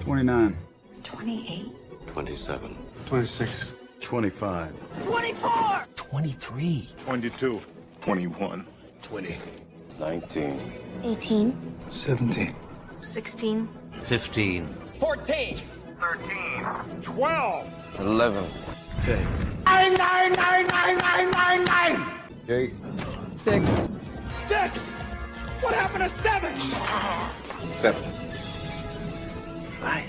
29. 28. 27. 26. 25. 24. 23. 22. 21. 20. 19. 18. 17. 16. 15. 14. 13. 12. 11. 10. 8. 6. 6. What happened to 7? 7. 5.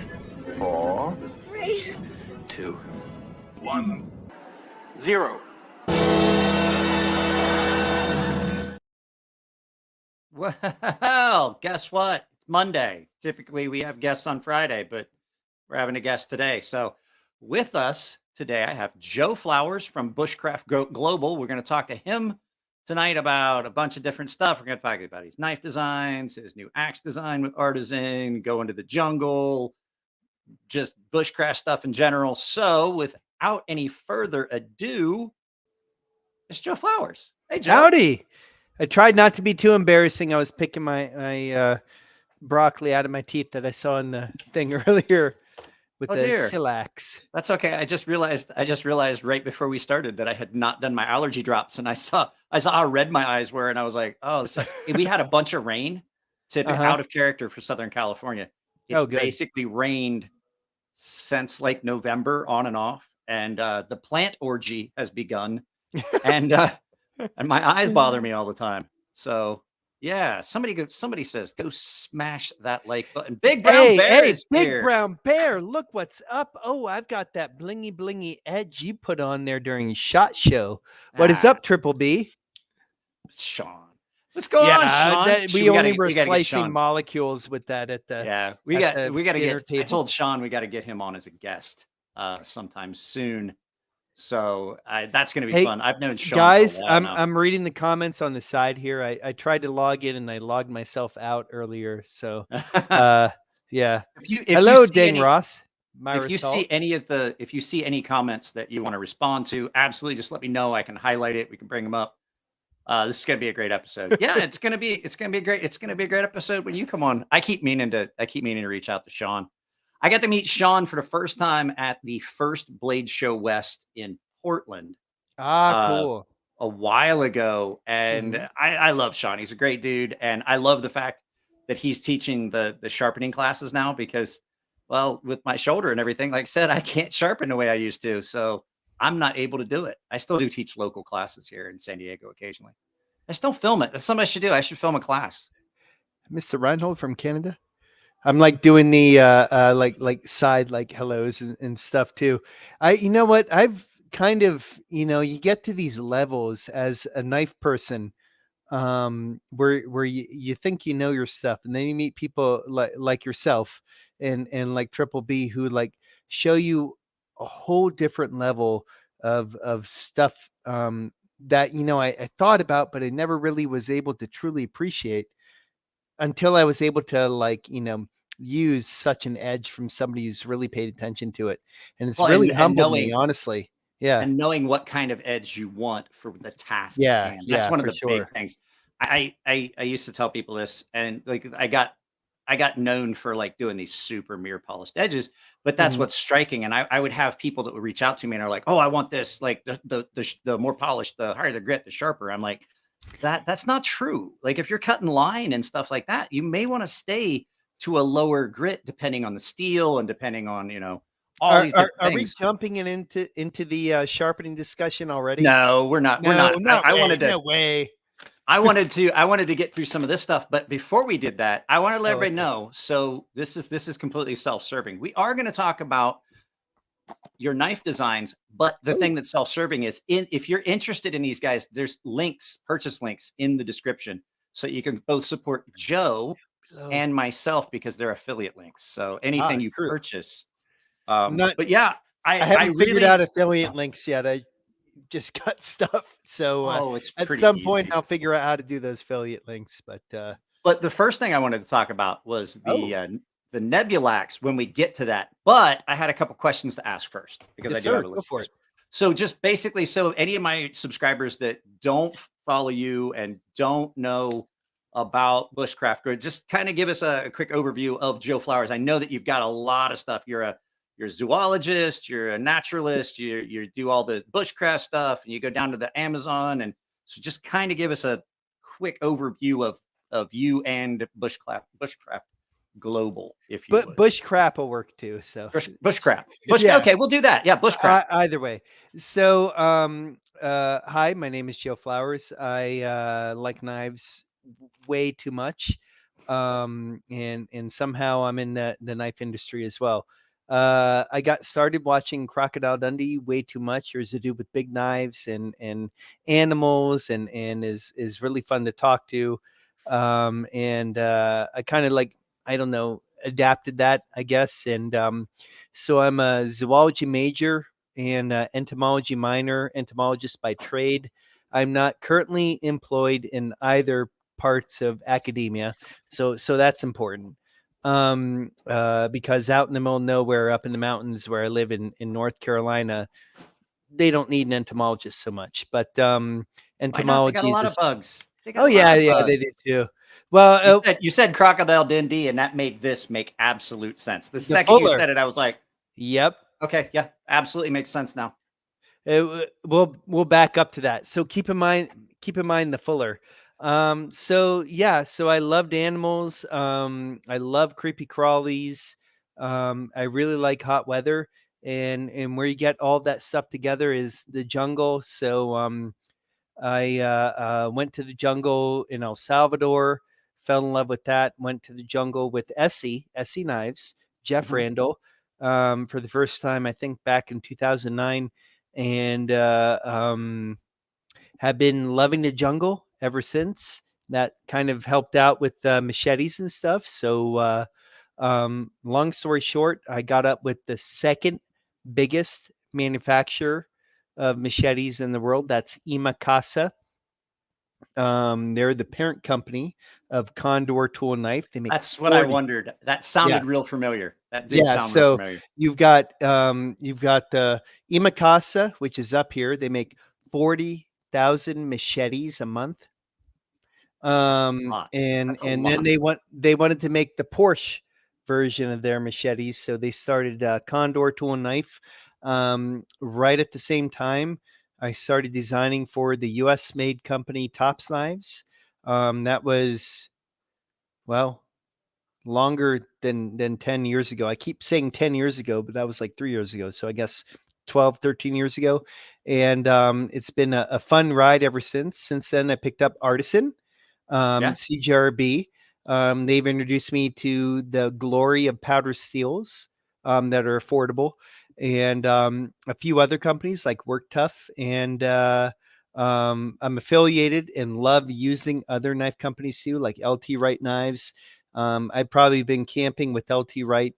4. 3. 2. 1. 0. Well, guess what? It's Monday. Typically, we have guests on Friday, but we're having a guest today. So, with us today, I have Joe Flowers from Bushcraft Global. We're going to talk to him tonight about a bunch of different stuff. We're going to talk about his knife designs, his new axe design with Artisan, go into the jungle, just bushcraft stuff in general. So, without any further ado, it's Joe Flowers. Hey, Joe. Howdy. I tried not to be too embarrassing. I was picking my broccoli out of my teeth that I saw in the thing earlier with the silax. That's okay. I just realized right before we started that I had not done my allergy drops, and I saw how red my eyes were, and I was like, oh, it's like, we had a bunch of rain. Typically out of character for Southern California. It's basically rained since like November on and off, and the plant orgy has begun, and my eyes bother me all the time. So yeah, somebody says go smash that like button. Big brown bear is Big here. Brown Bear, look what's up. Oh, I've got that blingy edge you put on there during SHOT Show. What is up, Triple B? Sean. What's going on, Sean? We only were slicing molecules with that at the we got to get table. I told Sean we got to get him on as a guest sometime soon. So that's going to be fun. I've known Sean guys. For a while now. I'm reading the comments on the side here. I tried to log in and I logged myself out earlier. So yeah. Hello, Dang Ross. If you see any comments that you want to respond to, absolutely just let me know. I can highlight it. We can bring them up. This is going to be a great episode. Yeah, it's going to be a great episode when you come on. I keep meaning to reach out to Sean. I got to meet Sean for the first time at the first Blade Show West in Portland. Cool. A while ago. And I love Sean. He's a great dude. And I love the fact that he's teaching the sharpening classes now because, well, with my shoulder and everything, like I said, I can't sharpen the way I used to. So I'm not able to do it. I still do teach local classes here in San Diego occasionally. I still film it. That's something I should do. I should film a class. Mr. Reinhold from Canada. I'm like doing the like side like hellos and stuff too. You know what? I've kind of, you get to these levels as a knife person where you think you know your stuff, and then you meet people like yourself and like Triple B who like show you a whole different level of stuff that I thought about, but I never really was able to truly appreciate until I was able to use such an edge from somebody who's really paid attention to it. And it's really humbled me, honestly. Yeah. And knowing what kind of edge you want for the task. Yeah. That's one of the big things. I used to tell people this, and like I got known for like doing these super mirror polished edges, but that's what's striking. And I would have people that would reach out to me and are like, oh, I want this, like the more polished, the higher the grit, the sharper. I'm like, that's not true. Like if you're cutting line and stuff like that, you may want to stay to a lower grit depending on the steel and depending on, all these different things. Are we jumping into the sharpening discussion already? No, we're not. We're not. No way. I wanted to get through some of this stuff, but before we did that, I want to let everybody know. So this is completely self-serving. We are going to talk about your knife designs, but the thing that's self-serving is if you're interested in these guys, there's purchase links in the description, so you can both support Joe and myself because they're affiliate links. So anything you purchase. But yeah, I haven't figured out affiliate links yet. I just got stuff. So it's at some point I'll figure out how to do those affiliate links. But the first thing I wanted to talk about was the Nebulax when we get to that. But I had a couple questions to ask first because I do have a list. Go for it. So just basically, so any of my subscribers that don't follow you and don't know about bushcraft, or just kind of give us a quick overview of Joe Flowers. I know that you've got a lot of stuff. You're a zoologist, you're a naturalist, you do all the bushcraft stuff, and you go down to the Amazon. And so just kind of give us a quick overview of you and bushcraft global, if you But would. bushcraft will work too. So Bushcraft. Yeah. Okay, we'll do that. Yeah, bushcraft. Either way. So, hi, my name is Joe Flowers. I like knives way too much, and somehow I'm in the knife industry as well. I got started watching Crocodile Dundee way too much. There's a dude with big knives and animals, and is really fun to talk to. And I kind of like, I don't know, adapted that, I guess. And so I'm a zoology major and entomology minor, entomologist by trade. I'm not currently employed in either parts of academia, so that's important. Because out in the middle of nowhere, up in the mountains where I live in North Carolina, they don't need an entomologist so much. But Why not? They got entomology a lot is of bugs. They got oh a lot yeah, of yeah, they bugs. do too. Well, You said Crocodile Dundee, and that made this make absolute sense. The the second you fuller. said it, I was like, Yep. okay, yeah, absolutely makes sense now. We'll back up to that. So keep in mind the fuller. So yeah, so I loved animals. I love creepy crawlies. I really like hot weather, and where you get all that stuff together is the jungle. So I went to the jungle in El Salvador, fell in love with that. Went to the jungle with Essie Knives, Jeff Mhm. Randall, for the first time, I think back in 2009, and have been loving the jungle ever since. That kind of helped out with machetes and stuff. So, long story short, I got up with the second biggest manufacturer of machetes in the world. That's Imakasa. They're the parent company of Condor Tool and Knife. They make That's what I 40 wondered. That Yeah. sounded real familiar. That did Yeah, sound real so familiar. you've got the Imakasa, which is up here. They make 40,000 machetes a month. Lot. And That's a then lot. they wanted to make the Porsche version of their machetes, so they started Condor Tool and Knife. Right at the same time, I started designing for the U.S. made company Tops Knives. That was, well, longer than 10 years ago. I keep saying 10 years ago, but that was like 3 years ago. So I guess 12, 13 years ago. And it's been a fun ride ever since. Since then, I picked up Artisan, Yeah. CJRB. They've introduced me to the glory of powder steels that are affordable, and a few other companies like Work Tough. And I'm affiliated and love using other knife companies too, like LT Wright Knives. I've probably been camping with LT Wright,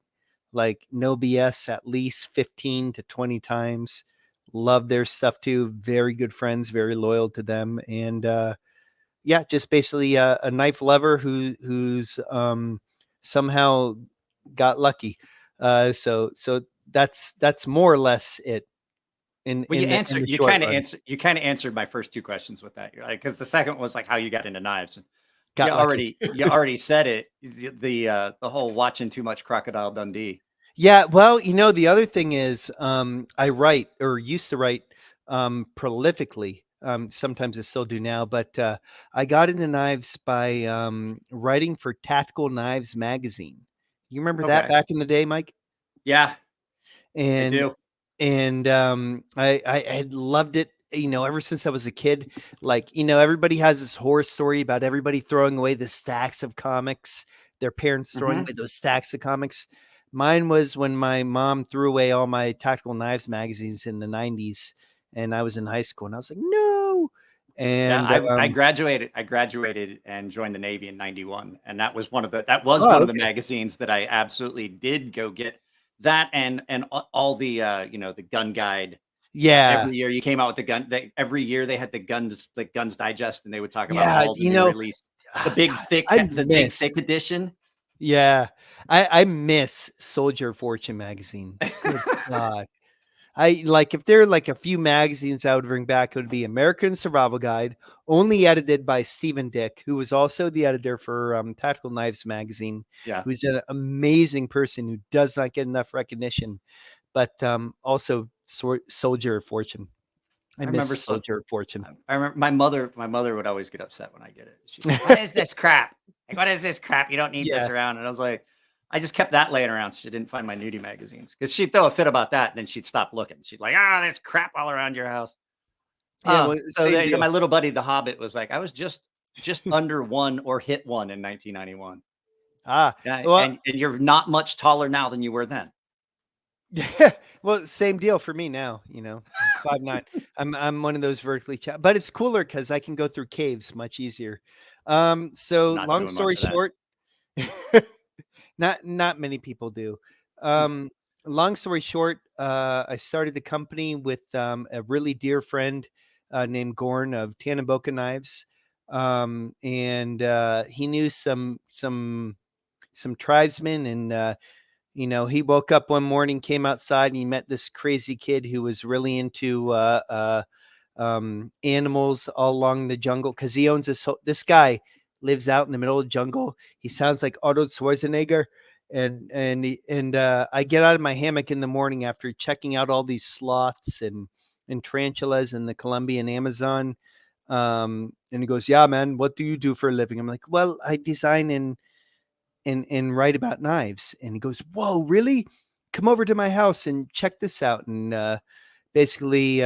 like no BS, at least 15 to 20 times. Love their stuff too. Very good friends, very loyal to them. And yeah, just basically a knife lover who's somehow got lucky. So that's more or less it. In Well, in the short run. you kind of answered my first two questions with that. You're like, because the second was like how you got into knives. And Got lucky. you already said it. The whole watching too much Crocodile Dundee. Yeah, well, the other thing is, I write, or used to write, prolifically. Sometimes I still do now, but I got into knives by writing for Tactical Knives magazine. You remember that Okay. back in the day, Mike? Yeah, I And do. I had loved it, ever since I was a kid. Like, everybody has this horror story about everybody throwing away the stacks of comics, their parents throwing Mhm. away those stacks of comics. Mine was when my mom threw away all my Tactical Knives magazines in the 90s, and I was in high school, and I was like, no. Yeah, And I graduated. I graduated and joined the Navy in '91, and that was one of the oh, the okay. magazines that I absolutely did go get. That and all the the gun guide. Yeah, Every year you came out with the gun. Every year they had the Guns Digest, and they would talk about yeah, all the new release. The big God, thick, I the big miss. thick edition. Yeah, I miss Soldier of Fortune magazine. Good God. I like if there are like a few magazines I would bring back, it would be American Survival Guide, only edited by Stephen Dick, who was also the editor for Tactical Knives magazine. Yeah. Who's an amazing person who does not get enough recognition, but also Soldier of Fortune. I remember miss Soldier of Fortune. I remember my mother would always get upset when I get it. She's like, "What is this crap? Like, what is this crap? You don't need this around." And I was like, I just kept that laying around so she didn't find my nudie magazines, because she'd throw a fit about that and then she'd stop looking. She'd like, there's crap all around your house. Yeah, well, so same deal. my little buddy, the Hobbit, was like, I was just under one or hit one in 1991. Well, and you're not much taller now than you were then. Yeah, well, same deal for me now. 5'9". I'm one of those vertically but it's cooler because I can go through caves much easier. So Not long doing story much of that. short, not many people do. Long story short, I started the company with a really dear friend named Gorn of Tanaboka Knives, and he knew some tribesmen, and he woke up one morning, came outside, and he met this crazy kid who was really into animals all along the jungle, because he owns this guy lives out in the middle of the jungle. He sounds like Arnold Schwarzenegger. And I get out of my hammock in the morning after checking out all these sloths and tarantulas in the Colombian Amazon. And he goes, "Yeah, man, what do you do for a living?" I'm like, "Well, I design and write about knives." And he goes, "Whoa, really? Come over to my house and check this out." And basically,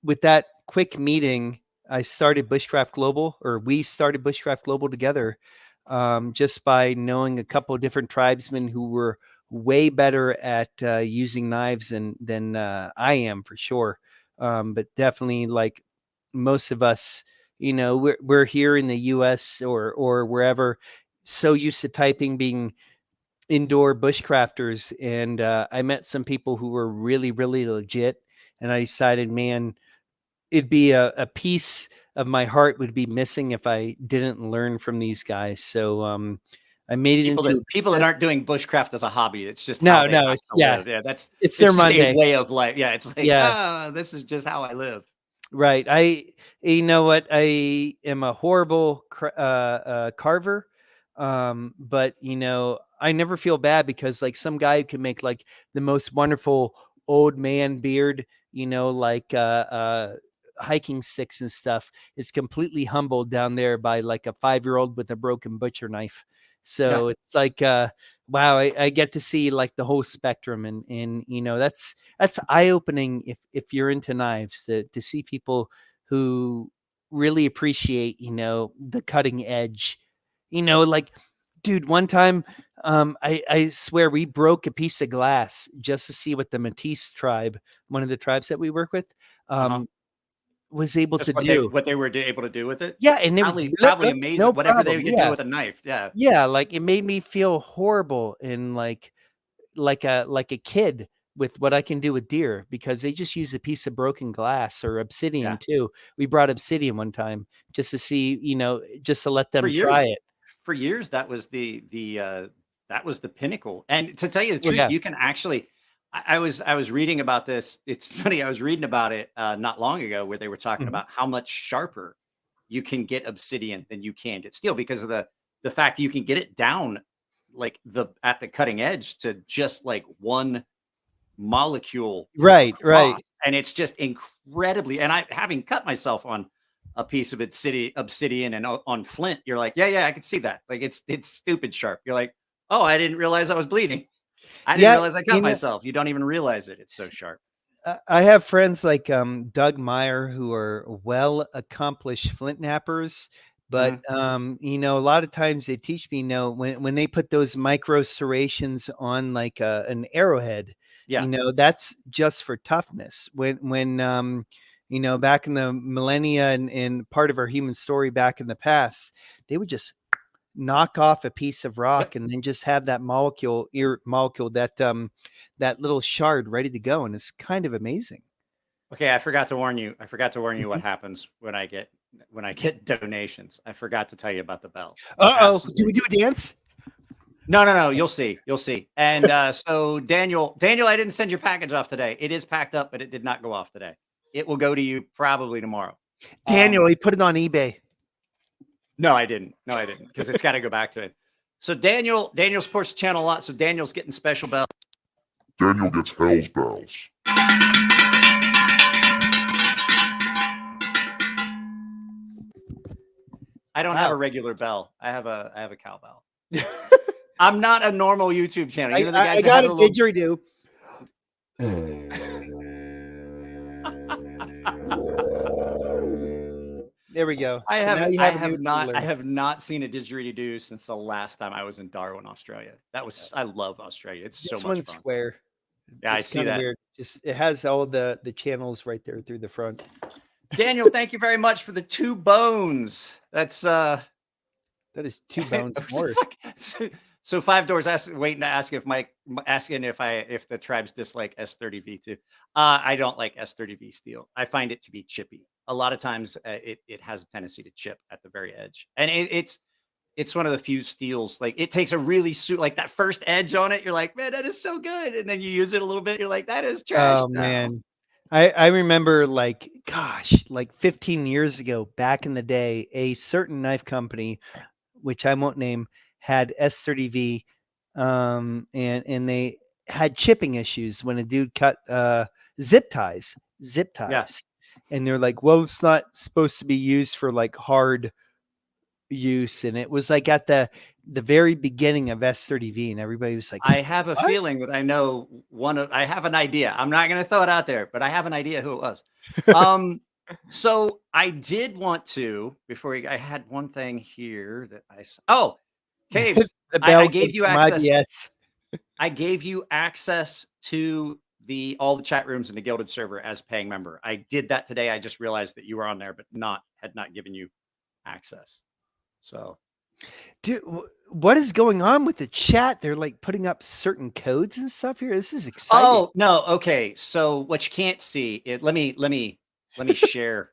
with that quick meeting, I started Bushcraft Global, or we started Bushcraft Global together, just by knowing a couple of different tribesmen who were way better at using knives than I am, for sure. But definitely, like most of us, we're here in the U.S. or wherever, so used to typing, being indoor bushcrafters, and I met some people who were really, really legit, and I decided, man, it'd be a piece of my heart would be missing if I didn't learn from these guys. So I made it into people that aren't doing bushcraft as a hobby. It's just no, how they have to yeah, live. Yeah, it's their just Monday a way of life. Yeah, it's like, this is just how I live. Right. You know what? I am a horrible carver. But I never feel bad, because like some guy who can make like the most wonderful old man beard, like hiking sticks and stuff, is completely humbled down there by like a 5-year-old with a broken butcher knife. So it's like, wow, I get to see like the whole spectrum, and that's eye-opening if you're into knives, to see people who really appreciate the cutting edge. Like, dude, one time, I swear we broke a piece of glass just to see what the Métis tribe, one of the tribes that we work with, was able Just to do. What they were able to do with it. Yeah, and probably amazing. no Whatever problem. they could do with a knife. Yeah, like it made me feel horrible and like a kid with what I can do with deer, because they just use a piece of broken glass or obsidian too. We brought obsidian one time just to see, just to let them try it. For years, that was the pinnacle. And to tell you the truth, you can actually. I was reading about this. It's funny. I was reading about it not long ago, where they were talking about how much sharper you can get obsidian than you can get steel, because of the fact you can get it down like at the cutting edge to just like one molecule. Right. And it's just incredibly. And I, having cut myself on a piece of obsidian and on flint, you're like, yeah, I can see that. Like it's stupid sharp. You're like, oh, I didn't realize I was bleeding. I didn't realize I cut myself. You don't even realize it. It's so sharp. I have friends like Doug Meyer, who are well accomplished flint knappers, but a lot of times they teach me, when they put those micro serrations on like an arrowhead, that's just for toughness. When back in the millennia and part of our human story back in the past, they would just knock off a piece of rock and then just have that molecule that little shard ready to go, and it's kind of amazing. Okay, I forgot to warn you what happens when I get donations. I forgot to tell you about the bell. Do we do a dance? No. You'll see. And so Daniel, I didn't send your package off today. It is packed up, but it did not go off today. It will go to you probably tomorrow. Daniel, he put it on eBay. No, I didn't. Because it's got to go back to it. So Daniel supports the channel a lot. So Daniel's getting special bells. Daniel gets Hell's Bells. I don't have a regular bell. I have a cowbell. I'm not a normal YouTube channel. You know the guys I that got have a little- didgeridoo. There we go. I So now have you I a have new not ruler. I have not seen a didgeridoo since the last time I was in Darwin, Australia. I love Australia. It's so This much one's fun. square. Yeah, I It's see kinda that. Weird. Just it has all the channels right there through the front. Daniel, thank you very much for the 2 bones. That's That is 2 bones more. So 5 doors waiting to ask if if the tribes dislike S30V too. I don't like S30V steel. I find it to be chippy. A lot of times it has a tendency to chip at the very edge, and it's one of the few steels. Like it takes a really like that first edge on it. You're like, man, that is so good, and then you use it a little bit. You're like, that is trash. Oh now. man. I remember like 15 years ago, back in the day, a certain knife company, which I won't name, had S30V, and they had chipping issues when a dude cut zip ties. Yeah. And they're like, well, it's not supposed to be used for like hard use. And it was like at the very beginning of S30V, and everybody was like, I have a "What?" feeling that I know I have an idea. I'm not going to throw it out there, but I have an idea who it was. So I did want to, I had one thing here that Caves, The I bell gave goes you to my access. BS. I gave you access to all the chat rooms in the Gilded server as paying member. I did that today. I just realized that you were on there, but had not given you access. So, Dude, what is going on with the chat? They're like putting up certain codes and stuff here. This is exciting. oh no, okay. So what you can't see, let me share.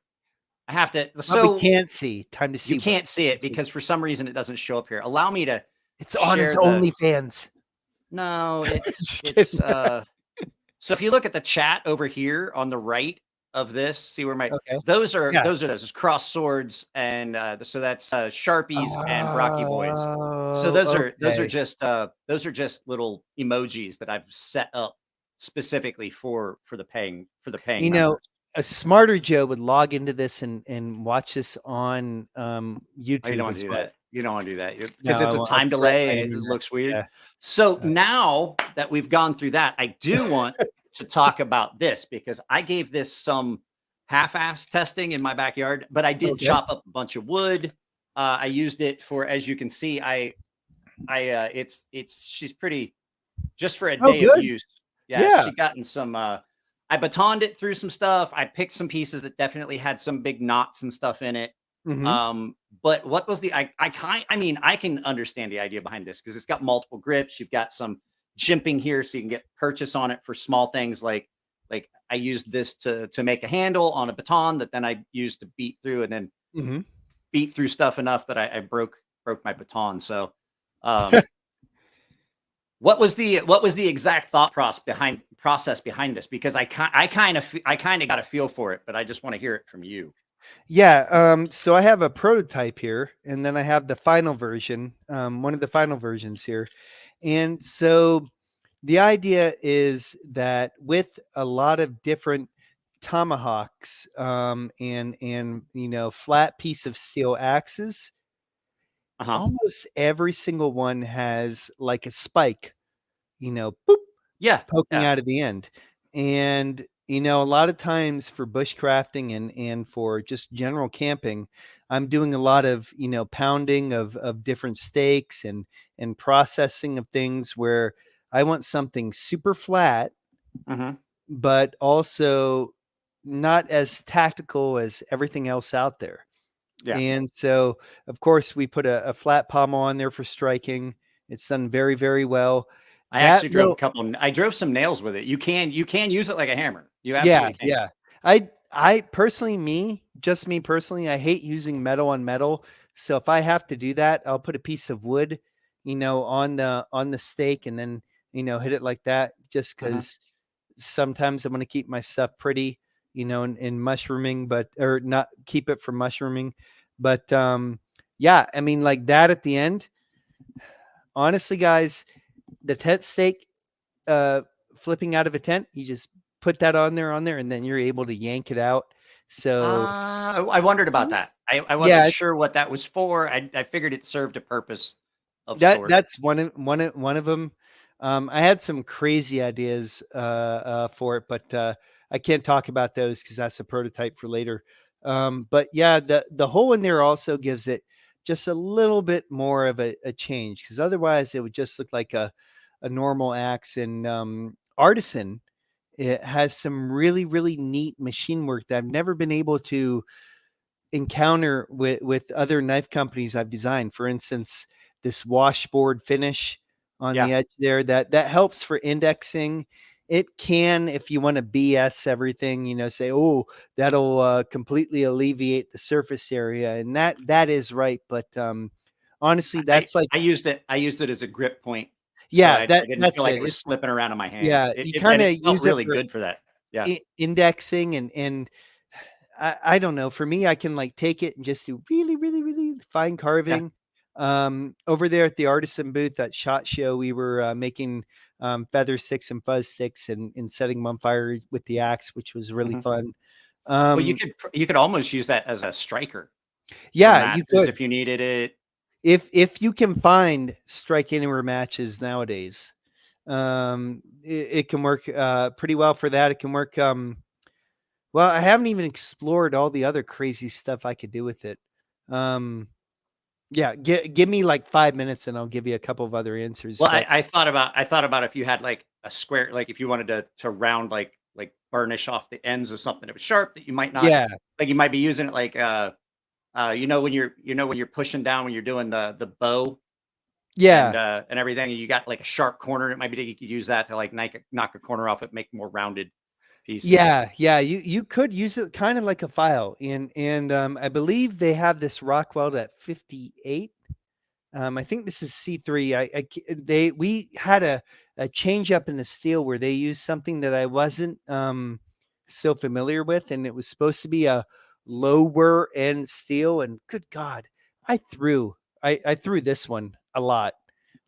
I have to. So we can't see. Time to see. you can't see it because for some reason it doesn't show up here. Allow me to. It's on his share OnlyFans. No, Just it's so if you look at the chat over here on the right of this, see where my those are cross swords, and so that's Sharpies and Brocky Boys. So those are just little emojis that I've set up specifically for the paying You know, members. a smarter Joe would log into this and watch this on YouTube. Oh, you don't want as to do well. that. You don't want to do that because No, it's a I'll time correct delay my and it internet. looks weird. Yeah. So now that we've gone through that, I do want to talk about this because I gave this some half-ass testing in my backyard, but I did chop up a bunch of wood. I used it for, as you can see, she's pretty just for a day of use. Yeah, she gotten some. I batoned it through some stuff. I picked some pieces that definitely had some big knots and stuff in it. Mhm. But what was I can understand the idea behind this because it's got multiple grips. You've got some jimping here, so you can get purchase on it for small things like I used this to make a handle on a baton that then I used to beat through and then beat through stuff enough that I broke my baton. So, what was the exact thought process behind this? Because I kind of got a feel for it, but I just want to hear it from you. Yeah. So I have a prototype here, and then I have the final version, one of the final versions here. And so the idea is that with a lot of different tomahawks, and flat piece of steel axes, almost every single one has like a spike, boop, poking out of the end. And a lot of times for bushcrafting and for just general camping, I'm doing a lot of pounding of different steaks and processing of things where I want something super flat, but also not as tactical as everything else out there. Yeah. And so, of course, we put a flat pommel on there for striking. It's done very, very well. I actually drove a couple. I drove some nails with it. You can use it like a hammer. You absolutely can. Yeah. I personally, me personally, I hate using metal on metal. So if I have to do that, I'll put a piece of wood, on the steak, and then hit it like that, just because sometimes I'm going to keep my stuff pretty, in mushrooming, or not keep it from mushrooming. But yeah, I mean, like that at the end, honestly, guys, the tent steak, flipping out of a tent, you just put that on there, and then you're able to yank it out. So I wondered about that. I wasn't yeah, sure what that was for. I figured it served a purpose of sorts. that's one of them. I had some crazy ideas for it, but I can't talk about those because that's a prototype for later. But yeah, the hole in there also gives it just a little bit more of a change, because otherwise it would just look like a normal axe. And Artisan, it has some really, really neat machine work that I've never been able to encounter with other knife companies I've designed. For instance, this washboard finish on the edge there, that helps for indexing. It can, if you want to BS everything, say, oh, that'll completely alleviate the surface area, and that is right. But honestly, that's I used it as a grip point. Yeah, so I didn't that's feel like it. it was It's, slipping around in my hand. yeah, It, you it, kind and of it felt use really it for good for that. Yeah. indexing, and I don't know. For me, I can like take it and just do really, really, really fine carving. Over there at the Artisan booth at SHOT Show, we were making feather sticks and fuzz sticks, and setting them on fire with the axe, which was really fun. Well, you could almost use that as a striker. Yeah, you could, if you needed it. If you can find strike anywhere matches nowadays. It can work pretty well for that. It can work. Well, I haven't even explored all the other crazy stuff I could do with it. Yeah, give me like 5 minutes and I'll give you a couple of other answers. Well, but I thought about if you had like a square, like if you wanted to round like burnish off the ends of something that was sharp that you might not, yeah, like you might be using it like when you're pushing down when you're doing the bow yeah, and everything, and you got like a sharp corner. It might be that you could use that to like knock a corner off it, make more rounded pieces. yeah. You could use it kind of like a file, and I believe they have this rock weld at 58. I think this is C3. We had a change up in the steel where they used something that I wasn't so familiar with, and it was supposed to be a lower end steel. And good God, I threw this one a lot.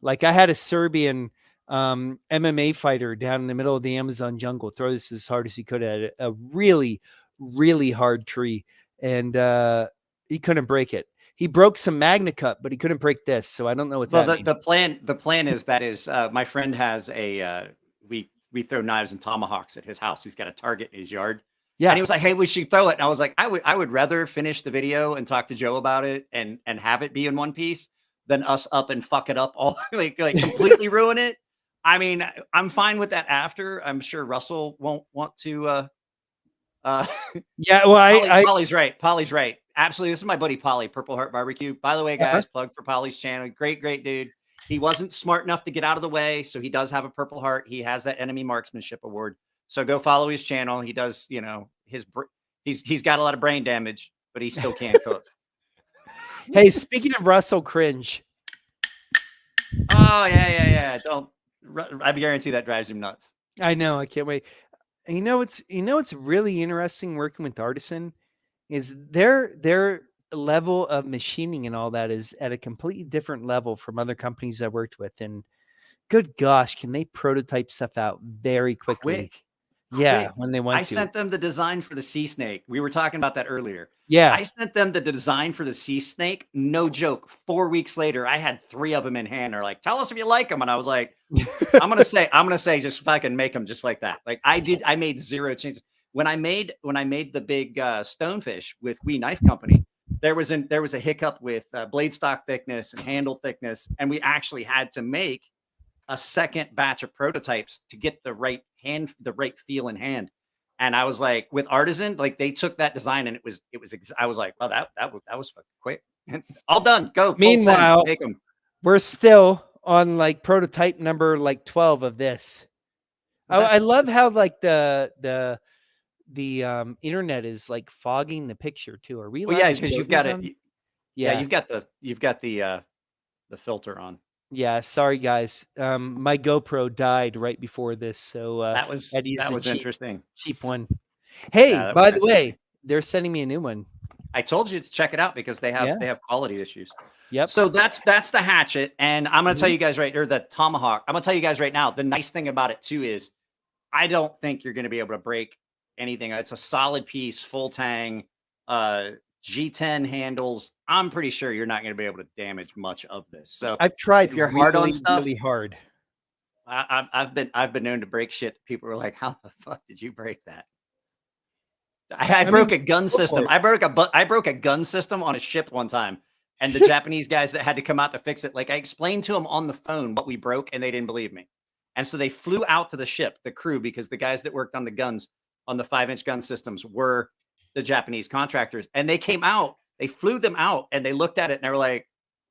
Like I had a Serbian MMA fighter down in the middle of the Amazon jungle throw this as hard as he could at a really, really hard tree, and he couldn't break it. He broke some Magna Cup, but he couldn't break this. So I don't know what that means. The plan is my friend has we throw knives and tomahawks at his house. He's got a target in his yard. Yeah. And he was like, hey, we should throw it. And I was like, I would rather finish the video and talk to Joe about it and have it be in one piece than us up and fuck it up all like completely ruin it. I mean, I'm fine with that after. I'm sure Russell won't want to yeah, well, Polly's right. Absolutely. This is my buddy Polly, Purple Heart Barbecue. By the way, guys, plug for Polly's channel. Great dude. He wasn't smart enough to get out of the way, so he does have a Purple Heart. He has that enemy marksmanship award. So go follow his channel. He does, he's got a lot of brain damage, but he still can't cook. Hey, speaking of Russell cringe. Oh yeah. I guarantee that drives him nuts. I know. I can't wait. And it's really interesting working with Artisan is their level of machining and all that is at a completely different level from other companies I worked with. And good gosh, can they prototype stuff out very quickly? Yeah, when they want to. I sent them the design for the sea snake. We were talking about that earlier. Yeah. I sent them the design for the sea snake. No joke. 4 weeks later, I had 3 of them in hand. They're like, tell us if you like them. And I was like, I'm gonna say, just fucking make them just like that. Like I made 0 changes. When I made the big stonefish with We Knife Company, there was a hiccup with blade stock thickness and handle thickness, and we actually had to make a second batch of prototypes to get the right feel in hand. And I was like, with Artisan, like they took that design and it was I was like, well, that was quick. All done. Go. Meanwhile, make them. We're still on like prototype number like 12 of this. I love how like the internet is like fogging the picture too. Are we? Well, yeah, because you've got it. Yeah, you've got the filter on. Yeah, sorry guys. My GoPro died right before this, so That was I had to use a interesting. cheap one. Hey, that was by the interesting. way, they're sending me a new one. I told you to check it out because they Yeah. have quality issues. Yep. So that's the hatchet, and I'm going to tell Mhm. you guys right, or the tomahawk. I'm going to tell you guys right now. The nice thing about it too is I don't think you're going to be able to break anything. It's a solid piece, full tang, G10 handles. I'm pretty sure you're not going to be able to damage much of this. So I've tried if you're really, hard on stuff, really hard. I've been known to break shit. People were like, "How the fuck did you break that?" I broke a gun system. I broke a gun system on a ship one time, and the Japanese guys that had to come out to fix it, like I explained to them on the phone what we broke, and they didn't believe me. And so they flew out to the ship, the crew, because the guys that worked on the guns on the 5-inch gun systems were the Japanese contractors, and they came out. They flew them out, and they looked at it, and they were like,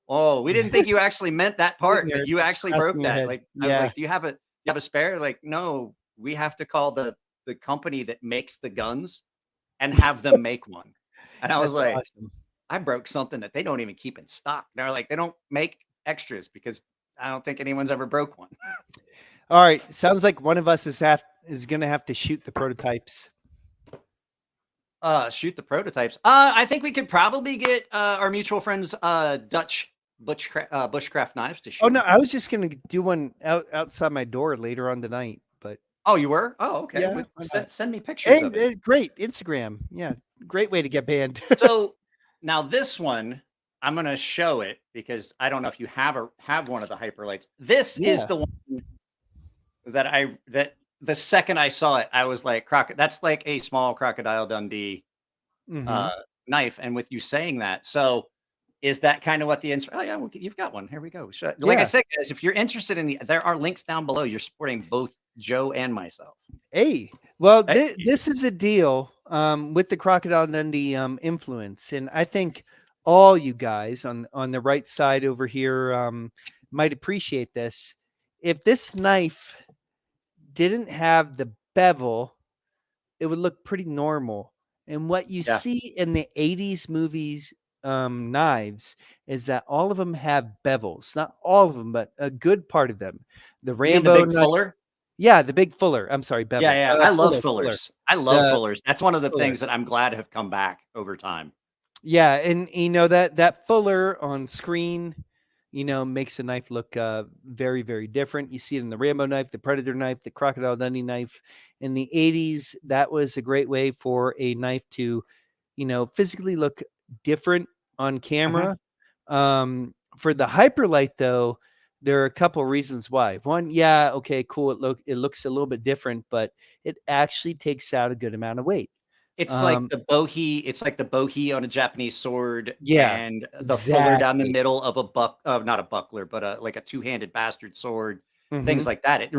"Oh, we didn't think you actually meant that part, but you actually broke that." Like I was like, "Do you have a spare?" Like, no, we have to call the company that makes the guns and have them make one. And I was That's like, awesome. I broke something that they don't even keep in stock. They're like, they don't make extras because I don't think anyone's ever broke one. All right, sounds like one of us is going to have to shoot the prototypes. Shoot the prototypes. I think we could probably get our mutual friends Dutch Bushcraft knives to shoot. Oh no, I was just going to do one outside my door later on tonight, but Oh, you were? Oh, okay. Yeah, Well, why send me pictures of it. hey, great Instagram. Yeah, great way to get banned. So now this one, I'm gonna show it because I don't know if you have one of the hyperlights. This is Yeah. the one that the second I saw it, I was like, that's like a small Crocodile Dundee Mhm. knife. And with you saying that, so is that kind of what the oh yeah, well, you've got one. Here we go. Like I Yeah. said, guys, if you're interested in there are links down below. You're supporting both Joe and myself. Hey, well, Hey. this is a deal with the Crocodile Dundee influence, and I think all you guys on the right side over here might appreciate this. If this knife didn't have the bevel, it would look pretty normal. And what you Yeah. see in the 80s movies knives is that all of them have bevels. Not all of them, but a good part of them. The You mean the Rambo big knife, Fuller? yeah, the big Fuller. I'm sorry, bevel. Yeah, yeah. I love Fuller. Fullers. I love The Fullers. That's one of the Fuller. things that I'm glad have come back over time. Yeah, and you know that Fuller on screen, you know, makes a knife look very, very different. You see it in the Rambo knife, the Predator knife, the Crocodile Dundee knife. In the 80s, that was a great way for a knife to, you know, physically look different on camera. For the Hyperlight, though, there are a couple reasons why. One, yeah, okay, cool. It looks a little bit different, but it actually takes out a good amount of weight. It's like the bohie on a Japanese sword, Yeah, and the fuller down the exactly. middle of not a buckler, but like a two-handed bastard sword, things Mhm. like that. It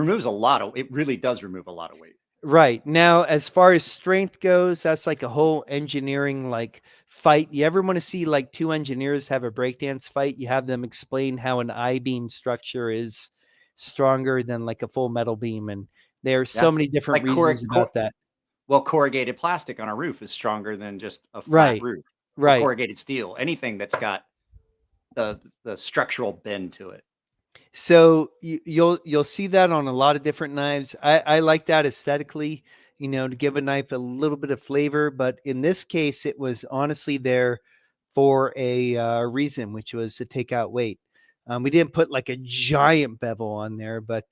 really does remove a lot of weight. Right. Now, as far as strength goes, that's like a whole engineering like fight. You ever want to see like two engineers have a breakdance fight? You have them explain how an I-beam structure is stronger than like a full metal beam. And there are so Yeah. many different Like reasons about that. well, corrugated plastic on a roof is stronger than just a flat Right. roof. Or Right. corrugated steel, anything that's got the structural bend to it. So you'll see that on a lot of different knives. I like that aesthetically, you know, to give a knife a little bit of flavor. But in this case, it was honestly there for a reason, which was to take out weight. We didn't put like a giant bevel on there, but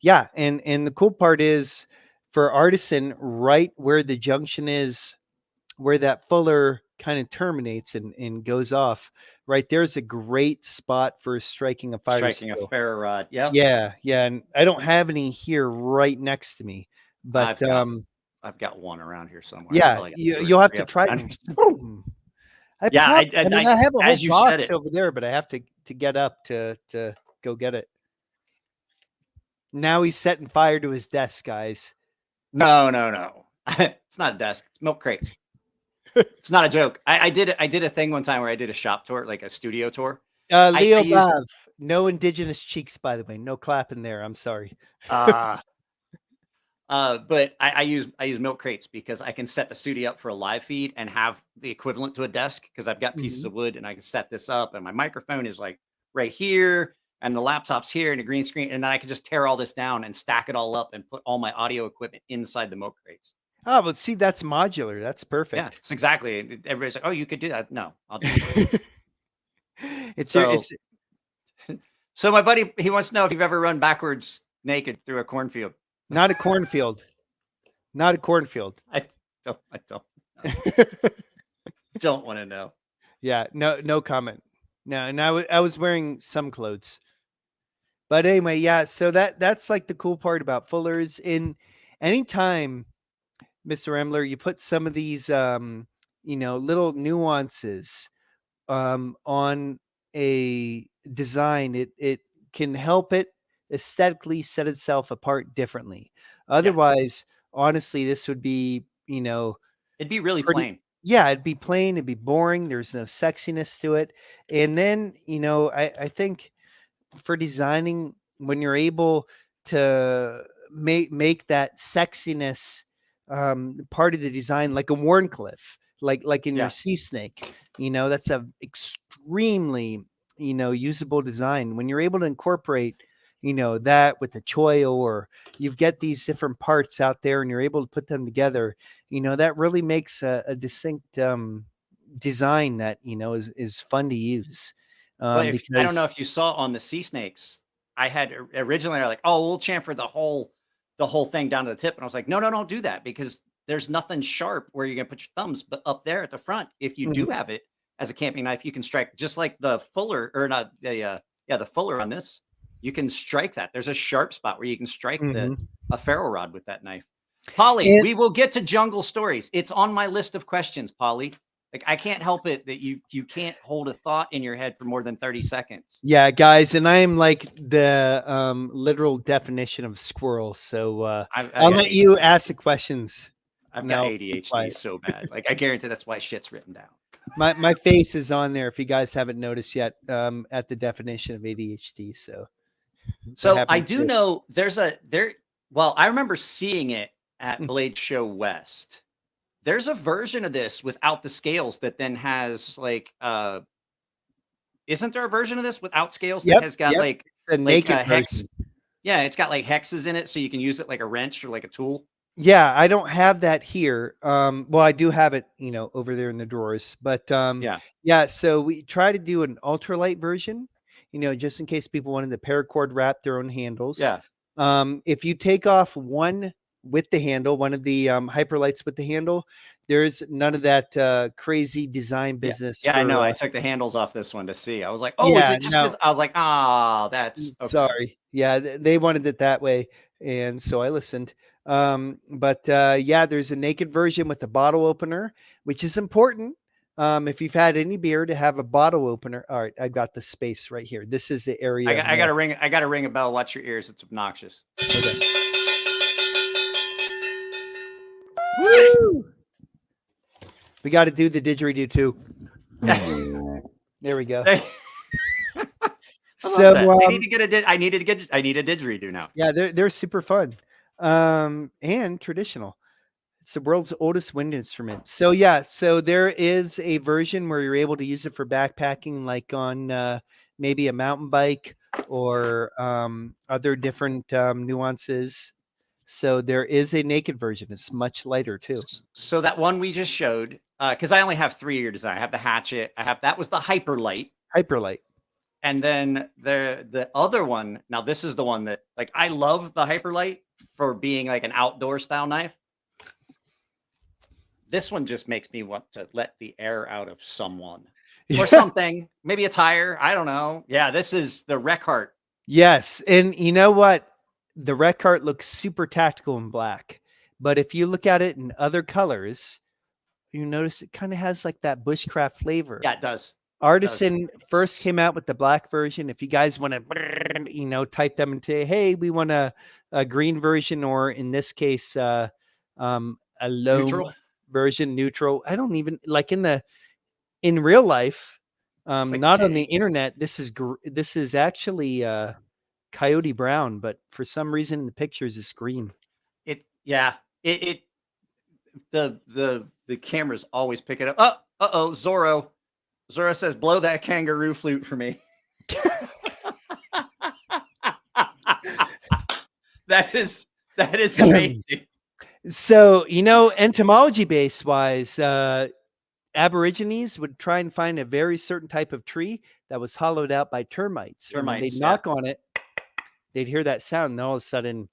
yeah. And the cool part is for artisan, right where the junction is, where that fuller kind of terminates and goes off, right there's a great spot for striking a fire Striking a steel. ferro rod. Yep. Yeah, and I don't have any here right next to me, but I've got one around here somewhere. yeah, Probably got two or you'll have three to of them try. around here Boom. I mean, I have a as whole you said box it. over there, but I have to get up to go get it. Now he's setting fire to his desk, guys. No. It's not a desk. It's milk crates. It's not a joke. I did a thing one time where I did a shop tour, like a studio tour. Leo I used Bav, no indigenous cheeks, by the way. No clapping there. I'm sorry. but I use milk crates because I can set the studio up for a live feed and have the equivalent to a desk because I've got pieces Mhm. of wood and I can set this up and my microphone is like right here. and the laptop's here and a green screen, and then I could just tear all this down and stack it all up and put all my audio equipment inside the milk crates. Oh, but see, that's modular. That's Yeah, perfect. it's exactly. Everybody's like, "Oh, you could do that." No, I'll do it. It's So- it's So my buddy, he wants to know if you've ever run backwards naked through a cornfield. not a cornfield. Not a cornfield. I don't don't want to know. Yeah, no comment. No, and I was wearing some clothes. But anyway, yeah, so that's like the cool part about fullers. In anytime, Mr. Rembler, you put some of these little nuances on a design, it can help it aesthetically set itself apart differently. Otherwise, honestly, this would be, It'd be really Pretty- plain. yeah, it'd be plain, it'd be boring, there's no sexiness to it. And then, I think for designing, when you're able to make that sexiness part of the design, like a Warncliffe, like in Yeah. your sea snake, that's a extremely usable design. When you're able to incorporate that with the choil, or you've got these different parts out there and you're able to put them together, that really makes a distinct design that is fun to use. But I don't know Because- if you saw on the sea snakes, I had originally like, oh, we'll chamfer the whole thing down to the tip, and I was like, no, don't do that, because there's nothing sharp where you're gonna put your thumbs. But up there at the front, if you do have it as a camping knife, you can strike just like the fuller, or not the the fuller on this. You can strike that. There's a sharp spot where you can strike a ferro rod with that knife. Polly, And- we will get to jungle stories. It's on my list of questions, Polly. Like, I can't help it that you can't hold a thought in your head for more than 30 seconds. Yeah, guys, and I am like the literal definition of squirrel. So I'll I'll let you ask the questions. I've No, got be ADHD quiet. so bad. Like, I guarantee that's why shit's written down. My face is on there if you guys haven't noticed yet, at the definition of ADHD. So So I happens do to- know well, I remember seeing it at Mm. Blade Show West. There's a version of this without the scales that then has like isn't there a version of this without scales that Yep, has got yep. like It's a naked hex? version. Yeah, it's got like hexes in it, so you can use it like a wrench or like a tool. Yeah, I don't have that here. Well, I do have it, over there in the drawers. But yeah. So we try to do an ultralight version, just in case people wanted the paracord wrap their own handles. Yeah. If you take off one with the handle, one of the hyperlights with the handle, there's none of that crazy design business. Yeah, I for, know. I took the handles off this one to see. I was like, oh, is Yeah, it just no. 'cause-" I was like, that's okay. Sorry. Yeah, they wanted it that way, and so I listened. But yeah, there's a naked version with a bottle opener, which is important. If you've had any beer, to have a bottle opener. All right, I've got the space right here. This is the area. I got to ring a bell. Watch your ears. It's obnoxious. Okay. Woo! We got to do the didgeridoo too. There we go. So So I need to get I need a didgeridoo now. yeah, they're super fun, and traditional. It's the world's oldest wind instrument. So yeah, so there is a version where you're able to use it for backpacking, like on maybe a mountain bike or other different nuances. So there is a naked version. It's much lighter too. So that one we just showed, because I only have 3 of your design. I have the hatchet. That was the hyperlight. Hyperlight. And then the other one, now this is the one that, like, I love the hyperlight for being like an outdoor style knife. This one just makes me want to let the air out of someone or something, maybe a tire. I don't know. Yeah, this is the reckart. Yes, and you know what? The reckart looks super tactical in black, but if you look at it in other colors, you notice it kind of has like that bushcraft flavor. Yeah, it does. Artisan first came out with the black version. If you guys want to, type them into, hey, we want a green version, or in this case, a low Neutral? version, neutral. I don't even like in real life, like not on the internet. This is actually coyote brown, but for some reason in the pictures it's green. The cameras always pick it up. Oh, Zorro says, blow that kangaroo flute for me. That is amazing. So, entomology base wise, Aborigines would try and find a very certain type of tree that was hollowed out by termites. And when they'd knock on it, they'd hear that sound, and all of a sudden,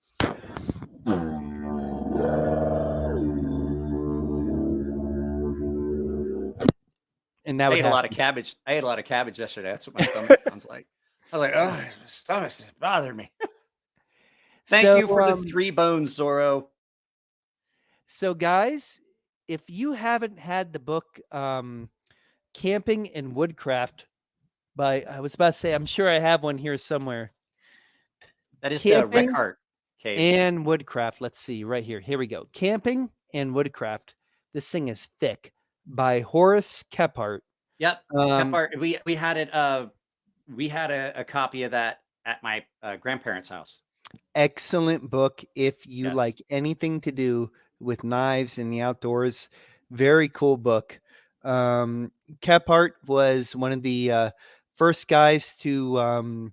and that I would ate a lot of cabbage. I ate a lot of cabbage yesterday. That's what my stomach sounds like. I was like, oh, my stomach's bothering me. Thank you for the 3 bones, Zorro. So, guys, if you haven't had the book Camping and Woodcraft I was about to say, I'm sure I have one here somewhere. That is Camping the reckart cave. and Woodcraft. Let's see, right here. Here we go. Camping and Woodcraft. This thing is thick, by Horace Kephart. Yep, Kephart. We had it. We had a copy of that at my grandparents' house. Excellent book if you like anything to do with knives in the outdoors. Very cool book. Kephart was one of the first guys to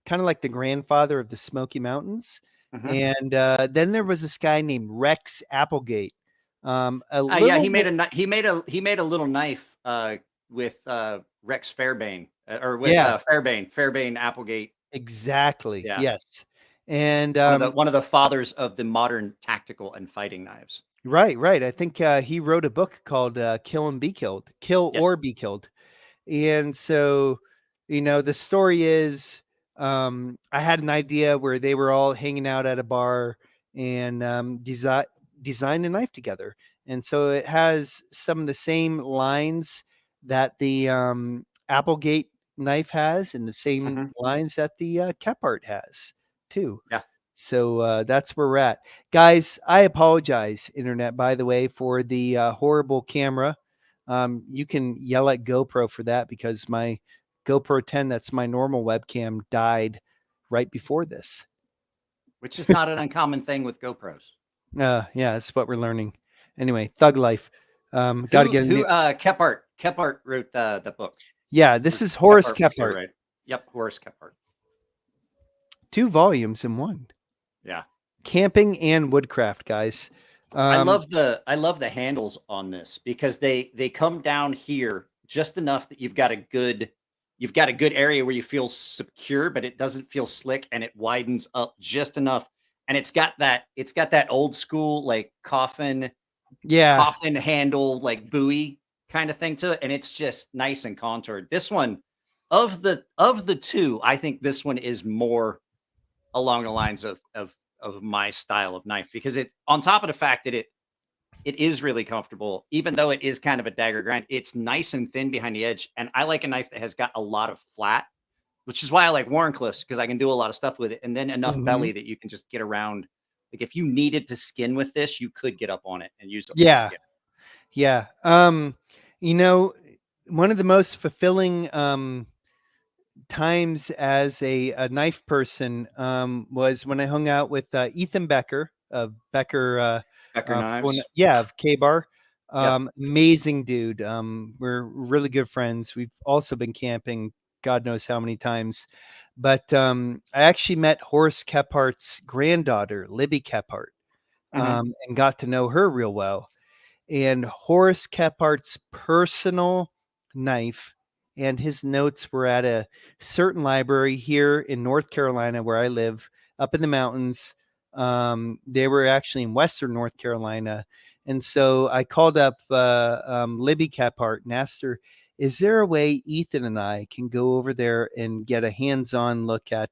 kind of like the grandfather of the Smoky Mountains. And then there was this guy named Rex Applegate. He made a little knife with Rex Fairbane or with Fairbane Applegate. Exactly. Yeah. Yes. And one of the fathers of the modern tactical and fighting knives. Right. I think he wrote a book called Kill and Be Killed, Kill or Be Killed. And so, the story is I had an idea where they were all hanging out at a bar and designed a knife together. And so it has some of the same lines that the Applegate knife has and the same lines that the Kephart has too. Yeah. So that's where we're at. Guys, I apologize, Internet, by the way, for the horrible camera. You can yell at GoPro for that because my GoPro 10, that's my normal webcam, died right before this. Which is not an uncommon thing with GoPros. Yeah, that's what we're learning. Anyway, Thug Life. Got to get into Kephart wrote the book. Yeah, this is Horace Kephart. Right. Yep, Horace Kephart. 2 volumes in one. Yeah. Camping and Woodcraft, guys. I love the handles on this because they come down here just enough that you've got a good area where you feel secure, but it doesn't feel slick, and it widens up just enough. And it's got that old school like coffin handle like buoy kind of thing to it, and it's just nice and contoured. This one of the 2, I think this one is more along the lines of my style of knife because it's on top of the fact that it is really comfortable, even though it is kind of a dagger grind. It's nice and thin behind the edge, and I like a knife that has got a lot of flat, which is why I like Warncliffe's because I can do a lot of stuff with it, and then enough belly that you can just get around. Like if you needed to skin with this, you could get up on it and use it. Yeah. One of the most fulfilling times as a knife person was when I hung out with Ethan Becker of Becker Knives. Of K-Bar. Amazing dude. We're really good friends. We've also been camping God knows how many times. But I actually met Horace Kephart's granddaughter, Libby Kephart, and got to know her real well. And Horace Kephart's personal knife and his notes were at a certain library here in North Carolina, where I live, up in the mountains. They were actually in Western North Carolina. And so I called up Libby Kephart and asked her, is there a way Ethan and I can go over there and get a hands-on look at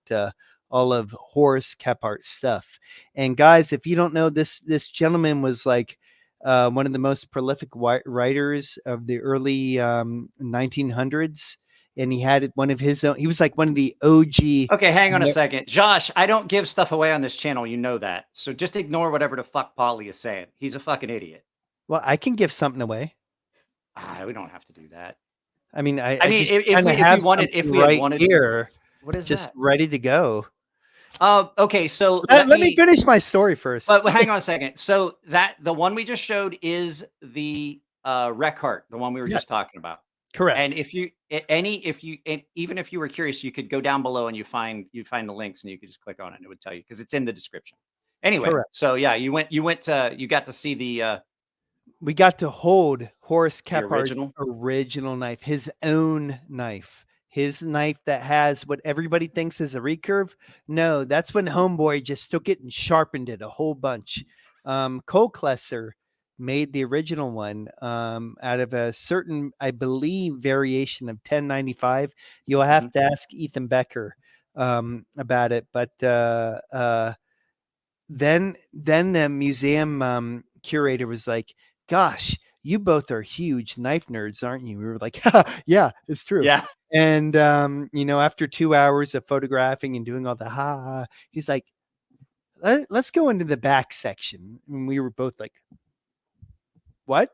all of Horace Kephart's stuff? And guys, if you don't know, this gentleman was like one of the most prolific writers of the early 1900s. And he had one of his own. He was like one of the OG. Okay, hang on a second. Josh, I don't give stuff away on this channel. You know that. So just ignore whatever the fuck Paulie is saying. He's a fucking idiot. Well, I can give something away. We don't have to do that. I mean, if we had wanted here, what is just that? Ready to go. Okay, so let me finish my story first. But hang on a second. So the one we just showed is the reckart, the one we were just talking about. Correct. And even if you were curious, you could go down below and you find the links and you could just click on it and it would tell you because it's in the description. Anyway, Correct. so yeah, you got to see the We got to hold Horace Kephart's original? original knife, his own knife, his knife that has what everybody thinks is a recurve. No, that's when Homeboy just took it and sharpened it a whole bunch. Cole Klesser made the original one out of a certain, I believe, variation of 1095. You'll have to ask Ethan Becker about it, but then the museum curator was like, "Gosh, you both are huge knife nerds, aren't you?" We were like, "Yeah, it's true." Yeah. And after 2 hours of photographing and doing all the he's like, let's go into the back section. And we were both like, what?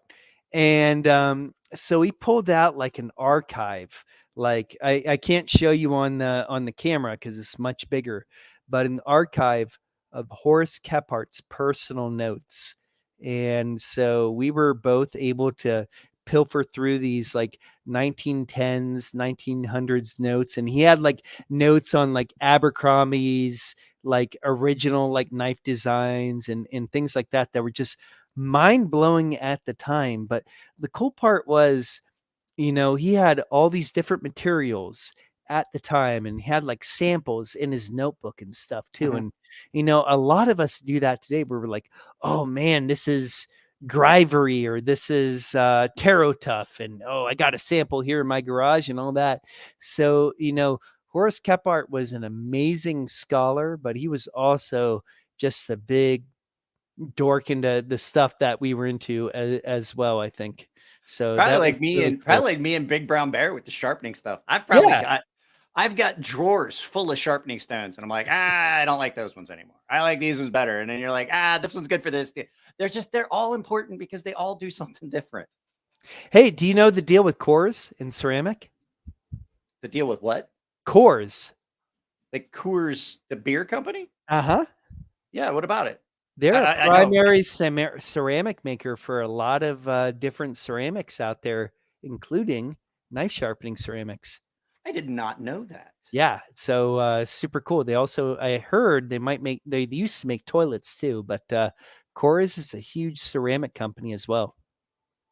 And so he pulled out like an archive. Like I can't show you on the camera because it's much bigger, but an archive of Horace Kephart's personal notes. And so we were both able to pilfer through these like 1910s, 1900s notes. And he had like notes on like Abercrombie's like original like knife designs and things like that were just mind blowing at the time. But the cool part was, he had all these different materials at the time and he had like samples in his notebook and stuff too. And, a lot of us do that today where we're like, oh man, this is Grivery or this is Tarot Tough. And, oh, I got a sample here in my garage and all that. So, Horace Kephart was an amazing scholar, but he was also just a big dork into the stuff that we were into as well, I think. So Probably that like was me really and cool. probably like me and Big Brown Bear with the sharpening stuff. I've got drawers full of sharpening stones, and I'm like, I don't like those ones anymore. I like these ones better. And then you're like, this one's good for this. They're all important because they all do something different. Hey, do you know the deal with cores in ceramic? The deal with what? Cores. Like Coors, the beer company? Uh-huh. Yeah, what about it? They're I a primary ceramic maker for a lot of different ceramics out there, including knife sharpening ceramics. I did not know that. Yeah, so super cool. I heard they used to make toilets too, but Cores is a huge ceramic company as well.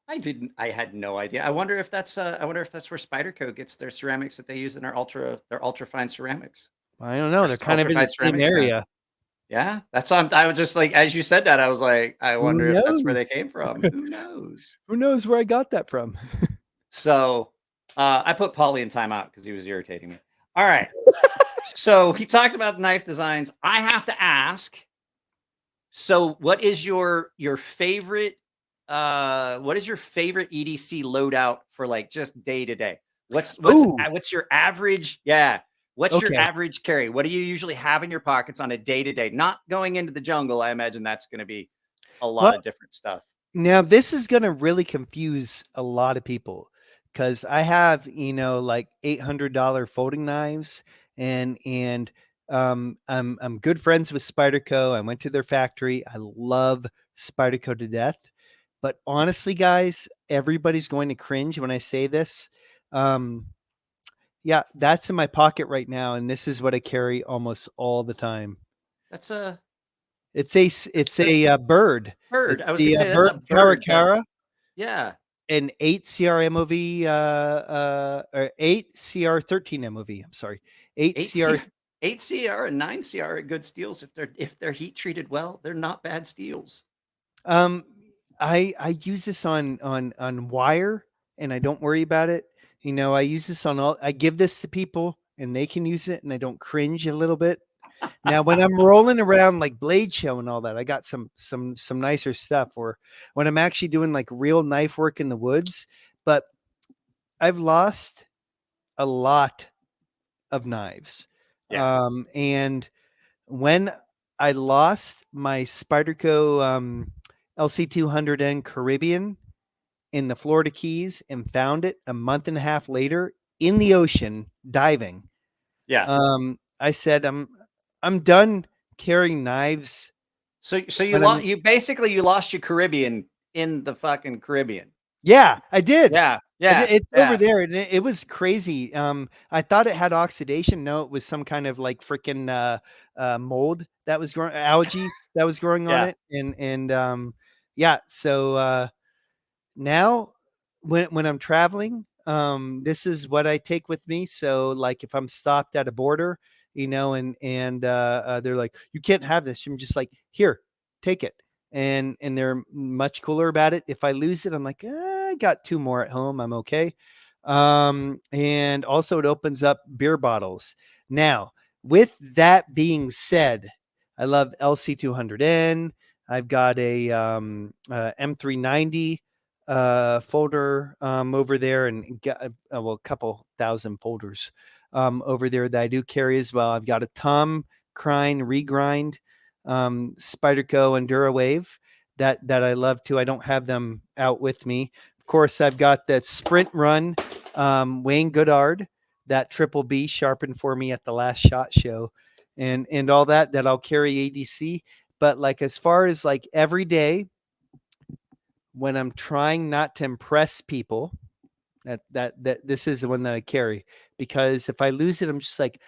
I had no idea. I wonder if that's where Spyderco gets their ceramics that they use in their ultra fine ceramics. I don't know. They're kind of in the same area. Yeah, that's I was just like, as you said that, I was like, I wonder if that's where they came from. Who knows? Who knows where I got that from? So I put Paulie in timeout because he was irritating me. All right. So he talked about knife designs. I have to ask. So what is your favorite EDC loadout for like just day to day? What's your average? Yeah. What's your average carry? What do you usually have in your pockets on a day to day? Not going into the jungle. I imagine that's going to be a lot of different stuff. Now this is going to really confuse a lot of people because I have, like $800 folding knives and I'm good friends with Spyderco. I went to their factory. I love Spyderco to death. But honestly, guys, everybody's going to cringe when I say this. Yeah, that's in my pocket right now, and this is what I carry almost all the time. It's a bird. Bird. It's I was going to say bird that's a bird. Caracara. Yeah. An 8 CR MOV, or 8 CR 13 MOV. I'm sorry, 8 CR. 8 CR and 9 CR are good steels. If they're heat treated well, they're not bad steels. I use this on wire, and I don't worry about it. I use this I give this to people and they can use it and I don't cringe a little bit. Now, when I'm rolling around like Blade Show and all that, I got some nicer stuff, or when I'm actually doing like real knife work in the woods. But I've lost a lot of knives. Yeah. And when I lost my Spyderco LC200N Caribbean in the Florida Keys and found it a month and a half later in the ocean diving. Yeah. I said, I'm done carrying knives. So you lost you lost your Caribbean in the fucking Caribbean. Yeah, I did. Yeah. It's over there, and it was crazy. I thought it had oxidation. No, it was some kind of like freaking mold that was growing, algae that was growing on it, and yeah. So now when I'm traveling, this is what I take with me. So like if I'm stopped at a border, and they're like, you can't have this. I'm just like, here, take it. And they're much cooler about it. If I lose it, I'm like, I got 2 more at home. I'm okay. And also it opens up beer bottles. Now, with that being said, I love LC200N. I've got a M390 folder over there, and got a couple thousand folders over there that I do carry as well. I've got a Tom Crine regrind Spyderco and DuraWave that I love too. I don't have them out with me. Of course, I've got that Sprint Run Wayne Goodard, that Triple B sharpened for me at the last SHOT Show, and all that I'll carry ADC. But like as far as like every day, when I'm trying not to impress people, that this is the one that I carry, because if I lose it, I'm just like,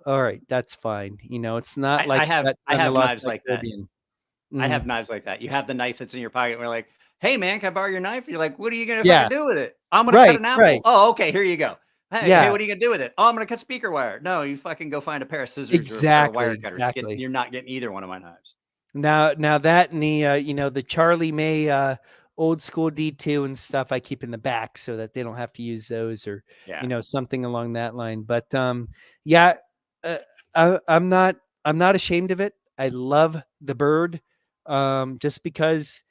all right, that's fine. It's not like I have knives like that. Mm-hmm. I have knives like that. You have the knife that's in your pocket. And we're like, hey man, can I borrow your knife? You're like, what are you gonna fucking do with it? I'm gonna cut an apple. Right. Oh, okay, here you go. Hey, what are you gonna do with it? Oh, I'm gonna cut speaker wire. No, you fucking go find a pair of scissors or a wire cutter. Exactly. You're not getting either one of my knives. Now that and the the Charlie May old school D2 and stuff I keep in the back so that they don't have to use those, or something along that line. But I'm not ashamed of it. I love the bird, just because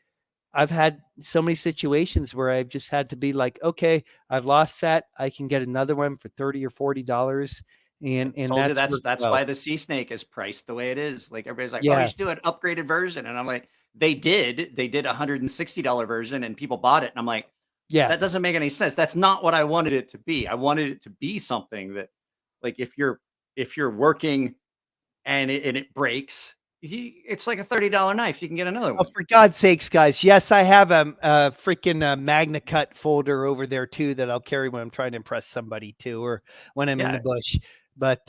I've had so many situations where I've just had to be like, okay, I've lost that. I can get another one for $30 or $40. And that's why the Sea Snake is priced the way it is. Like everybody's like, oh, you should do an upgraded version. And I'm like, they did a $160 version and people bought it. And I'm like, that doesn't make any sense. That's not what I wanted it to be. I wanted it to be something that, like, if you're working and it breaks, it's like a $30 knife. You can get another one. Oh, for God's sakes, guys. Yes, I have a freaking Magna Cut folder over there too that I'll carry when I'm trying to impress somebody too, or when I'm in the bush. But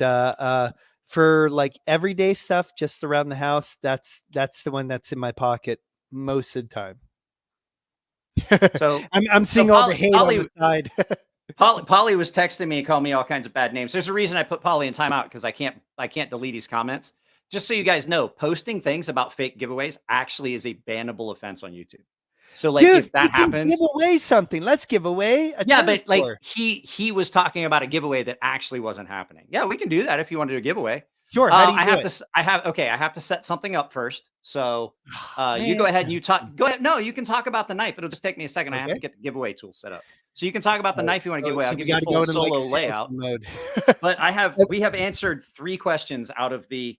for like everyday stuff, just around the house, that's the one that's in my pocket most of the time. So I'm seeing all the hate on the side. Polly was texting me and calling me all kinds of bad names. There's a reason I put Polly in timeout, because I can't delete his comments. Just so you guys know, posting things about fake giveaways actually is a bannable offense on YouTube. So like, if that happens, give away something. Let's give away. But like he was talking about a giveaway that actually wasn't happening. Yeah, we can do that if you want to do a giveaway. Sure. How do you I have to set something up first. So you go ahead and you talk. Go ahead. No, you can talk about the knife. It'll just take me a second. I have to get the giveaway tool set up. So you can talk about the knife you want to give away. I'll give you a full solo layout. But we have answered 3 questions out of the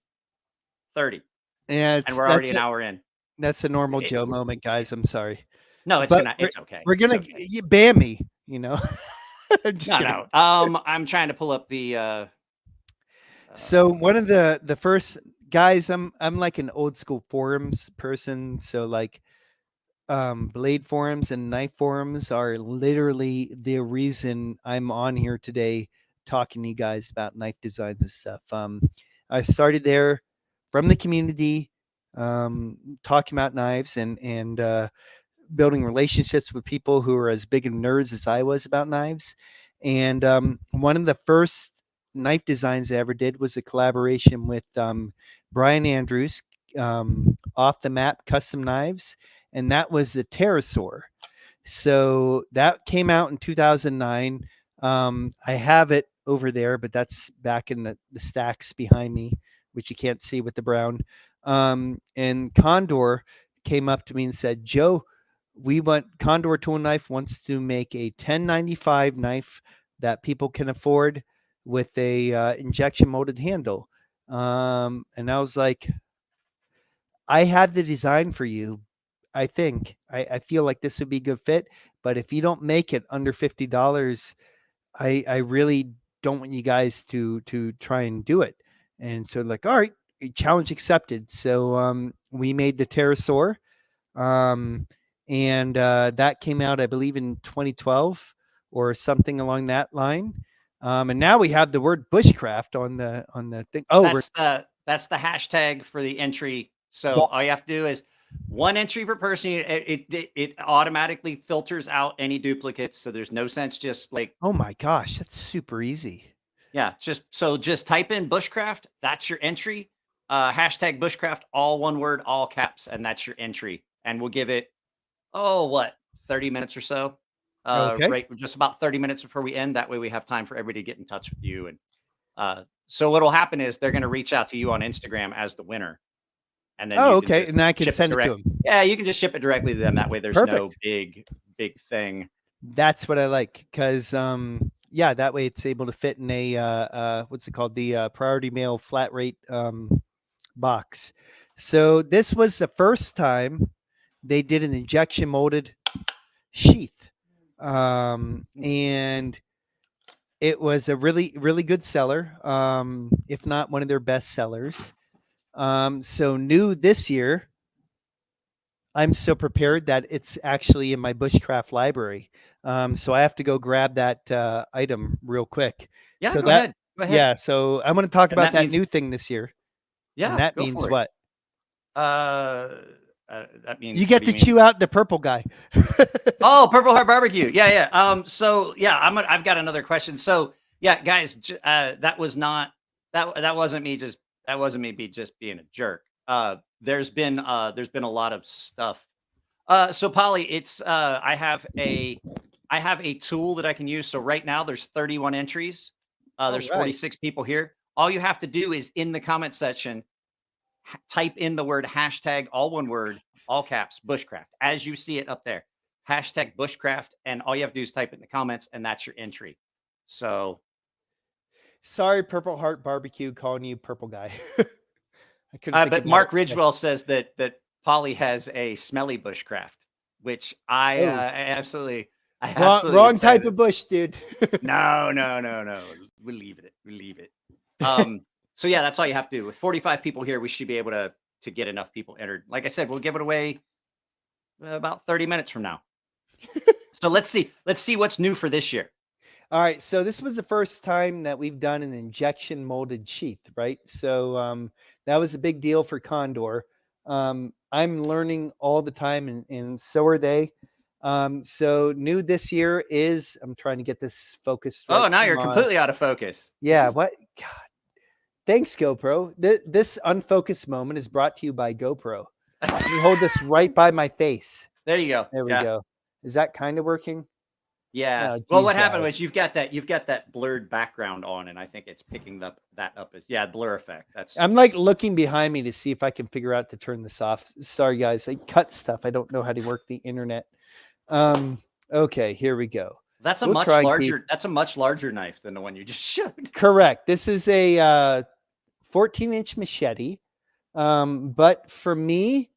30. Yeah, and we're already an hour in. That's a normal Joe moment, guys. I'm sorry. No, it's okay. We're gonna ban me. No. I'm trying to pull up the. So one of the first guys, I'm like an old school forums person. So like, blade forums and knife forums are literally the reason I'm on here today talking to you guys about knife designs and stuff. I started there from the community, talking about knives and building relationships with people who are as big of nerds as I was about knives. And one of the first knife designs I ever did was a collaboration with Brian Andrews, Off the Map Custom Knives, and that was the pterosaur. So that came out in 2009. I have it over there, but that's back in the stacks behind me, which you can't see with the brown. And Condor came up to me and said, Joe, Condor Tool Knife wants to make a 1095 knife that people can afford with a injection molded handle. And I was like, I have the design for you. I think I feel like this would be a good fit, but if you don't make it under $50, I really don't want you guys to try and do it. And so like, all right, challenge accepted. So we made the pterosaur, and that came out, I believe, in 2012 or something along that line. And now we have the word Bushcraft on the thing. Oh, that's the hashtag for the entry So all you have to do is 1 entry per person. It automatically filters out any duplicates. So there's no sense just like, Oh my gosh, that's super easy. yeah, just type in Bushcraft. That's your entry. Hashtag Bushcraft, all one word, all caps, and that's your entry. And we'll give it, 30 minutes or so. Okay. Right, just about 30 minutes before we end. That way we have time for everybody to get in touch with you. And so what will happen is they're going to reach out to you on Instagram as the winner. And then okay. And I can ship send it to direct- them. Yeah, you can just ship it directly to them. That way there's no big thing. That's what I like. Cause yeah, that way it's able to fit in a what's it called? The priority mail flat rate box. So this was the first time they did an injection molded sheath. And it was a really, really good seller. If not one of their best sellers. So new this year, I'm so prepared that it's actually in my Bushcraft library. So I have to go grab that item real quick. Yeah, so go ahead. Yeah, so I'm going to talk And about that that means- new thing this year. Yeah, And that go means for it. what? That means You get to chew out the purple guy. Oh, Purple Heart Barbecue. Yeah. So yeah, I've got another question. So yeah, guys, that wasn't me just being a jerk. There's been a lot of stuff. So Polly, it's I have a tool that I can use. So right now there's 31 entries. There's 46 people here. All you have to do is in the comment section, type in the word hashtag, all one word, all caps, Bushcraft, as you see it up there. Hashtag Bushcraft, and all you have to do is type it in the comments, and that's your entry. So, Sorry, Purple Heart Barbecue, calling you purple guy. I couldn't. but Mark Ridgewell says that Polly has a smelly Bushcraft, which I absolutely wrong type of bush, dude. No. We leave it. So yeah, that's all you have to do. With 45 people here, we should be able to get enough people entered. Like I said, we'll give it away about 30 minutes from now. So let's see what's new for this year. All right. So this was the first time that we've done an injection molded sheath, right? So that was a big deal for Condor. I'm learning all the time, and so are they. So new this year is, I'm trying to get this focused. Right. Oh, now you're completely out of focus. Yeah. What? God. Thanks, GoPro. This unfocused moment is brought to you by GoPro. Let me hold this right by my face. There you go. There we go. Is that kind of working? Yeah. Well, what happened was you've got that blurred background on, and I think it's picking that up as blur effect. I'm like looking behind me to see if I can figure out to turn this off. Sorry, guys. I cut stuff. I don't know how to work the internet. Okay, here we go. That's a much larger. That's a much larger knife than the one you just showed. Correct. This is a 14-inch machete. But for me,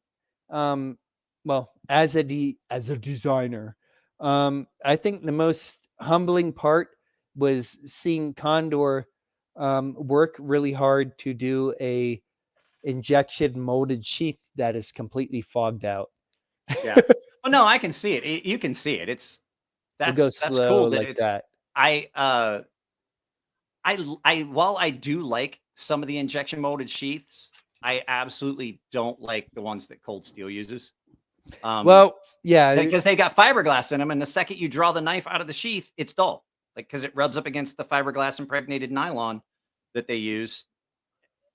well, as a designer, I think the most humbling part was seeing Condor work really hard to do a injection molded sheath that is completely fogged out. Yeah. Well, no, I can see it. You can see it. That's cool like that. While I do like some of the injection molded sheaths, I absolutely don't like the ones that Cold Steel uses. Well, yeah, because they got fiberglass in them, and the second you draw the knife out of the sheath, it's dull, like because it rubs up against the fiberglass impregnated nylon that they use,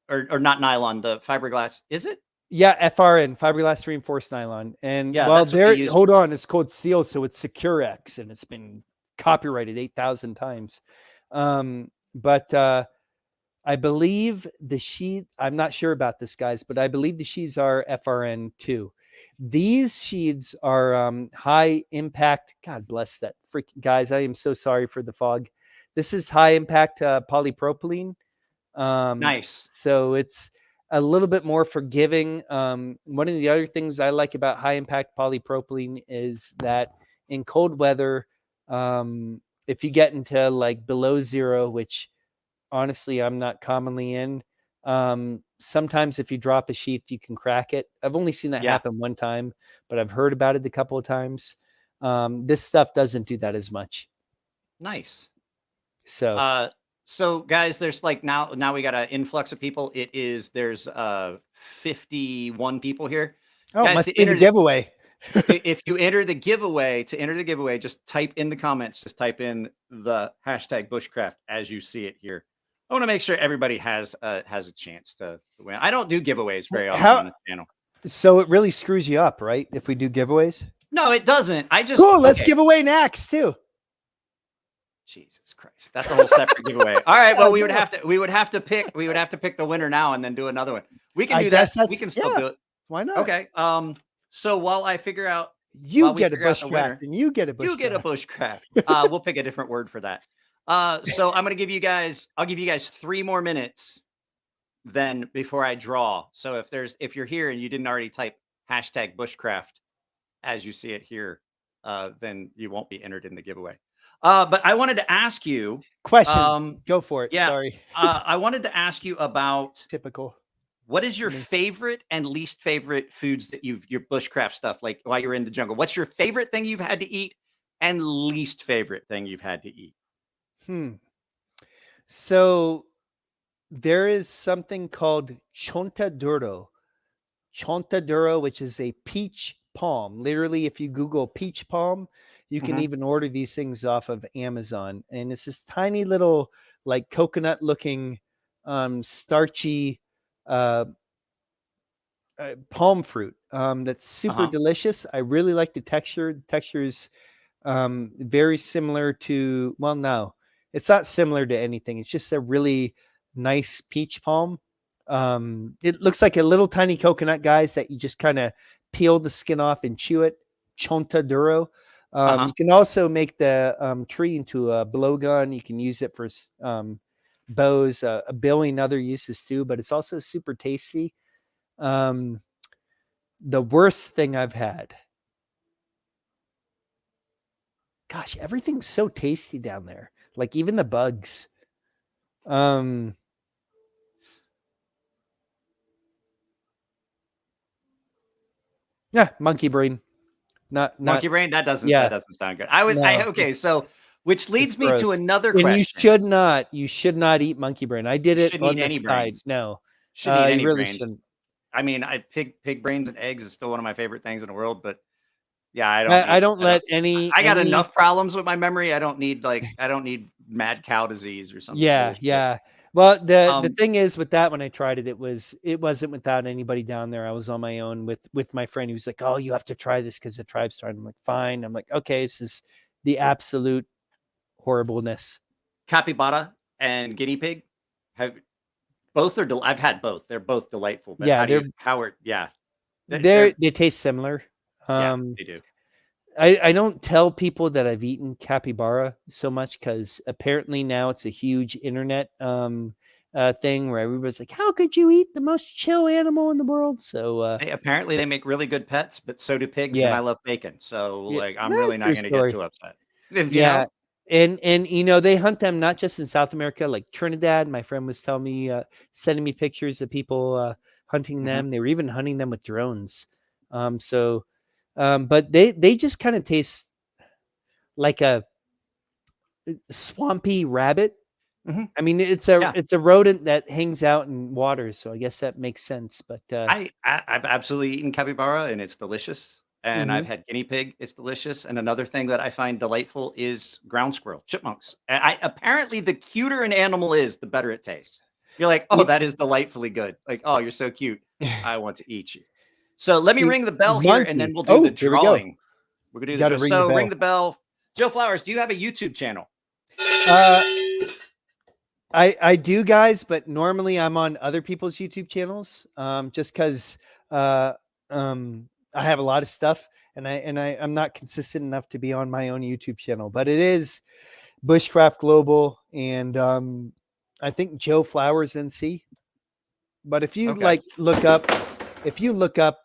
or not nylon, the fiberglass. Is it? Yeah, FRN, fiberglass reinforced nylon, and yeah, well, there. Hold on, it's Cold Steel, so it's Securex, and it's been copyrighted 8,000 times. But I believe the sheath. I'm not sure about this, guys, but I believe the sheaths are FRN too. These sheaths are high impact. God bless that freaking guys. I am so sorry for the fog. This is high impact polypropylene. Nice. So it's a little bit more forgiving. One of the other things I like about high impact polypropylene is that in cold weather, if you get into like below zero, which honestly I'm not commonly in, sometimes if you drop a sheath, you can crack it. I've only seen that happen one time, but I've heard about it a couple of times. This stuff doesn't do that as much. Nice. So So guys, there's like now we got an influx of people. There's 51 people here. Oh, Guys, must to be the enter giveaway. if you enter the giveaway, just type in the comments, just type in the hashtag Bushcraft as you see it here. I want to make sure everybody has a chance to win. I don't do giveaways very often on the channel. So it really screws you up, right? If we do giveaways. No, it doesn't. I just Cool. Let's give away Nax too. Jesus Christ, that's a whole separate giveaway. All right, well, we would have to pick the winner now and then do another one. We can do that. We can still do it. Why not? Okay. So while I figure out, you get a Bushcraft and you get a Bushcraft. You get a Bushcraft. We'll pick a different word for that. So I'm gonna give you guys. I'll give you guys 3 more minutes then before I draw. So if you're here and you didn't already type hashtag Bushcraft as you see it here, then you won't be entered in the giveaway. But I wanted to ask you questions. Go for it. Yeah, Sorry. I wanted to ask you about typical. What is your favorite and least favorite foods that your bushcraft stuff, like while you're in the jungle? What's your favorite thing you've had to eat and least favorite thing you've had to eat? So there is something called chontaduro. Chontaduro, which is a peach palm. Literally, if you Google peach palm, you can even order these things off of Amazon. And it's this tiny little, like coconut looking, starchy palm fruit that's super delicious. I really like the texture. The texture is very similar to, well, no, it's not similar to anything. It's just a really nice peach palm. It looks like a little tiny coconut, guys, that you just kind of peel the skin off and chew it. Chontaduro. You can also make the tree into a blowgun. You can use it for bows, a billion other uses too, but it's also super tasty. The worst thing I've had. Gosh, everything's so tasty down there. Like even the bugs. Yeah, monkey brain. Not monkey brain. That doesn't sound good. Okay. So, which leads me to another question. And you should not eat monkey brain. I did it on the side. No, shouldn't eat any brains. Shouldn't. I mean, pig brains and eggs is still one of my favorite things in the world, but yeah, I don't let any. I got enough problems with my memory. I don't need mad cow disease or something. Yeah. Well, the thing is with that, when I tried it, it wasn't without anybody down there. I was on my own with my friend. He was like, "Oh, you have to try this because the tribe's trying." I'm like, "Fine." I'm like, "Okay, this is the absolute horribleness." Capybara and guinea pig I've had both. They're both delightful. But they taste similar. They do. I don't tell people that I've eaten capybara so much because apparently now it's a huge internet thing where everybody's like, "How could you eat the most chill animal in the world?" So apparently they make really good pets, but so do pigs, and I love bacon. So I'm really not going to get too upset. And they hunt them not just in South America, like Trinidad. My friend was telling me, sending me pictures of people hunting them. They were even hunting them with drones. But they just kind of taste like a swampy rabbit. I mean, it's a rodent that hangs out in water, so I guess that makes sense. But I've absolutely eaten capybara, and it's delicious. And I've had guinea pig; it's delicious. And another thing that I find delightful is ground squirrel, chipmunks. Apparently, the cuter an animal is, the better it tastes. You're like, "Oh, that is delightfully good." Like, "Oh, you're so cute. I want to eat you." So let me ring the bell here, and then we'll do the drawing. We're gonna do the drawing. So ring the bell. Joe Flowers, do you have a YouTube channel? I do, guys, but normally I'm on other people's YouTube channels. Just because I have a lot of stuff, and I'm not consistent enough to be on my own YouTube channel. But it is Bushcraft Global, and I think Joe Flowers NC. But if you look up. If you look up,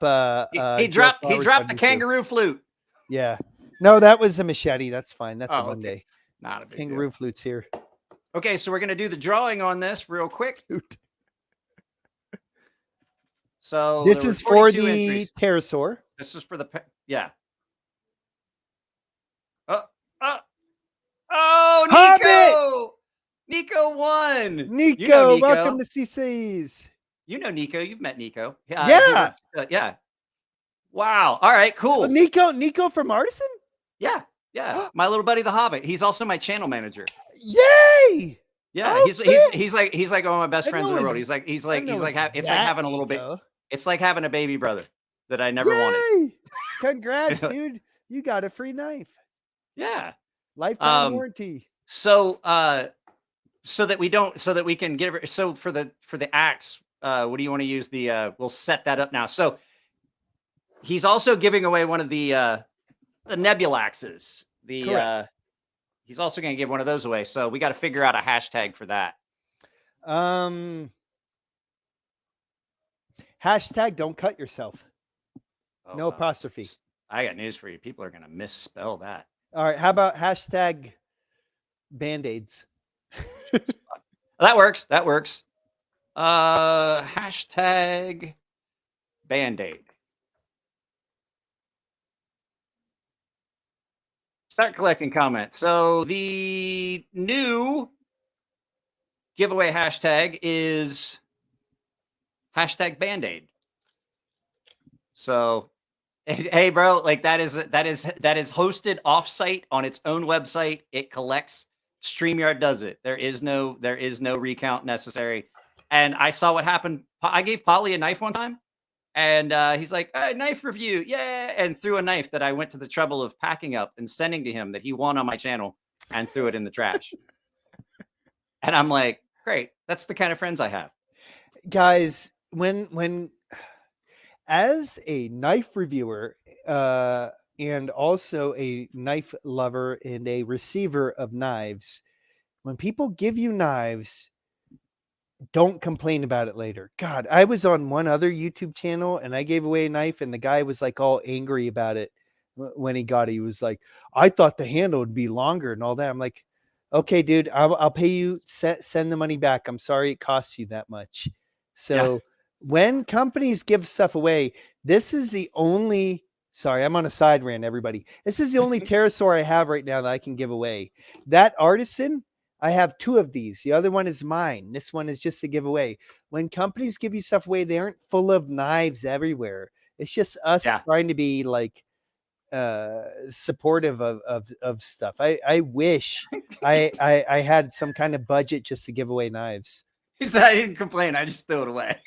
he dropped the kangaroo flute. Yeah, no, that was a machete. That's fine. That's a Monday. Okay. Not a big kangaroo deal. Flute's here. Okay, so we're gonna do the drawing on this real quick. So this is for the pterosaur. This is for the Oh, Nico! Nico won. Nico, You know Nico. welcome to CC's. You know Nico. You've met Nico. Yeah. Yeah. Wow. All right. Cool. Nico from Artisan? Yeah. Yeah. My little buddy, the Hobbit. He's also my channel manager. Yay! Yeah. Oh, he's like one of my best friends in the world. It's like having a little bit. It's like having a baby brother that I never wanted. Congrats, dude. You got a free knife. Yeah. Lifetime warranty. So that we can get it. So for the axe, what do you want to use? We'll set that up now. So he's also giving away one of the nebula axes. He's also going to give one of those away. So we got to figure out a hashtag for that. Hashtag don't cut yourself. Oh, no apostrophe. I got news for you. People are going to misspell that. All right. How about hashtag Band-Aids? That works. Hashtag Band-Aid. Start collecting comments. So the new giveaway hashtag is hashtag Band-Aid. So, hey, bro, like that is hosted offsite on its own website. It collects. StreamYard does it. There is no recount necessary. And I saw what happened. I gave Polly a knife one time, and he's like, knife review, yeah, and threw a knife that I went to the trouble of packing up and sending to him that he won on my channel, and threw it in the trash. And I'm like, great, that's the kind of friends I have. Guys, when as a knife reviewer and also a knife lover and a receiver of knives, when people give you knives, don't complain about it later. God, I was on one other YouTube channel and I gave away a knife and the guy was like all angry about it when he got it. He was like, I thought the handle would be longer and all that. I'm like, okay, dude, I'll pay you, send the money back. I'm sorry it cost you that much. So when companies give stuff away, this is the only, sorry, I'm on a side rant, everybody. This is the only pterosaur I have right now that I can give away. That Artisan, I have 2 of these. The other one is mine. This one is just a giveaway. When companies give you stuff away, they aren't full of knives everywhere. It's just us trying to be like supportive of stuff. I wish I had some kind of budget just to give away knives. He said, I didn't complain. I just threw it away.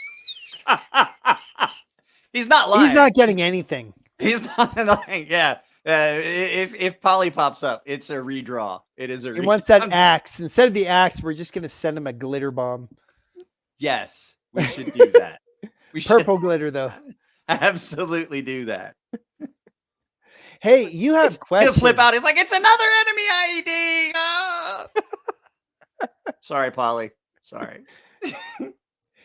He's not lying. He's not getting anything. He's not lying. Yeah. If Polly pops up, it's a redraw. It is a redraw. He wants that axe. Instead of the axe, we're just going to send him a glitter bomb. Yes, we should do that. We Purple glitter, though. Absolutely do that. Hey, you have questions. He'll flip out. He's like, it's another enemy ID. Ah! Sorry, Polly. Sorry.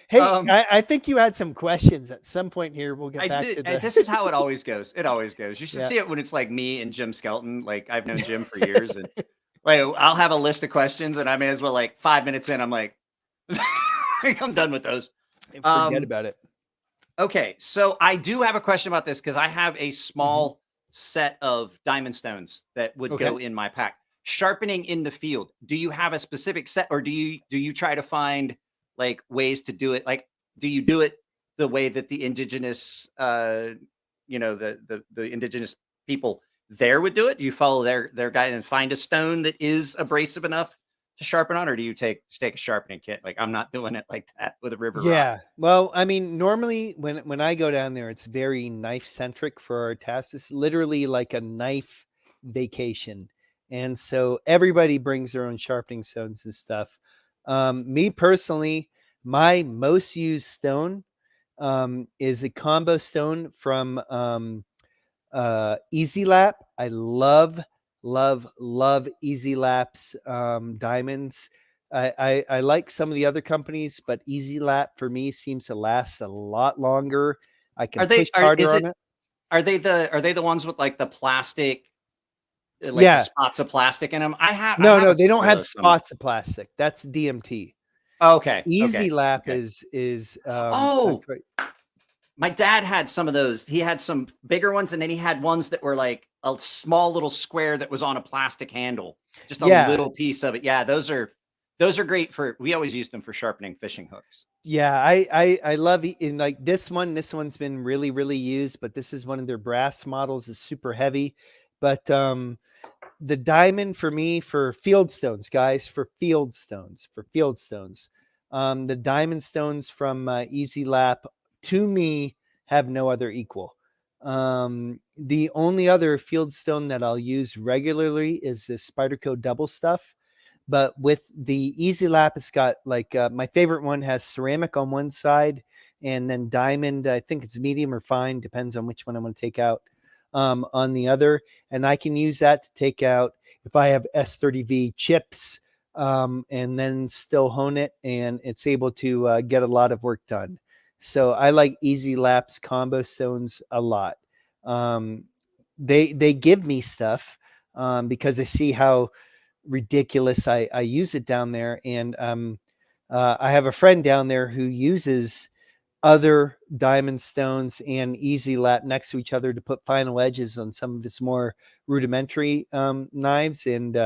Hey, I think you had some questions at some point here. We'll get back to that. This is how it always goes. It always goes. You should see it when it's like me and Jim Skelton. Like I've known Jim for years, and like I'll have a list of questions, and I may as well 5 minutes in, I'm like, I'm done with those. Forget about it. Okay, so I do have a question about this because I have a small set of diamond stones that would go in my pack. Sharpening in the field. Do you have a specific set, or do you try to find ways to do it? Like, do you do it the way that the indigenous, the indigenous people there would do it? Do you follow their guide and find a stone that is abrasive enough to sharpen on, or do you take a sharpening kit? Like, I'm not doing it like that with a river rock. Well, I mean, normally when I go down there, it's very knife centric for our tasks. It's literally like a knife vacation. And so everybody brings their own sharpening stones and stuff. Me personally, my most used stone is a combo stone from Easy Lap. I love Easy Lap's diamonds. I like some of the other companies, but Easy Lap for me seems to last a lot longer. I can push harder on it. Are they the ones with the plastic? The spots of plastic in them. No, they don't have spots of plastic. That's DMT. Okay. Easy Lap is my dad had some of those. He had some bigger ones, and then he had ones that were like a small little square that was on a plastic handle, just a little piece of it. Yeah, those are Those are great we always used them for sharpening fishing hooks. Yeah, I love in like this one. This one's been really, really used, but this is one of their brass models. Is super heavy, but the diamond for me for field stones, guys, for field stones, the diamond stones from Easy Lap to me have no other equal. The only other field stone that I'll use regularly is the Spyderco double stuff. But with the Easy Lap, it's got like my favorite one has ceramic on one side and then diamond. I think it's medium or fine, depends on which one I'm going to take out on the other. And I can use that to take out if I have S30V chips and then still hone it, and it's able to get a lot of work done. So I like Easy Lap's combo stones a lot. They give me stuff because I see how ridiculous I use it down there, and I have a friend down there who uses other diamond stones and Easy Lap next to each other to put final edges on some of its more rudimentary knives, and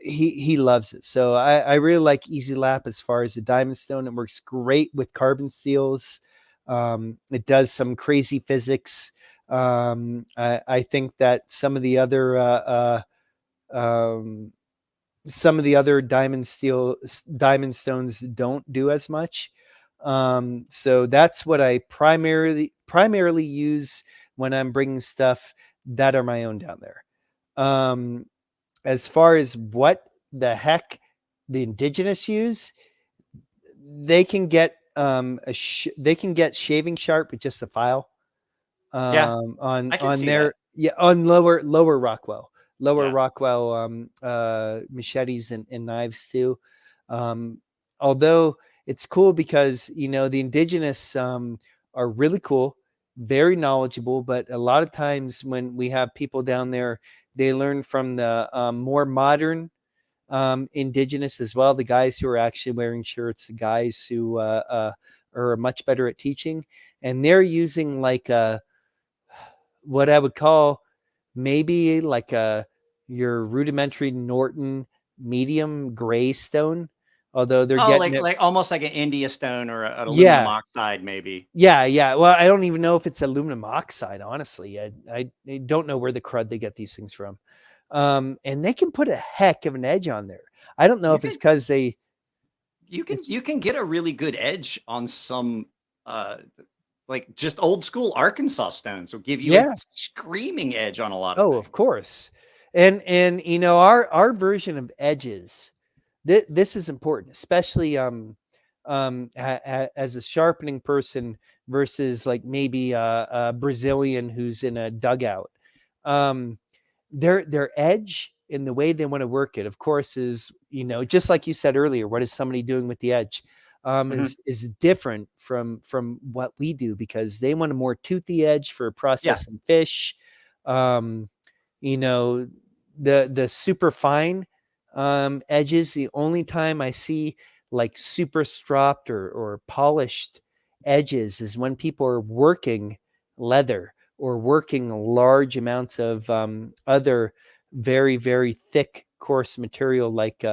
he loves it. So I really like Easy Lap as far as the diamond stone. It works great with carbon steels. It does some crazy physics. I think that some of the other diamond stones don't do as much. So that's what I primarily use when I'm bringing stuff that are my own down there. As far as what the heck the indigenous use, they can get shaving sharp with just a file. On their on lower Rockwell. Machetes and knives too. Although it's cool because, you know, the indigenous are really cool, very knowledgeable, but a lot of times when we have people down there, they learn from the more modern indigenous as well, the guys who are actually wearing shirts, the guys who are much better at teaching, and they're using like what I would call maybe like your rudimentary Norton medium gray stone, although they're getting like almost like an India stone or an aluminum oxide, maybe. Yeah. Well, I don't even know if it's aluminum oxide. Honestly, I don't know where the crud they get these things from, and they can put a heck of an edge on there. I don't know if it's because you can get a really good edge on some like just old school Arkansas stones will give you a screaming edge on a lot of things. Of course. And you know, our version of edges, this is important, especially as a sharpening person versus like maybe a Brazilian who's in a dugout. Their edge and the way they want to work it, of course, is, you know, just like you said earlier, what is somebody doing with the edge? Is different from what we do, because they want a more toothy edge for processing fish. You know, the super fine edges, the only time I see like super stropped or polished edges is when people are working leather or working large amounts of other very, very thick, coarse material like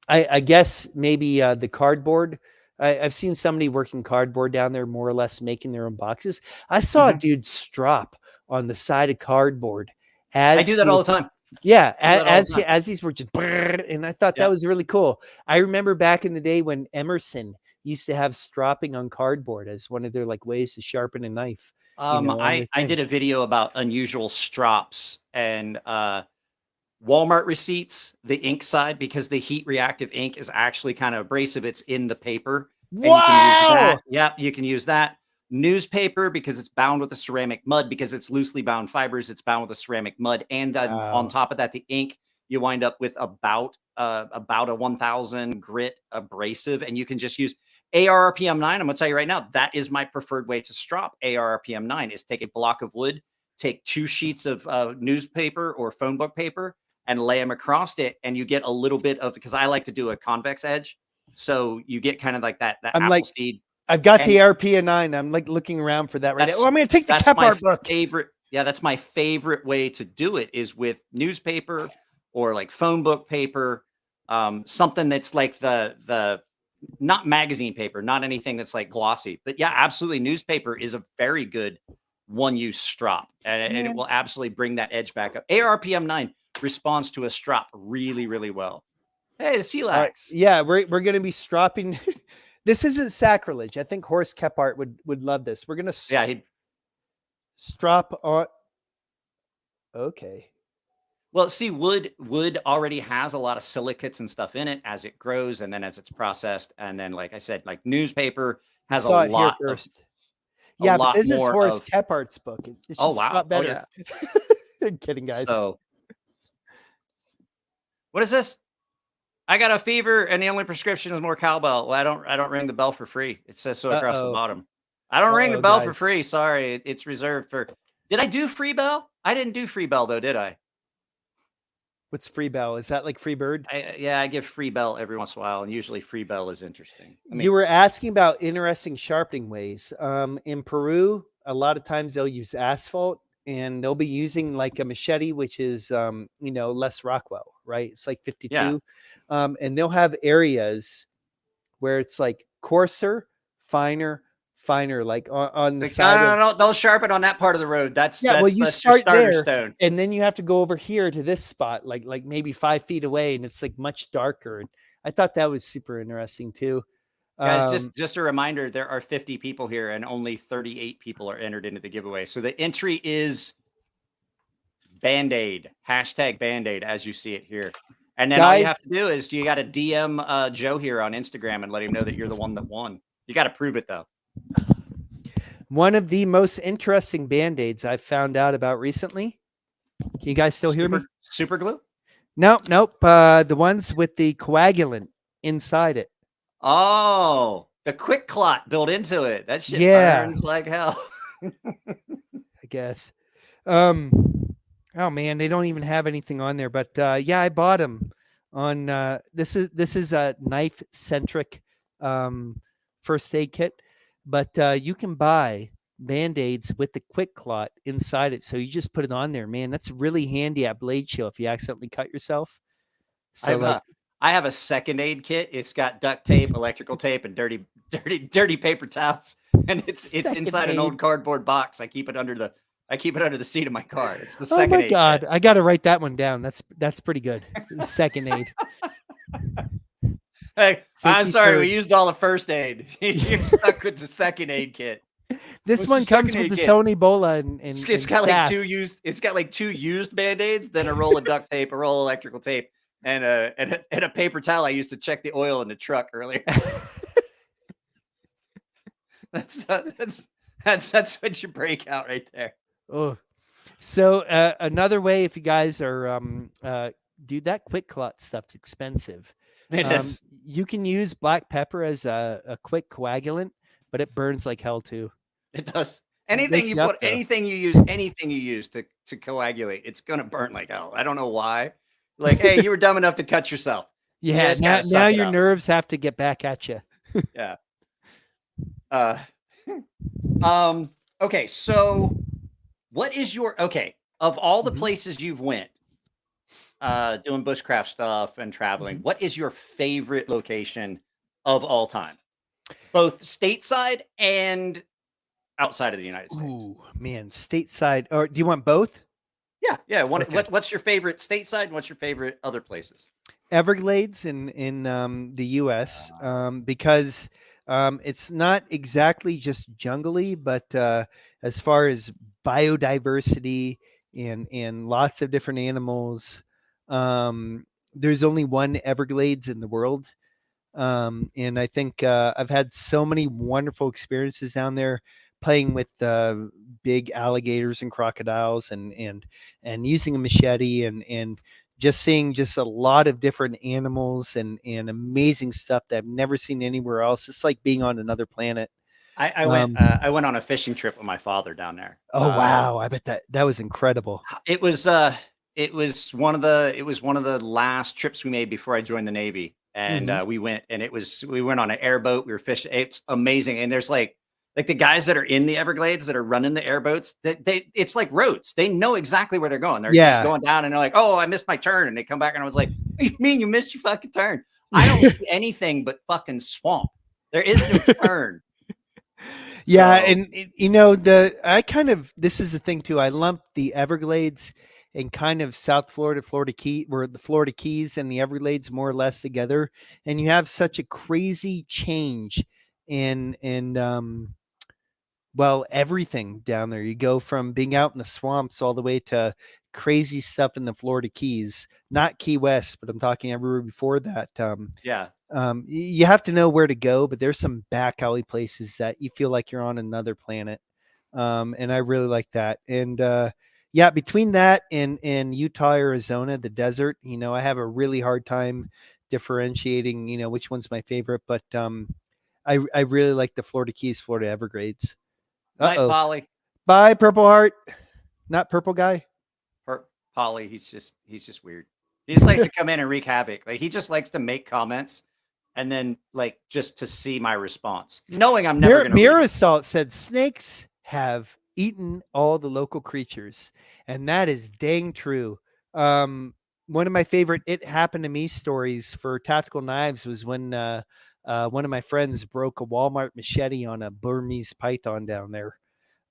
I guess maybe the cardboard. I've seen somebody working cardboard down there, more or less making their own boxes. I saw a dude strop on the side of cardboard. I do that all the time. Yeah, as these were just, and I thought that was really cool. I remember back in the day when Emerson used to have stropping on cardboard as one of their like ways to sharpen a knife. I did a video about unusual strops and Walmart receipts, the ink side, because the heat reactive ink is actually kind of abrasive. It's in the paper. Wow! And you can use that. Yep, you can use that. Newspaper, because it's bound with a ceramic mud, because it's loosely bound fibers, it's bound with a ceramic mud. And on top of that, the ink, you wind up with about a 1000 grit abrasive, and you can just use ARRPM 9. I'm going to tell you right now, that is my preferred way to strop ARRPM 9, is take a block of wood, take 2 sheets of newspaper or phone book paper, and lay them across it, and you get a little bit of, because I like to do a convex edge, so you get kind of like that apple seed. I've got the RPM 9. I'm like looking around for that right now. I'm going to take the Kephart book. That's my favorite way to do it, is with newspaper or like phone book paper, something that's like the not magazine paper, not anything that's like glossy, but yeah, absolutely. Newspaper is a very good one-use strop, and it will absolutely bring that edge back up. ARPM 9 responds to a strop really, really well. Hey, the sea lax. Yeah, we're going to be stropping. This isn't sacrilege. I think Horst Kephart would love this. We're going to strop on. Okay. Well, see, wood already has a lot of silicates and stuff in it as it grows, and then as it's processed, and then, like I said, like newspaper has a lot first. Of, yeah, but this is Horst Kephart's book. It's oh wow, better. Kidding, guys. So, what is this? I got a fever, and the only prescription is more cowbell. Well, I don't ring the bell for free. It says so across the bottom. I don't ring the bell for free. Sorry, it's reserved for. Did I do free bell? I didn't do free bell though, did I? What's free bell? Is that like free bird? Yeah, I give free bell every once in a while, and usually free bell is interesting. I mean, you were asking about interesting sharpening ways. In Peru, a lot of times they'll use asphalt, and they'll be using like a machete, which is less Rockwell, right? It's like 52. Yeah. And they'll have areas where it's like coarser, finer, like on the side. No, don't sharpen on that part of the road. That's well, you that's start your starter there, stone. and then you have to go over here to this spot, like maybe 5 feet away, and it's like much darker. And I thought that was super interesting too. Guys, just a reminder, there are 50 people here, and only 38 people are entered into the giveaway. So the entry is Band-Aid, hashtag Band-Aid, as you see it here. And then all you have to do is you got to DM Joe here on Instagram and let him know that you're the one that won. You got to prove it though. One of the most interesting Band-Aids I've found out about recently. Can you guys still hear me? Super glue? Nope. The ones with the coagulant inside it. Oh, the quick clot built into it. That shit burns like hell. I guess. Oh man, they don't even have anything on there. But yeah, I bought them on. This is a knife centric first aid kit, but you can buy Band-Aids with the quick clot inside it. So you just put it on there, man. That's really handy at Blade Chill if you accidentally cut yourself. So I have a second aid kit. It's got duct tape, electrical tape, and dirty paper towels, and it's inside an old cardboard box. I keep it under the seat of my car. It's the second aid. Oh my God, kit. I got to write that one down. That's pretty good. Second aid. Hey, I'm sorry. We used all the first aid. You're stuck with the second aid kit. This one comes with the Sony Bola and it's got like two used. It's got like 2 used Band-Aids, then a roll of duct tape, a roll of electrical tape, and a paper towel I used to check the oil in the truck earlier. That's what you break out right there. Oh, so another way, if you guys are dude, that quick clot stuff's expensive. You can use black pepper as a quick coagulant, but it burns like hell too. It does. Anything you put, anything you use to coagulate, it's gonna burn like hell. I don't know why. Like, hey, you were dumb enough to cut yourself. Yeah, now your nerves have to get back at you. Yeah. Okay, so what is your of all the places you've went doing bushcraft stuff and traveling, what is your favorite location of all time? Both stateside and outside of the United States. Ooh, man, stateside. Or do you want both? Yeah. What's your favorite stateside and what's your favorite other places? Everglades in the U.S. Because it's not exactly just jungly, but as far as biodiversity and lots of different animals, there's only one Everglades in the world. And I think I've had so many wonderful experiences down there playing with big alligators and crocodiles and using a machete and just seeing just a lot of different animals and amazing stuff that I've never seen anywhere else. It's like being on another planet. I went on a fishing trip with my father down there. Oh, wow. I bet that was incredible. It was one of the last trips we made before I joined the Navy. And we went on an airboat. We were fishing. It's amazing. And there's like Like the guys that are in the Everglades that are running the airboats, it's like roads. They know exactly where they're going. They're just going down and they're like, oh, I missed my turn. And they come back and I was like, what do you mean you missed your fucking turn? I don't see anything but fucking swamp. There is no turn. Yeah, So, and this is the thing too. I lump the Everglades and kind of South Florida, where the Florida Keys and the Everglades more or less together, and you have such a crazy change in well, everything down there. You go from being out in the swamps all the way to crazy stuff in the Florida Keys, not Key West, but I'm talking everywhere before that. yeah. You have to know where to go, but there's some back alley places that you feel like you're on another planet. And I really like that. And yeah, between that and Utah, Arizona, the desert, I have a really hard time differentiating, which one's my favorite, but I really like the Florida Keys, Florida Everglades. Night, Polly. Bye, Purple Heart. Not Purple Guy. Polly, he's just weird. He just likes to come in and wreak havoc. Like he just likes to make comments and then like just to see my response, knowing I'm never going to. Mirror Assault said snakes have eaten all the local creatures, and that is dang true. One of my favorite "It Happened to Me" stories for tactical knives was when one of my friends broke a Walmart machete on a Burmese python down there.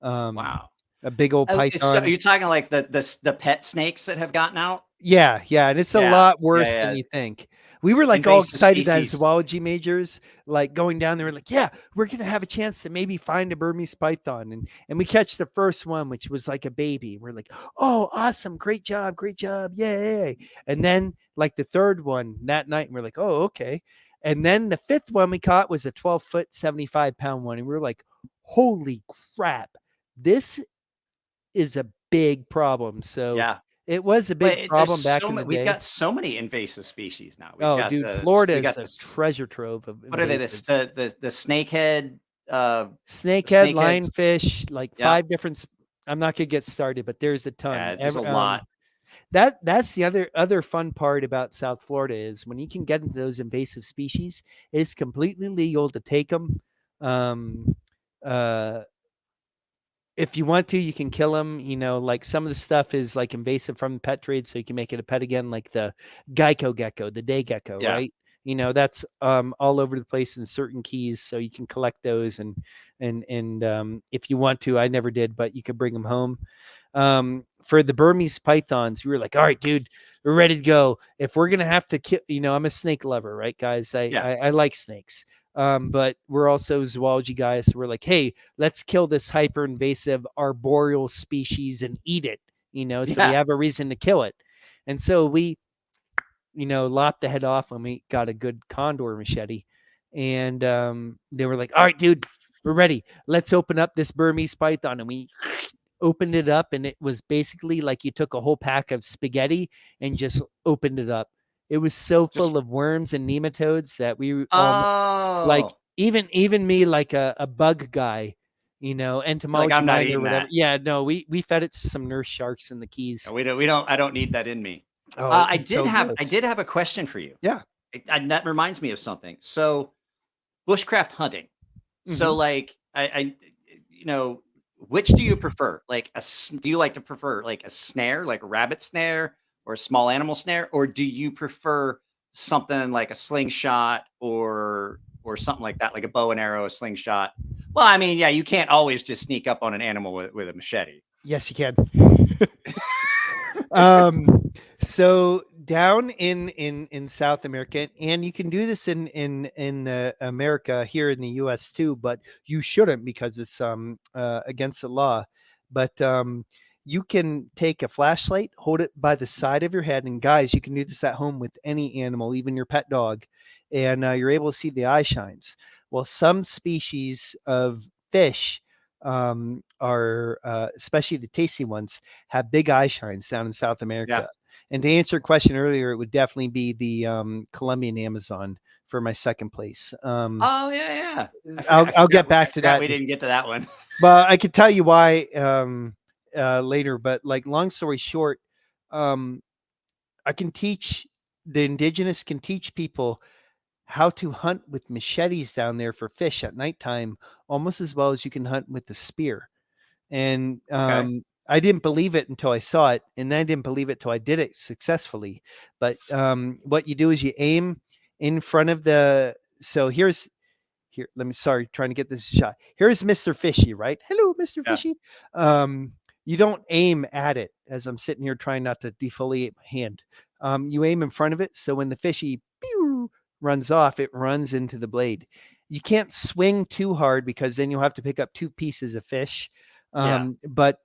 Wow. A big old python. So are you talking like the pet snakes that have gotten out? Yeah. And it's a lot worse than you think. We were like all excited as zoology majors, like going down there and like, yeah, we're going to have a chance to maybe find a Burmese python. And we catch the first one, which was like a baby. We're like, oh, awesome. Great job. Yay. And then like the third one that night, and we're like, oh, okay. And then the fifth one we caught was a 12-foot, 75-pound one. And we were like, holy crap, this is a big problem. So yeah, it was a big problem back in the day. We've got so many invasive species now. Florida is a treasure trove of what are they? The snakehead, snakehead, lionfish, like 5 different. I'm not gonna get started, but there's a ton. Yeah, there's a lot. That's the other fun part about South Florida is when you can get into those invasive species, it's completely legal to take them. If you want to, you can kill them. Like some of the stuff is like invasive from the pet trade, so you can make it a pet again, like the gecko gecko, the day gecko, right? That's all over the place in certain keys, so you can collect those and if you want to, I never did, but you could bring them home. For the Burmese pythons, we were like, all right, dude, we're ready to go. If we're gonna have to kill, I'm a snake lover, right, guys? I like snakes. But we're also zoology guys. So we're like, hey, let's kill this hyper invasive arboreal species and eat it, so we have a reason to kill it. And so we, lopped the head off when we got a good condor machete. And they were like, all right, dude, we're ready. Let's open up this Burmese python. And we opened it up, and it was basically like you took a whole pack of spaghetti and just opened it up. It was so full of worms and nematodes that we like even me, like a bug guy, entomology like I'm not or whatever. That. Yeah, no, we fed it to some nurse sharks in the Keys. No, I don't need that in me. I did have a question for you. Yeah, and that reminds me of something. So, bushcraft hunting. Mm-hmm. So, like, I which do you prefer? Like, do you like to prefer like a snare, like a rabbit snare? Or a small animal snare, or do you prefer something like a slingshot or something like that, like a bow and arrow, a slingshot? Well, I mean, yeah, you can't always just sneak up on an animal with a machete. Yes, you can. So down in South America, and you can do this in America here in the U.S. too, but you shouldn't because it's against the law. But you can take a flashlight, hold it by the side of your head, and guys, you can do this at home with any animal, even your pet dog, and you're able to see the eye shines. Well, some species of fish are, especially the tasty ones, have big eye shines down in South America. Yeah. And to answer your question earlier, it would definitely be the Colombian Amazon for my second place. Oh yeah. I'll get back to that. We didn't get to that one. But I could tell you why later. But like, long story short, I can teach, the indigenous can teach people how to hunt with machetes down there for fish at nighttime almost as well as you can hunt with the spear. And Okay. I didn't believe it until I saw it, and then I didn't believe it till I did it successfully. But what you do is you aim in front of the. So here. Trying to get this shot. Here's Mr. Fishy, right? Hello, Mr. Yeah. Fishy. You don't aim at it as I'm sitting here trying not to defoliate my hand. You aim in front of it, so when the fishy pew, runs off, it runs into the blade. You can't swing too hard because then you'll have to pick up 2 pieces of fish. But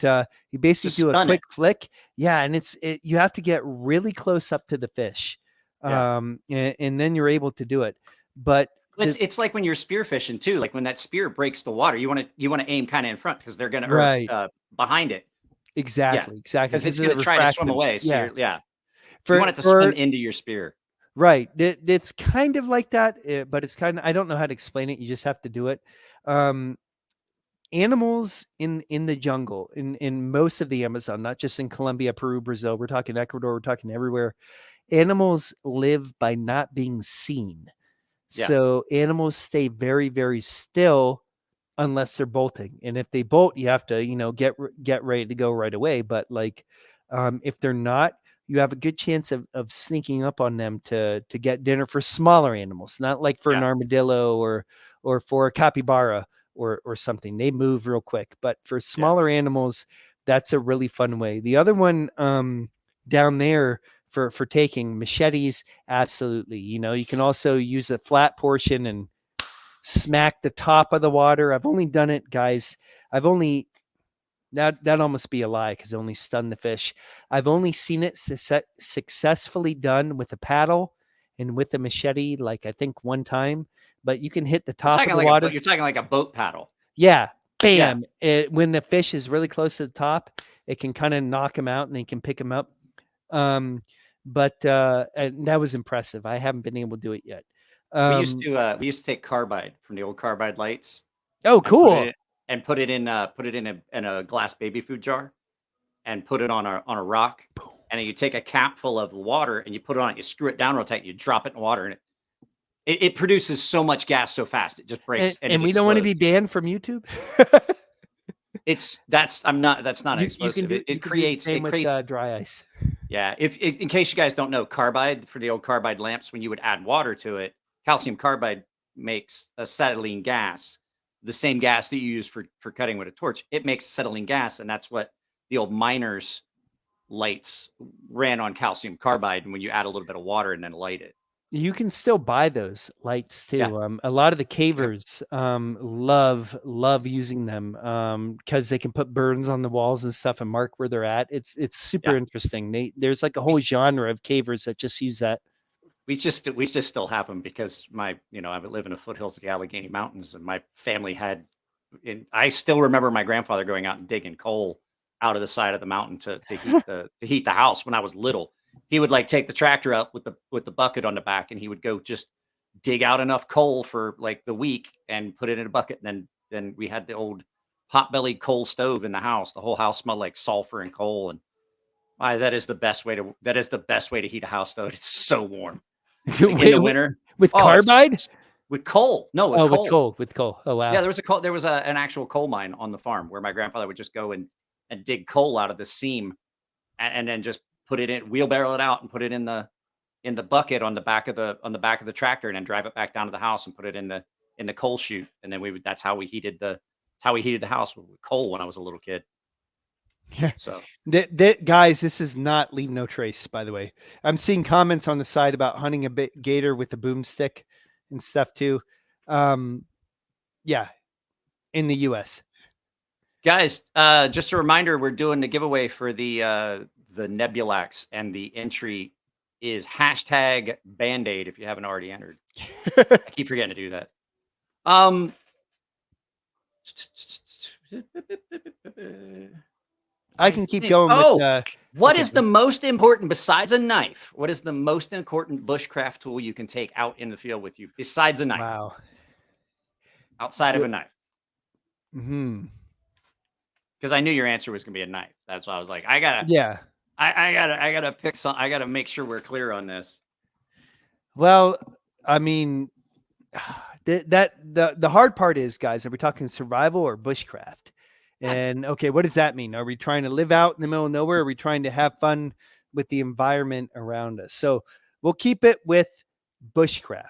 you basically Just do a stun quick it. flick. Yeah, and you have to get really close up to the fish. Yeah. And then you're able to do it. But It's like when you're spear fishing too. Like when that spear breaks the water, you want to aim kind of in front because they're gonna Right. behind it. Exactly. Because it's of gonna the try to swim refractive. away. So Yeah. you want it to swim into your spear. Right. It's kind of like that, but it's kind of, I don't know how to explain it. You just have to do it. Animals in the jungle, in most of the Amazon, not just in Colombia, Peru, Brazil, we're talking Ecuador, we're talking everywhere. Animals live by not being seen. Yeah. So animals stay very, very still unless they're bolting. And if they bolt, you have to, get ready to go right away. But like, if they're not, you have a good chance of sneaking up on them to get dinner for smaller animals, not like for an armadillo or for a capybara or something. They move real quick, but for smaller animals, that's a really fun way. The other one, down there for taking machetes, absolutely. You can also use a flat portion and smack the top of the water. I've only done it, guys. That almost be a lie because I only stunned the fish. I've only seen it successfully done with a paddle and with a machete, like I think one time. But you can hit the top of the water. You're talking like a boat paddle. Yeah, bam! When the fish is really close to the top, it can kind of knock them out, and they can pick them up. But and that was impressive. I haven't been able to do it yet. We used to take carbide from the old carbide lights. Oh, cool! And put it in a glass baby food jar, and put it on a rock. And then you take a cap full of water and you put it on it. You screw it down real tight. You drop it in water, and it produces so much gas so fast it just breaks. And we don't want to be banned from YouTube. That's not explosive. It creates dry ice. Yeah. If in case you guys don't know, carbide for the old carbide lamps, when you would add water to it, calcium carbide makes acetylene gas, the same gas that you use for cutting with a torch. It makes acetylene gas, and that's what the old miners' lights ran on, calcium carbide. And when you add a little bit of water and then light it. You can still buy those lights too. Yeah. A lot of the cavers love using them because they can put burns on the walls and stuff and mark where they're at. It's super interesting. There's like a whole genre of cavers that just use that. We just still have them because I live in the foothills of the Allegheny Mountains, and my family I still remember my grandfather going out and digging coal out of the side of the mountain to heat the house when I was little. He would like take the tractor up with the bucket on the back, and he would go just dig out enough coal for like the week and put it in a bucket. And then we had the old pot-bellied coal stove in the house. The whole house smelled like sulfur and coal. And that is the best way to heat a house, though. It's so warm in the winter with carbide. With coal. No, with coal. With coal. Oh wow. Yeah, there was an actual coal mine on the farm where my grandfather would just go and dig coal out of the seam and then just put it in, wheelbarrow it out and put it in the bucket on the back of the tractor, and then drive it back down to the house and put it in the coal chute. And then that's how we heated the house with coal when I was a little kid. Yeah. So guys, this is not Leave No Trace, by the way. I'm seeing comments on the side about hunting a gator with a boomstick and stuff too. Yeah. In the US. Guys, just a reminder, we're doing the giveaway for the Nebulax, and the entry is #Band-Aid if you haven't already entered. I keep forgetting to do that. I can keep going with what is the most important besides a knife? What is the most important bushcraft tool you can take out in the field with you besides a knife? Wow. Outside of a knife. Mm-hmm. Because I knew your answer was gonna be a knife. That's why I was like, I gotta pick some. I gotta make sure we're clear on this. Well, I mean, The hard part is, guys, are we talking survival or bushcraft? And okay, what does that mean? Are we trying to live out in the middle of nowhere? Are we trying to have fun with the environment around us? So we'll keep it with bushcraft.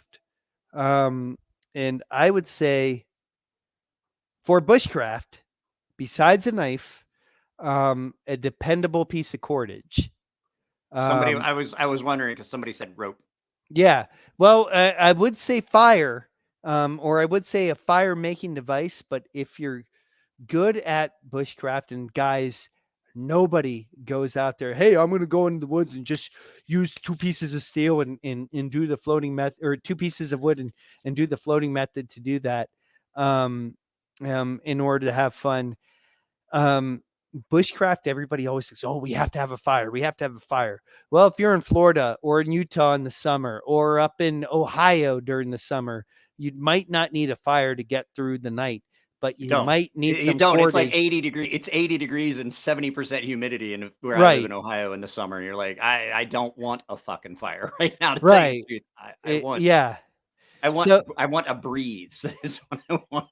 And I would say for bushcraft, besides a knife, a dependable piece of cordage. Somebody, I was wondering because somebody said rope. Yeah. Well, I would say fire, or I would say a fire making device. But if you're good at bushcraft, and guys, nobody goes out there, hey, I'm going to go into the woods and just use 2 pieces of steel and do the floating method, or 2 pieces of wood and do the floating method to do that, in order to have fun. Bushcraft, everybody always says, oh, we have to have a fire. We have to have a fire. Well, if you're in Florida or in Utah in the summer, or up in Ohio during the summer, you might not need a fire to get through the night, but you might need some don't. It's cordage. like 80 degrees. It's 80 degrees and 70% humidity. And where I live in Ohio in the summer, you're like, I don't want a fucking fire right now. To tell you the truth. I want a breeze is what I want.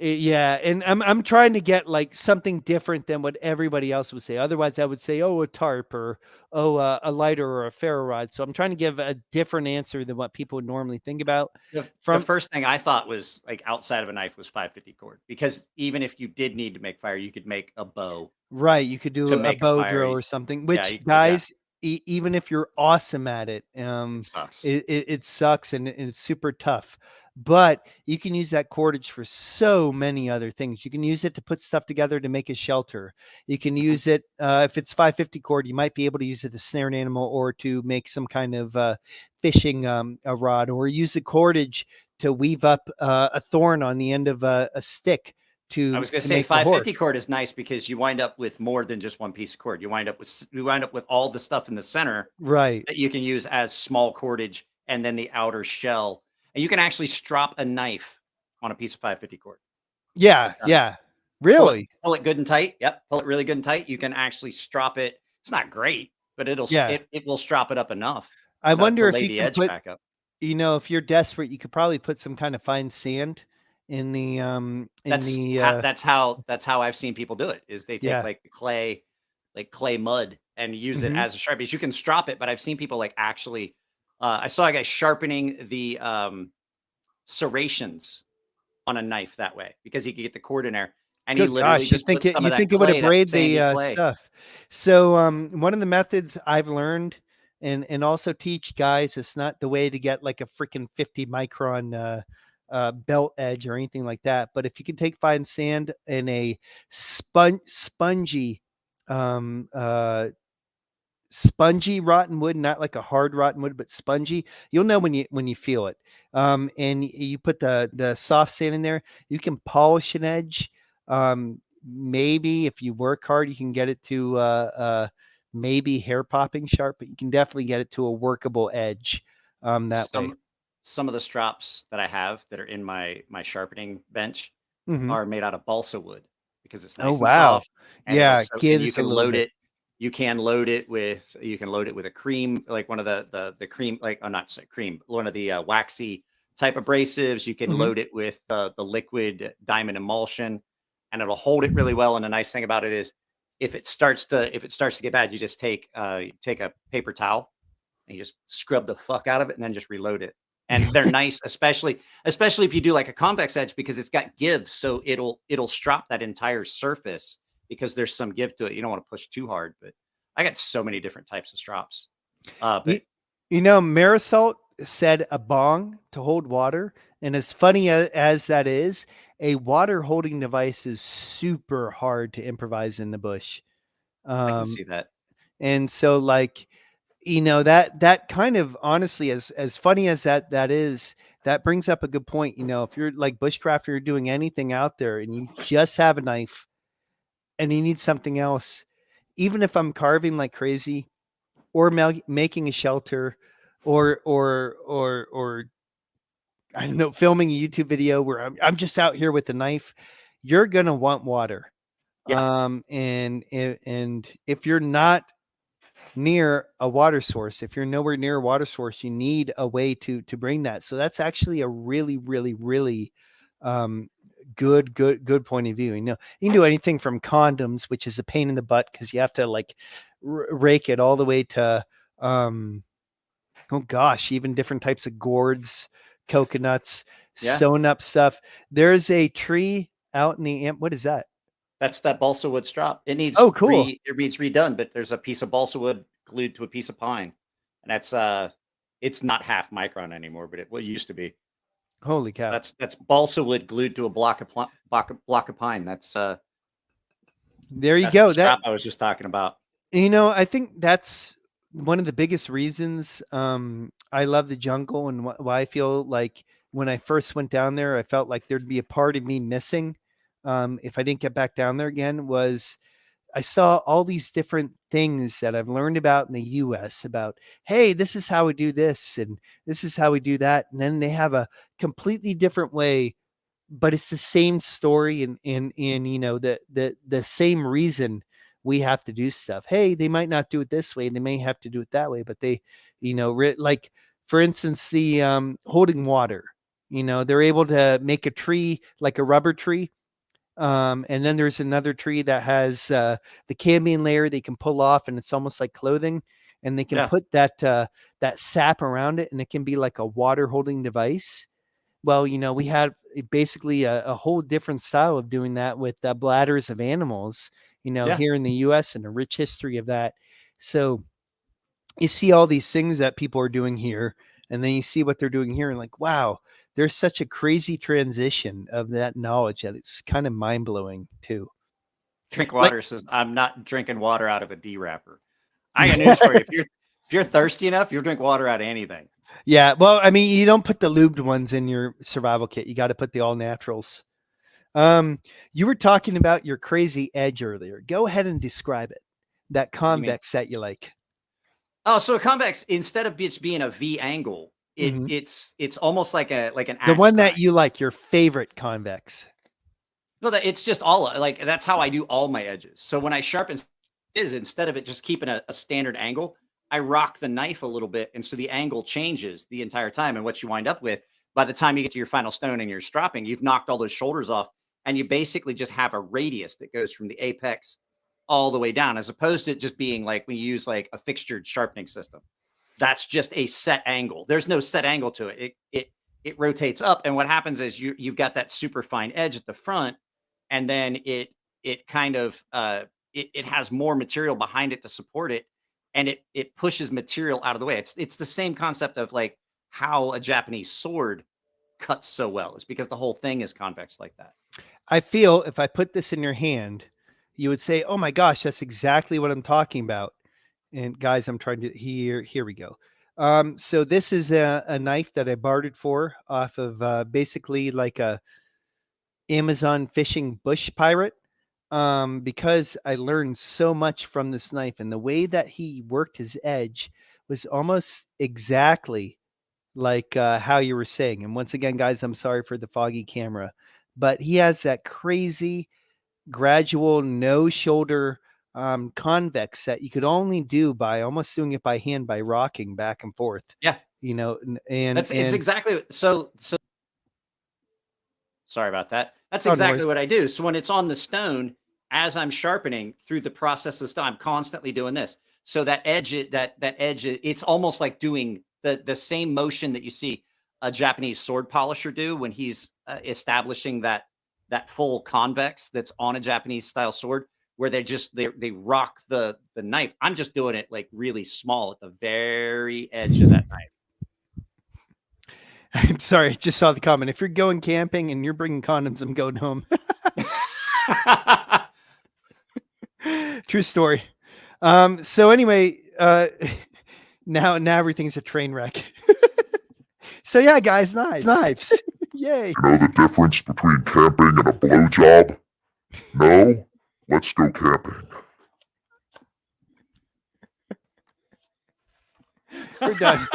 Yeah, and I'm trying to get like something different than what everybody else would say. Otherwise, I would say, oh, a tarp, or a lighter, or a ferro rod. So I'm trying to give a different answer than what people would normally think about. The first thing I thought was, like, outside of a knife was 550 cord, because even if you did need to make fire, you could make a bow. Right, you could do a bow drill or something. Which, guys, even if you're awesome at it, sucks. It sucks, and it's super tough. But you can use that cordage for so many other things. You can use it to put stuff together to make a shelter. You can use it, if it's 550 cord, you might be able to use it to snare an animal, or to make some kind of fishing a rod, or use the cordage to weave up a thorn on the end of a stick. I was going to say 550 cord is nice because you wind up with more than just one piece of cord. You wind up with all the stuff in the center, right, that you can use as small cordage, and then the outer shell. And you can actually strop a knife on a piece of 550 cord. Yeah, yeah. Really? Pull it good and tight. Yep. Pull it really good and tight. You can actually strop it. It's not great, but it will strop it up enough. I wonder if you the can edge put, back up. If you're desperate, you could probably put some kind of fine sand in the that's how I've seen people do it, is they take like clay mud and use it as a sharpie. You can strop it, but I've seen people like actually I saw a guy sharpening the serrations on a knife that way, because he could get the cord in there, and he literally just put some of that it would abrade the clay. stuff. So one of the methods I've learned and also teach guys, it's not the way to get like a freaking 50 micron belt edge or anything like that, but if you can take fine sand and a spongy rotten wood, not like a hard rotten wood, but spongy, you'll know when you feel it. And you put the soft sand in there, you can polish an edge. Maybe if you work hard, you can get it to maybe hair popping sharp, but you can definitely get it to a workable edge that way. Some of the strops that I have that are in my sharpening bench are made out of balsa wood, because it's nice and soft. And you can load it. You can load it with a cream, like one of the cream, like not cream, one of the waxy type abrasives. You can load it with the liquid diamond emulsion, and it'll hold it really well. And the nice thing about it is, if it starts to get bad, you just take a paper towel and you just scrub the fuck out of it, and then just reload it. And they're nice, especially if you do like a convex edge, because it's got give, so it'll strop that entire surface, because there's some give to it. You don't want to push too hard, but I got so many different types of strops. Marisol said a bong to hold water. And as funny as that is, a water holding device is super hard to improvise in the bush. I can see that. And so that kind of, honestly, as funny as that is, that brings up a good point. If you're like bushcraft, or you're doing anything out there and you just have a knife and you need something else, even if I'm carving like crazy, or making a shelter, or I don't know, filming a YouTube video where I'm just out here with a knife, you're gonna want water. Yeah. And if you're not near a water source. If you're nowhere near a water source, you need a way to bring that. So that's actually a really, really, really good point of view. You know, you can do anything from condoms, which is a pain in the butt because you have to like rake it all the way to oh gosh, even different types of gourds, coconuts, sewn up stuff. There's a tree out in the what is that? That's that balsa wood strop. It needs Oh, cool. it needs redone, but there's a piece of balsa wood glued to a piece of pine, and that's it's not half micron anymore, but it used to be. Holy cow! That's balsa wood glued to a block of pine. That's there you that's go. The strap I was just talking about. You know, I think that's one of the biggest reasons I love the jungle and why I feel like when I first went down there, I felt like there'd be a part of me missing if I didn't get back down there again. Was I saw all these different things that I've learned about in the US about, hey, this is how we do this and this is how we do that. And then they have a completely different way, but it's the same story and you know, the same reason we have to do stuff. Hey, they might not do it this way. They may have to do it that way, but they, you know, like for instance, the holding water, you know, they're able to make a tree like a rubber tree. And then there's another tree that has the cambium layer they can pull off, and it's almost like clothing, and they can put that that sap around it, and it can be like a water holding device. Well, you know, we had basically a whole different style of doing that with bladders of animals, you know, here in the US, and a rich history of that. So you see all these things that people are doing here, and then you see what they're doing here, and like, wow, there's such a crazy transition of that knowledge that it's kind of mind blowing too. Drink water says, I'm not drinking water out of a D wrapper. I got news for you. If you're thirsty enough, you'll drink water out of anything. Yeah. Well, I mean, you don't put the lubed ones in your survival kit. You got to put the all naturals. You were talking about your crazy edge earlier. Go ahead and describe it. That convex that you like. Oh, so a convex, instead of just being a V angle, it's almost like an the one that you like, your favorite convex. No, that it's just all like that's how I do all my edges. So when I sharpen, instead of it just keeping a standard angle, I rock the knife a little bit, and so the angle changes the entire time. And what you wind up with by the time you get to your final stone and you're stropping, you've knocked all those shoulders off, and you basically just have a radius that goes from the apex all the way down, as opposed to it just being like when you use like a fixtured sharpening system. That's just a set angle. There's no set angle to it. It rotates up, and what happens is you've got that super fine edge at the front, and then it kind of it has more material behind it to support it, and it pushes material out of the way. It's the same concept of like how a Japanese sword cuts so well. It's because the whole thing is convex like that. I feel if I put this in your hand, you would say, "Oh my gosh, that's exactly what I'm talking about." And guys, I'm trying to here we go. So this is a knife that I bartered for off of basically like a Amazon fishing bush pirate, because I learned so much from this knife, and the way that he worked his edge was almost exactly like how you were saying. And once again, guys, I'm sorry for the foggy camera, but he has that crazy gradual no shoulder convex that you could only do by almost doing it by hand, by rocking back and forth. Yeah. You know, and it's exactly so sorry about that. That's exactly what I do. So when it's on the stone, as I'm sharpening through the process of the stone, I'm constantly doing this. So that edge, it's almost like doing the same motion that you see a Japanese sword polisher do when he's establishing that full convex that's on a Japanese style sword, where they rock the knife. I'm just doing it like really small at the very edge of that knife. I'm sorry, I just saw the comment. If you're going camping and you're bringing condoms, I'm going home. True story. So anyway, now everything's a train wreck. So yeah, guys, knives. Yay. You know the difference between camping and a blowjob? No? Let's go camping. We're done.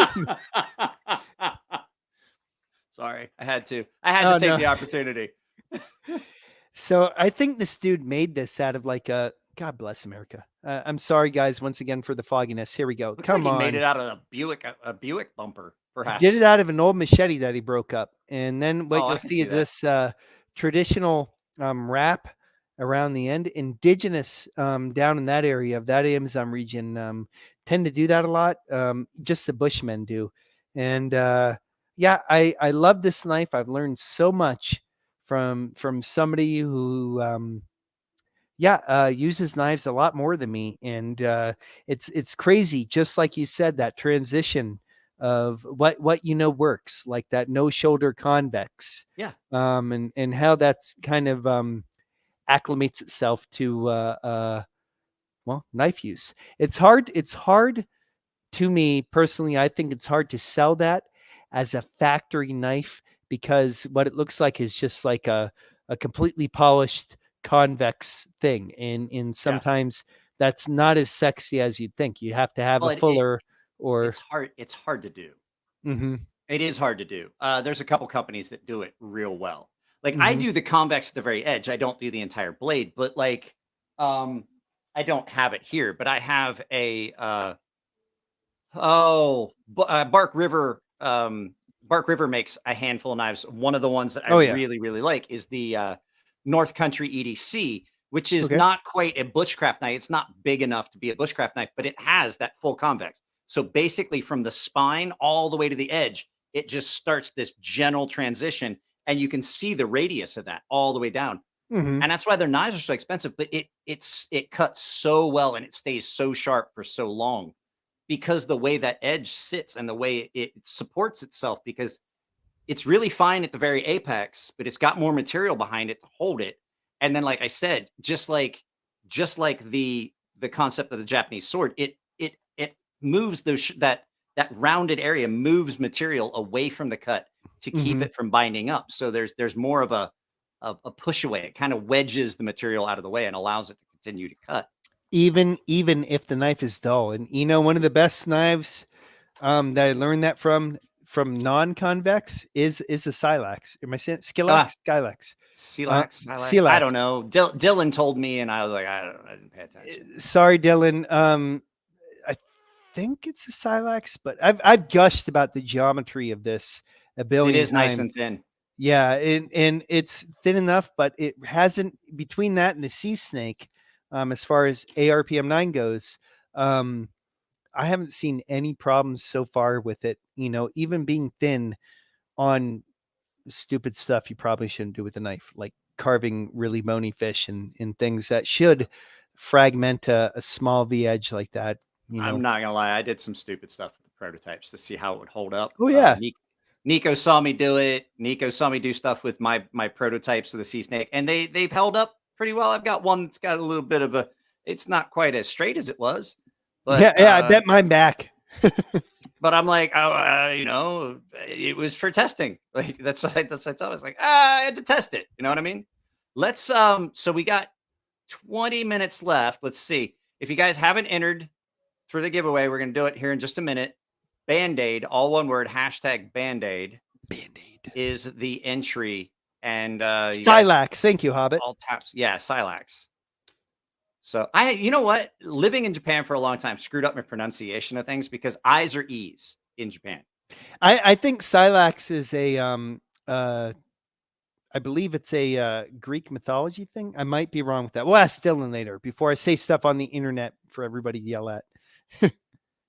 Sorry, I had to take the opportunity. So I think this dude made this out of like a God bless America. I'm sorry, guys, once again for the fogginess. Here we go. Looks Come like he on. made it out of a Buick bumper, He perhaps. did it out of an old machete that he broke up. And then what Oh, I you'll can see see is this traditional wrap around the end. Indigenous down in that area of that Amazon region tend to do that a lot. Just the Bushmen do. And yeah, I love this knife. I've learned so much from somebody who uses knives a lot more than me. And it's crazy, just like you said, that transition of what works, like that no shoulder convex. Yeah. And how that's kind of acclimates itself to knife use. It's hard to me personally. I think it's hard to sell that as a factory knife, because what it looks like is just like a completely polished convex thing, and sometimes that's not as sexy as you'd think. You have to have a fuller or it's hard to do. Mm-hmm. It is hard to do. There's a couple companies that do it real well. Like I do the convex at the very edge. I don't do the entire blade, but like I don't have it here, but I have a Bark River. Bark River makes a handful of knives. One of the ones that I really, really like is the North Country EDC, which is not quite a Bushcraft knife. It's not big enough to be a Bushcraft knife, but it has that full convex. So basically from the spine all the way to the edge, it just starts this gentle transition, and you can see the radius of that all the way down. Mm-hmm. And that's why their knives are so expensive, but it cuts so well and it stays so sharp for so long, because the way that edge sits and the way it supports itself, because it's really fine at the very apex, but it's got more material behind it to hold it. And then, like I said, just like the concept of the Japanese sword, it moves that rounded area, moves material away from the cut to keep it from binding up. So there's more of a push away. It kind of wedges the material out of the way and allows it to continue to cut. Even if the knife is dull. And one of the best knives that I learned that from non-convex is a Silex. Am I saying Skylax? Silex. Silex. I don't know. Dylan told me, and I was like, I didn't pay attention. Sorry, Dylan. I think it's a Silex, but I've gushed about the geometry of this a billion times. It is nice and thin. Yeah, and it's thin enough, but it hasn't, between that and the Sea Snake, as far as ARPM9 goes, I haven't seen any problems so far with it. Even being thin on stupid stuff you probably shouldn't do with a knife, like carving really bony fish and things that should fragment a small V edge like that. I'm not gonna lie, I did some stupid stuff with the prototypes to see how it would hold up. Oh yeah. Nico saw me do it. Nico saw me do stuff with my prototypes of the Sea Snake, and they've held up pretty well. I've got one that's got a little bit of it's not quite as straight as it was, but yeah, I bet mine back. But I'm like, it was for testing. Like that's I was like, I had to test it. You know what I mean? Let's so we got 20 minutes left. Let's see. If you guys haven't entered for the giveaway, we're gonna do it here in just a minute. Band-Aid, all one word, #Band-Aid. Band-Aid is the entry. And Silex, thank you, Hobbit. All taps, yeah, Silex. So you know what? Living in Japan for a long time screwed up my pronunciation of things, because I's are E's in Japan. I think Silex is I believe it's a Greek mythology thing. I might be wrong with that. We'll ask Dylan later before I say stuff on the internet for everybody to yell at.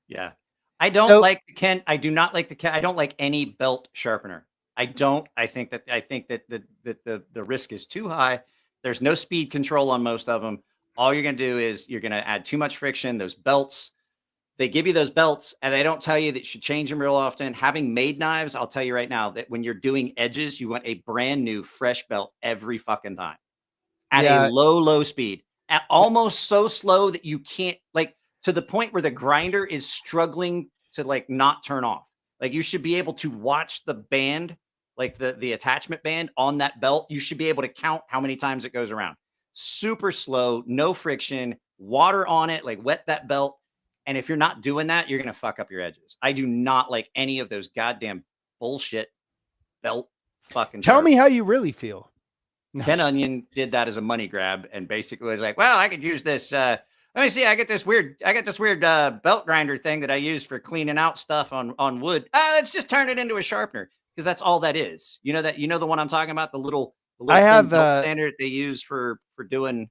Yeah. I don't like the Ken. I do not like the Ken. I don't like any belt sharpener. I don't. I think that the risk is too high. There's no speed control on most of them. All you're going to do is you're going to add too much friction. Those belts, they give you those belts, and they don't tell you that you should change them real often. Having made knives, I'll tell you right now that when you're doing edges, you want a brand new fresh belt every fucking time at a low speed, at almost so slow that you can't, like, to the point where the grinder is struggling to like not turn off. Like you should be able to watch the band, like the attachment band on that belt. You should be able to count how many times it goes around. Super slow, no friction, water on it, like wet that belt. And if you're not doing that, you're going to fuck up your edges. I do not like any of those goddamn bullshit belt fucking. Tell me how you really feel. Ken Onion did that as a money grab and basically was like, well, I could use this. Let me see. I got this weird belt grinder thing that I use for cleaning out stuff on wood. Let's just turn it into a sharpener because that's all that is. You know the one I'm talking about, the little I have belt sander that they use for doing.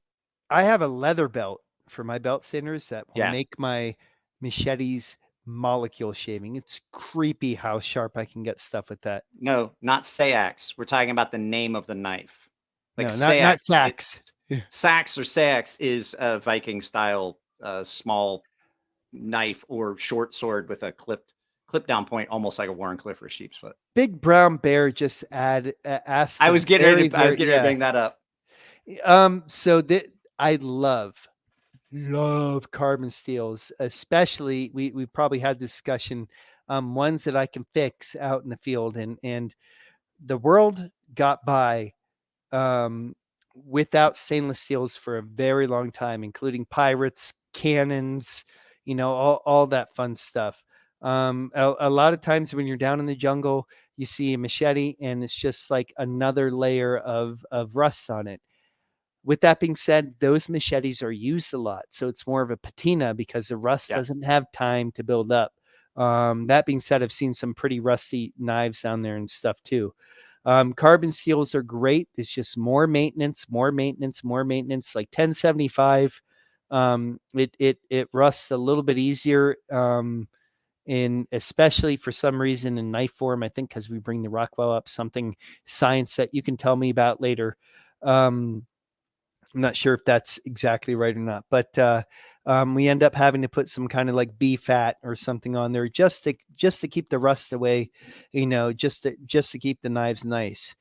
I have a leather belt for my belt sanders that will Yeah. make my machetes molecule shaving. It's creepy how sharp I can get stuff with that. No, not Sax. We're talking about the name of the knife. Like no, not Sax. Sax or Sax is a Viking style small knife or short sword with a clip down point, almost like a Warrenclyffe or sheep's foot. Big Brown Bear just asked. I was getting ready to bring that up. So that I love carbon steels, especially we probably had discussion, ones that I can fix out in the field, and the world got by without stainless steels for a very long time, including pirates, cannons, all that fun stuff. A lot of times when you're down in the jungle, you see a machete and it's just like another layer of rust on it. With that being said, those machetes are used a lot. So it's more of a patina because the rust doesn't have time to build up. That being said, I've seen some pretty rusty knives down there and stuff too. Carbon steels are great. It's just more maintenance, like 1075. It rusts a little bit easier. And especially for some reason in knife form, I think because we bring the Rockwell up, something science that you can tell me about later. I'm not sure if that's exactly right or not, but we end up having to put some kind of like beef fat or something on there just to keep the rust away, just to keep the knives nice.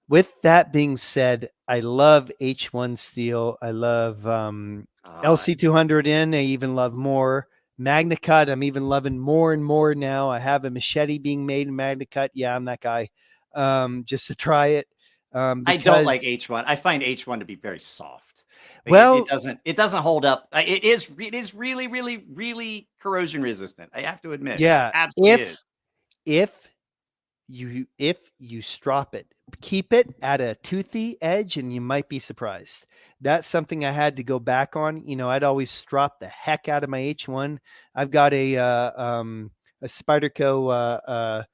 With that being said, I love H1 steel. I love LC200N. I even love more. MagnaCut, I'm even loving more and more now. I have a machete being made in MagnaCut. Yeah, I'm that guy. Just to try it. I don't like H1. I find H1 to be very soft. Well, it doesn't hold up. It is really, really, really corrosion resistant. I have to admit. Yeah, absolutely. If you strop it, keep it at a toothy edge, and you might be surprised. That's something I had to go back on. I'd always strop the heck out of my H1. I've got a Spyderco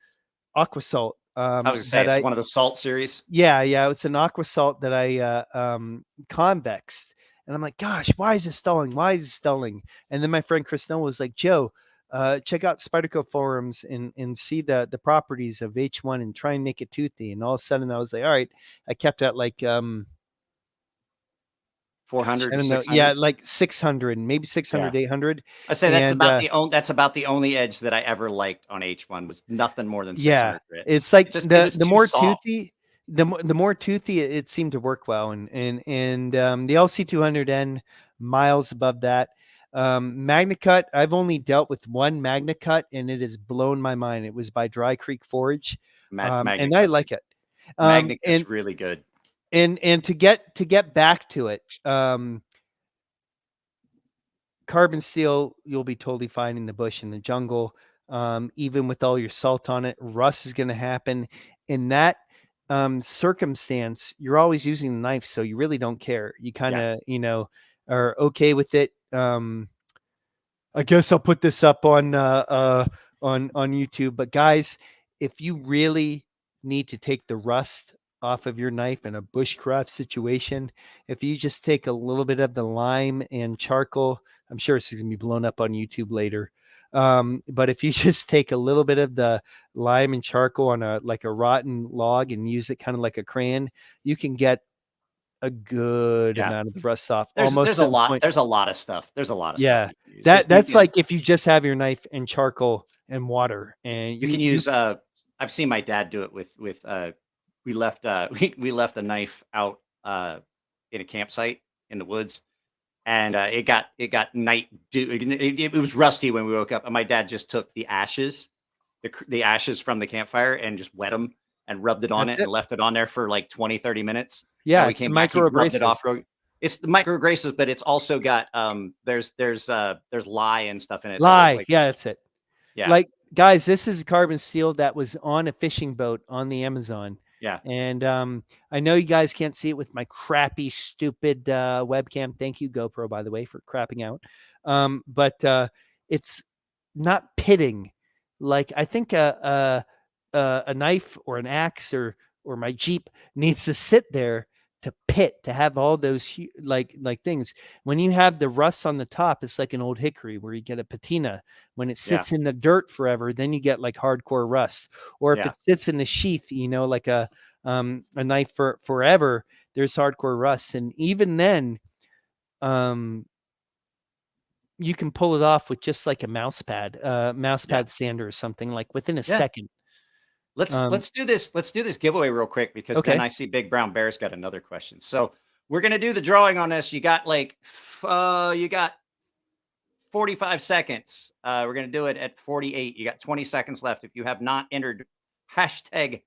Aqua Salt. I was gonna say it's one of the salt series. Yeah, it's an Aqua Salt that I convexed, and I'm like, gosh, why is it stalling? And then my friend Chris Snell was like, Joe, check out Spyderco forums and see the properties of H1 and try and make it toothy. And all of a sudden I was like, all right, I kept at like 400. I don't know. Yeah, like 600, maybe 600, 800. I say that's about the only edge that I ever liked on H1 was nothing more than 600. Yeah, it's like the more toothy, the more toothy it seemed to work well, and the LC200N miles above that. MagnaCut, I've only dealt with one MagnaCut, and it has blown my mind. It was by Dry Creek Forge, and I like it. MagnaCut's really good. And to get back to it, carbon steel, you'll be totally fine in the bush, in the jungle. Even with all your salt on it, rust is going to happen. In that circumstance, you're always using the knife, so you really don't care. You kind of, are okay with it. I guess I'll put this up on YouTube. But guys, if you really need to take the rust off of your knife in a bushcraft situation, if you just take a little bit of the lime and charcoal, I'm sure it's going to be blown up on YouTube later. But if you just take a little bit of the lime and charcoal on a rotten log and use it kind of like a crayon, you can get a good amount of the rust off. There's a lot of stuff. Yeah. That's like if you just have your knife and charcoal and water, and you can use, I've seen my dad do it with we left a knife out in a campsite in the woods, and it got night dew. It was rusty when we woke up, and my dad just took the ashes from the campfire and just wet them and rubbed it on and left it on there for like 20-30 minutes. Yeah, we came back, he rubbed it off. It's the microabrasives, but it's also got there's lye and stuff in it. Yeah, that's it. Yeah, like guys, this is a carbon steel that was on a fishing boat on the Amazon. Yeah. And I know you guys can't see it with my crappy, stupid webcam. Thank you, GoPro, by the way, for crapping out. But it's not pitting. Like I think a knife or an axe or my Jeep needs to sit there to pit, to have all those like things. When you have the rust on the top, it's like an old hickory where you get a patina. When it sits in the dirt forever, then you get like hardcore rust. Or if it sits in the sheath, like a knife for forever, there's hardcore rust. And even then, you can pull it off with just like a mouse pad sander or something, like within a second. Let's do this. Let's do this giveaway real quick, because then I see Big Brown Bear's got another question. So we're gonna do the drawing on this. You got like 45 seconds. We're gonna do it at 48. You got 20 seconds left. If you have not entered hashtag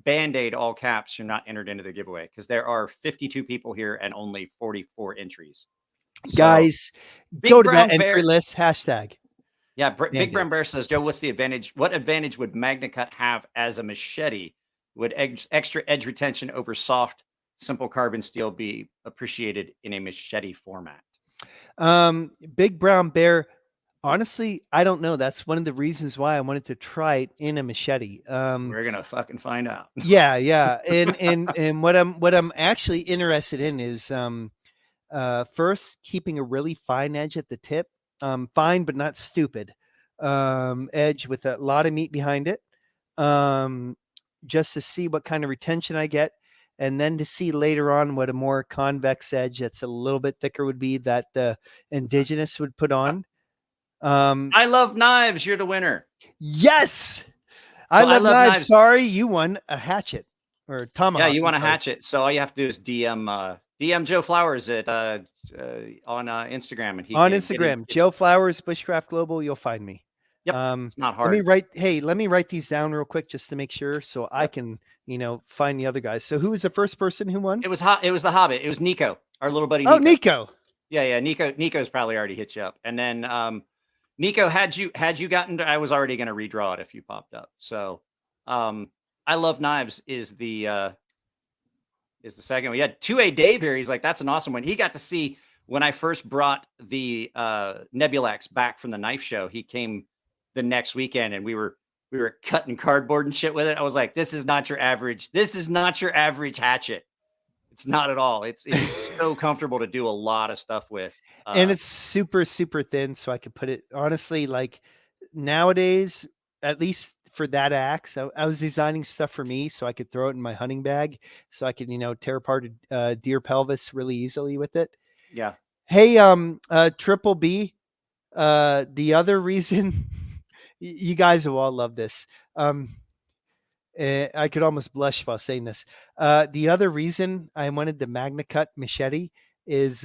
Band-Aid all caps, you're not entered into the giveaway, because there are 52 people here and only 44 entries. So, guys, go to that entry list hashtag. Yeah, Big Brown Bear says, Joe, what's the advantage? What advantage would MagnaCut have as a machete? Would extra edge retention over soft, simple carbon steel be appreciated in a machete format? Big Brown Bear, honestly, I don't know. That's one of the reasons why I wanted to try it in a machete. We're gonna fucking find out. Yeah. And what I'm actually interested in is first, keeping a really fine edge at the tip. Fine but not stupid edge with a lot of meat behind it, just to see what kind of retention I get, and then to see later on what a more convex edge that's a little bit thicker would be, that the indigenous would put on. I love knives. You're the winner. Yes, I love knives. Sorry, you won a hatchet or tomahawk. Yeah, you want a hatchet. So all you have to do is DM Joe Flowers at on Instagram, and Instagram, Joe Flowers, Bushcraft Global. You'll find me. Yep, it's not hard. Let me write these down real quick just to make sure, so I can find the other guys. So who was the first person who won? It was the Hobbit. It was Nico, our little buddy. Nico. Oh, Nico. Yeah. Nico's probably already hit you up, and then Nico, had you gotten I was already going to redraw it if you popped up. So I love knives is the second. We had 2A Dave here. He's like, that's an awesome one. He got to see when I first brought the Nebulax back from the knife show. He came the next weekend, and we were cutting cardboard and shit with it. I was like, this is not your average hatchet. It's not at all. It's so comfortable to do a lot of stuff with. And it's super, super thin, so I could put it, honestly, like nowadays, at least for that axe, I was designing stuff for me so I could throw it in my hunting bag, so I could, tear apart a deer pelvis really easily with it. Yeah. Hey, Triple B, the other reason you guys will all love this. I could almost blush while saying this. The other reason I wanted the MagnaCut machete is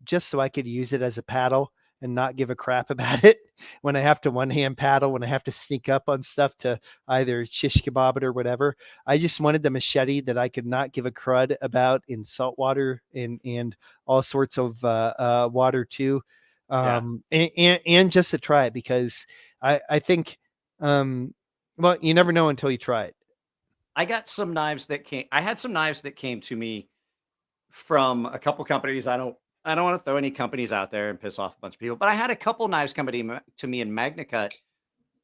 just so I could use it as a paddle and not give a crap about it when I have to one-hand paddle, when I have to sneak up on stuff to either shish kebab it or whatever. I just wanted the machete that I could not give a crud about in salt water and all sorts of water too. And just to try it, because I think, well, you never know until you try it. I had some knives that came to me from a couple companies. I don't want to throw any companies out there and piss off a bunch of people, but I had a couple knives come to me in MagnaCut,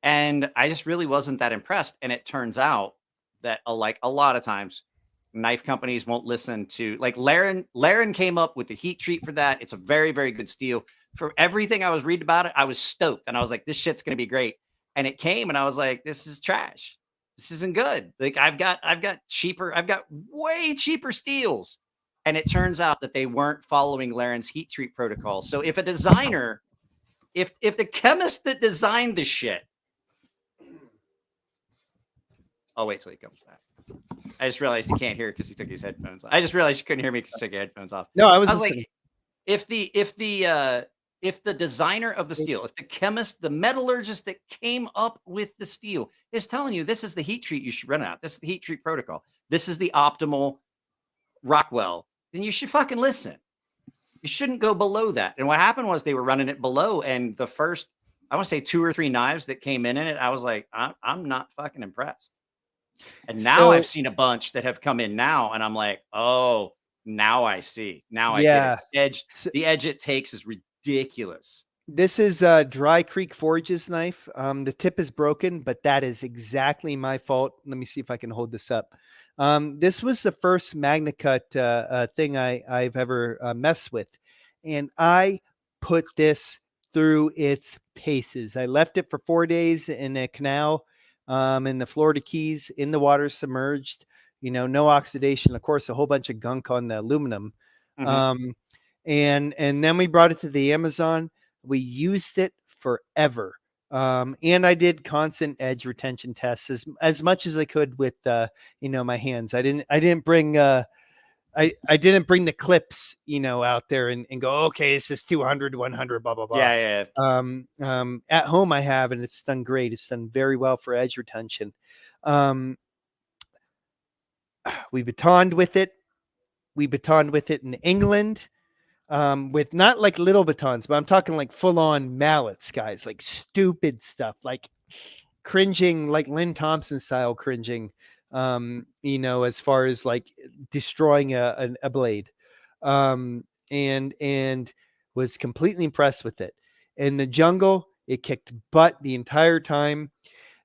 and I just really wasn't that impressed. And it turns out that like a lot of times knife companies won't listen to, like, Laren came up with the heat treat for that. It's a very, very good steel. For everything I was reading about it, I was stoked, and I was like, this shit's going to be great. And it came, and I was like, this is trash. This isn't good. Like, I've got way cheaper steels. And it turns out that they weren't following Laren's heat treat protocol. So if a designer, if the chemist that designed the shit, I'll wait till he comes back. I just realized he can't hear because he took his headphones off. I just realized you couldn't hear me because he took your headphones off. No, I was like, if the designer of the steel, if the chemist, the metallurgist that came up with the steel is telling you this is the heat treat you should run out, this is the heat treat protocol, this is the optimal Rockwell, then you should fucking listen. You shouldn't go below that. And what happened was they were running it below, and the first, I want to say 2 or 3 knives that came in it, I was like, I'm not fucking impressed. And now I've So seen a bunch that have come in now, and I'm like, oh, now I see. Now I get yeah. it. So The edge it takes is ridiculous. this is Dry Creek Forge's knife. The tip is broken, but that is exactly my fault. Let me see if I can hold this up. This was the first MagnaCut thing I've ever messed with, and I put this through its paces. I left it for 4 days in a canal in the Florida Keys, in the water, submerged. No oxidation. Of course, a whole bunch of gunk on the aluminum. Mhm. And then we brought it to the Amazon. We used it forever. And I did constant edge retention tests as much as I could with my hands. I didn't bring I didn't bring the clips, out there and go, okay, this is 200, 100, blah, blah, blah. Yeah, yeah. At home I have, and it's done great. It's done very well for edge retention. We batoned with it. We batoned with it in England. With not like little batons, but I'm talking like full on mallets, guys, like stupid stuff, like cringing, like Lynn Thompson style cringing, as far as like destroying a blade, and was completely impressed with it. In the jungle, it kicked butt the entire time.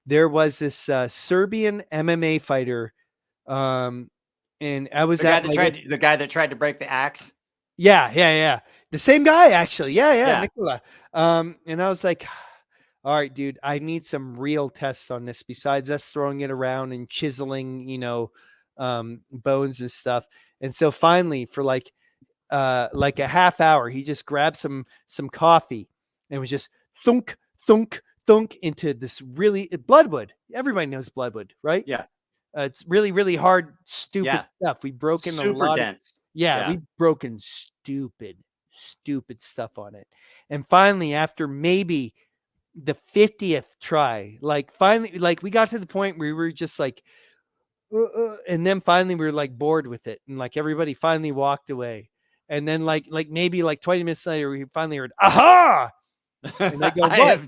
There was this Serbian MMA fighter, and I was The guy that tried to break the axe. Yeah. The same guy, actually. Yeah. Yeah. Nicola. And I was like, all right, dude, I need some real tests on this besides us throwing it around and chiseling, bones and stuff. And so finally, for like a half hour, he just grabbed some coffee and was just thunk, thunk, thunk into this really bloodwood. Everybody knows bloodwood, right? Yeah. It's really, really hard, stupid stuff. We've broken Super a lot dense. we've broken stupid stuff on it. And finally, after maybe the 50th try, finally, we got to the point where we were just like, and then finally we were like bored with it. And like everybody finally walked away. And then maybe 20 minutes later, we finally heard, aha! And I go, what?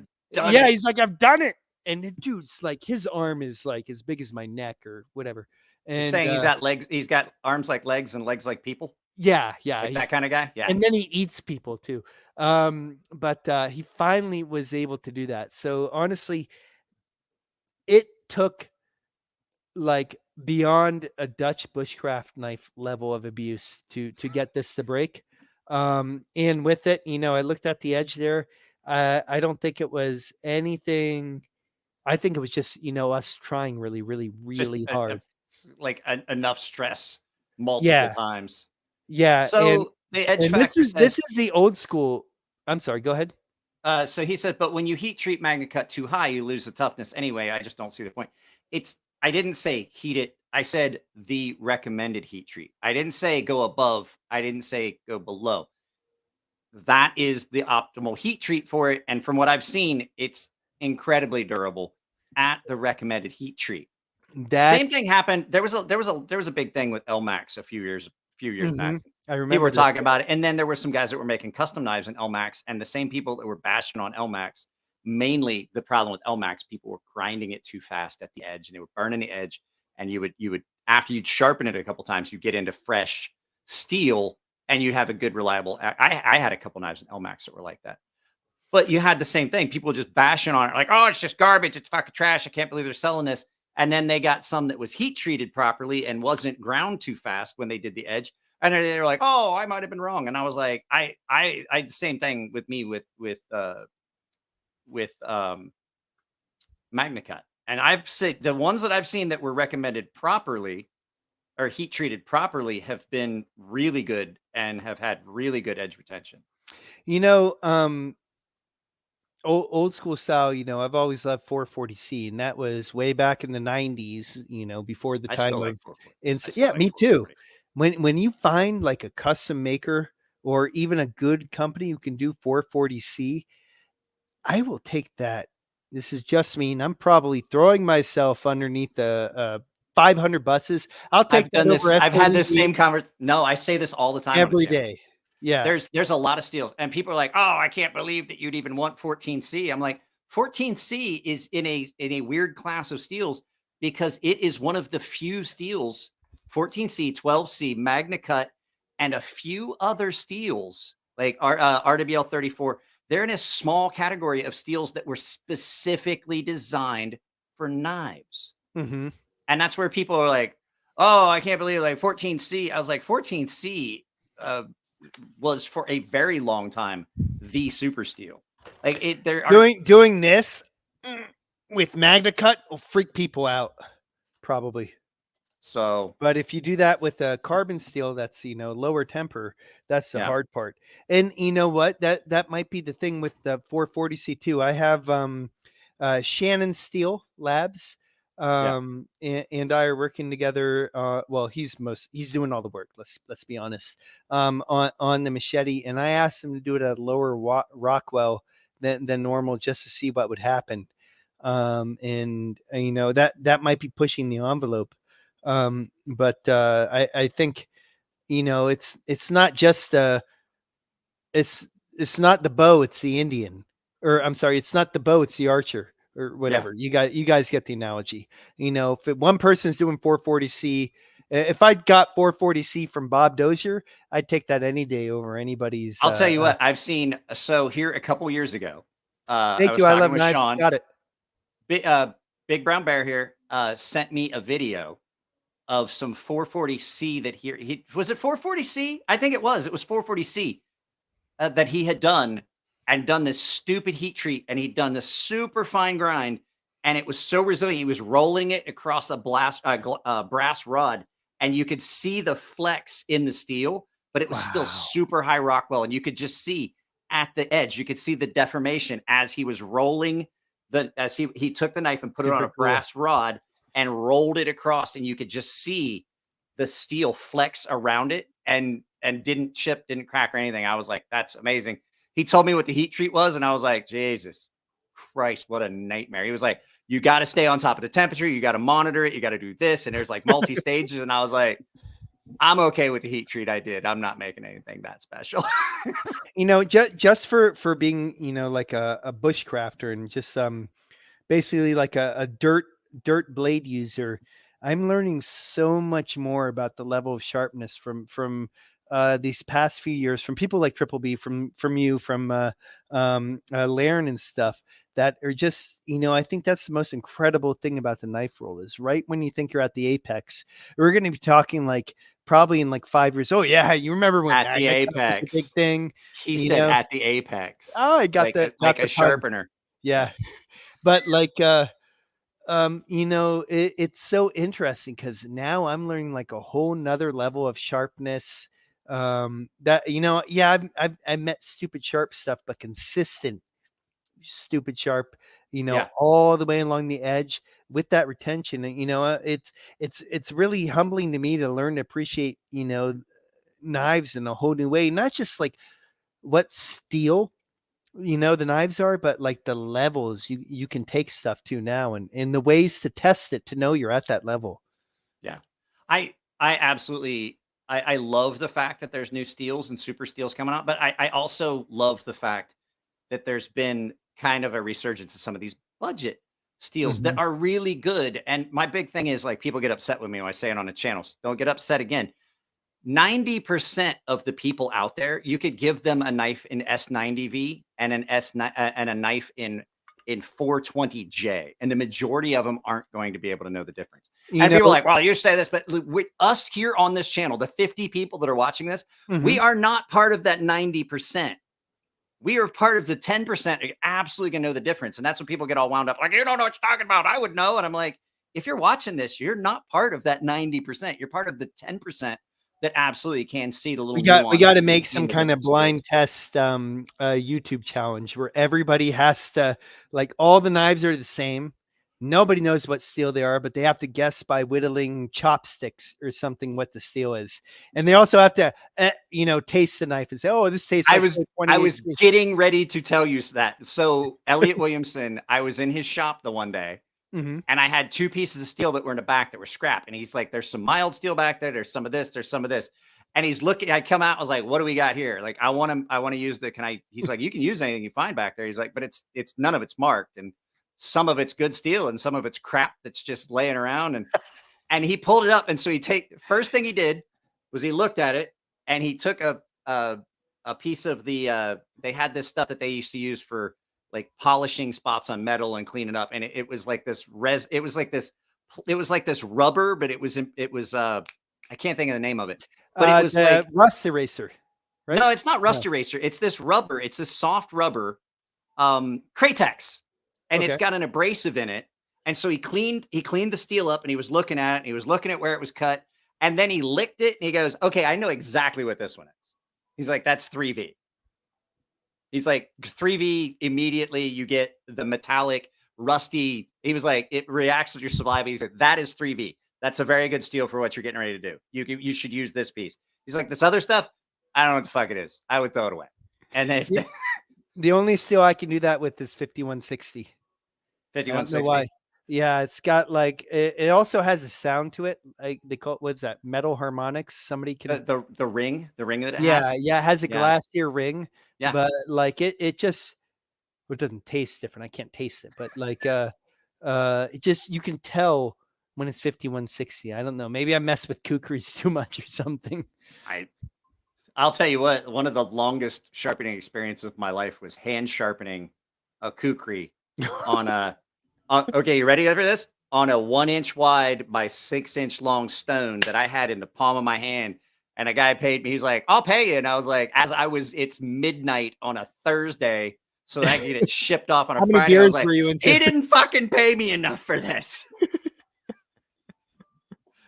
He's like, I've done it. And the dude's like, his arm is like as big as my neck or whatever. And you're saying he's got legs, he's got arms like legs and legs like people. Yeah. Like that kind of guy. Yeah. And then he eats people too. But he finally was able to do that. So honestly, it took like beyond a Dutch bushcraft knife level of abuse to get this to break. And with it, I looked at the edge there. I don't think it was anything. I think it was just, us trying really, really, really hard. Enough stress multiple times. Yeah. So the edge factor this is the old school. I'm sorry. Go ahead. So he said, but when you heat treat MagnaCut too high, you lose the toughness anyway. I just don't see the point. I didn't say heat it. I said the recommended heat treat. I didn't say go above. I didn't say go below. That is the optimal heat treat for it. And from what I've seen, it's incredibly durable at the recommended heat treat. Same thing happened. There was a big thing with LMAX a few years back. I remember people were talking about it. And then there were some guys that were making custom knives in LMAX, and the same people that were bashing on LMAX, mainly the problem with LMAX, people were grinding it too fast at the edge and they were burning the edge. And you would, after you'd sharpen it a couple times, you get into fresh steel and you have a good, reliable. I had a couple knives in LMAX that were like that. But you had the same thing. People just bashing on it like, oh, it's just garbage. It's fucking trash. I can't believe they're selling this. And then they got some that was heat treated properly and wasn't ground too fast when they did the edge. And they were like, oh, I might have been wrong. And I was like, I the same thing with me with MagnaCut. And I've said the ones that I've seen that were recommended properly or heat treated properly have been really good and have had really good edge retention. Old school style, I've always loved 440C, and that was way back in the 90s, before the time of me too. When you find like a custom maker or even a good company who can do 440C, I will take that. This is just me, and I'm probably throwing myself underneath the 500 buses. I'll take that over I've had this same conversation. No, I say this all the time. Every day. Yeah. There's a lot of steels, and people are like, oh, I can't believe that you'd even want 14C. I'm like, 14C is in a weird class of steels because it is one of the few steels, 14C, 12C, Magna Cut, and a few other steels like RWL 34. They're in a small category of steels that were specifically designed for knives. Mm-hmm. And that's where people are like, oh, I can't believe like 14C. I was like, 14C was for a very long time the super steel. Like it, there are doing this with Magna Cut will freak people out, probably. so. But if you do that with a carbon steel, that's lower temper. That's the hard part. And you know what? That might be the thing with the 440C too. I have Shannon Steel Labs. And I are working together. Well, he's doing all the work. Let's be honest. On the machete, and I asked him to do it at a lower Rockwell than normal, just to see what would happen. And that might be pushing the envelope. But I think it's not just it's not the bow, it's the Indian, or I'm sorry, it's not the bow, it's the archer. Or whatever. You guys get the analogy. If one person's doing 440C, if I got 440C from Bob Dozier, I'd take that any day over anybody's. I'll tell you what, I've seen. So here a couple years ago, thank you. I love knives. Sean, got it. Big Brown Bear here sent me a video of some 440C that he was it 440C? I think it was. It was 440C that he had done. And done this stupid heat treat, and he'd done this super fine grind, and it was so resilient. He was rolling it across a brass rod, and you could see the flex in the steel, but it was still super high Rockwell, and you could just see at the edge, you could see the deformation as he was rolling as he took the knife and put it on a brass rod and rolled it across, and you could just see the steel flex around it and didn't chip, didn't crack or anything. I was like, that's amazing. He told me what the heat treat was, and I was like, Jesus Christ, what a nightmare. He was like, you got to stay on top of the temperature. You got to monitor it. You got to do this. And there's like multi-stages. And I was like, I'm okay with the heat treat I did. I'm not making anything that special. Just for being, like a bushcrafter and just basically like a dirt blade user, I'm learning so much more about the level of sharpness from these past few years, from people like Triple B, from you, from Laren and stuff, that are just, I think that's the most incredible thing about the knife roll is right when you think you're at the apex, we're going to be talking like probably in like 5 years. Oh yeah. You remember when at the apex was a big thing? He said at the apex. Oh, I got like got a sharpener. Yeah. But like, it's so interesting because now I'm learning like a whole nother level of sharpness. I've met stupid sharp stuff, but consistent stupid sharp, all the way along the edge with that retention. And it's really humbling to me to learn to appreciate knives in a whole new way, not just like what steel the knives are, but like the levels you can take stuff to now, and the ways to test it to know you're at that level. I absolutely I love the fact that there's new steels and super steels coming out, but I also love the fact that there's been kind of a resurgence of some of these budget steels that are really good. And my big thing is like people get upset with me when I say it on the channel. Don't get upset again. 90% of the people out there, you could give them a knife in S90V and and a knife in 420J, and the majority of them aren't going to be able to know the difference. And people are like, well, you say this, but with us here on this channel, the 50 people that are watching this, we are not part of that 90%. We are part of the 10%. You're absolutely going to know the difference. And that's when people get all wound up. Like, you don't know what you're talking about. I would know. And I'm like, if you're watching this, you're not part of that 90%. You're part of the 10% that absolutely can see the little. We got to make some kind of blind test YouTube challenge where everybody has to, like, all the knives are the same. Nobody knows what steel they are, but they have to guess by whittling chopsticks or something what the steel is. And they also have to, taste the knife and say, "Oh, this tastes." I was getting ready to tell you that. So Elliot Williamson, I was in his shop the one day, and I had two pieces of steel that were in the back that were scrap. And he's like, "There's some mild steel back there. There's some of this. There's some of this." And he's looking. I come out. I was like, "What do we got here?" Like, I want to use the. Can I? He's like, "You can use anything you find back there." He's like, "But it's none of it's marked." And some of it's good steel and some of it's crap that's just laying around. And he pulled it up. And so first thing he did was he looked at it and he took a piece of the, they had this stuff that they used to use for like polishing spots on metal and clean it up. And it was like this it was like this rubber, but it was I can't think of the name of it, but it was like rust eraser, right? No, it's not rust eraser. It's this rubber. It's this soft rubber, Kratex, and it's got an abrasive in it. And so he cleaned the steel up and he was looking at it and he was looking at where it was cut. And then he licked it and he goes, okay, I know exactly what this one is. He's like, that's 3V. He's like, 3V, immediately you get the metallic, rusty. He was like, it reacts with your saliva. He's like, that is 3V. That's a very good steel for what you're getting ready to do. You should use this piece. He's like, this other stuff, I don't know what the fuck it is. I would throw it away. And then the only steel I can do that with is 5160. 5160. Why. Yeah, it's got like it also has a sound to it. Like they call it, what's that? Metal harmonics. Somebody can the ring that it has. Yeah, it has a glass ear ring. Yeah, but like it just it doesn't taste different. I can't taste it, but like it just, you can tell when it's 5160. I don't know. Maybe I mess with kukris too much or something. I'll tell you what. One of the longest sharpening experiences of my life was hand sharpening a kukri on a. Okay, you ready for this? On a 1 inch wide by 6 inch long stone that I had in the palm of my hand. And a guy paid me. He's like, I'll pay you. And I was like, it's midnight on a Thursday, so that I can get it shipped off on a How many Friday. I beers was like, were you into? he didn't fucking pay me enough for this.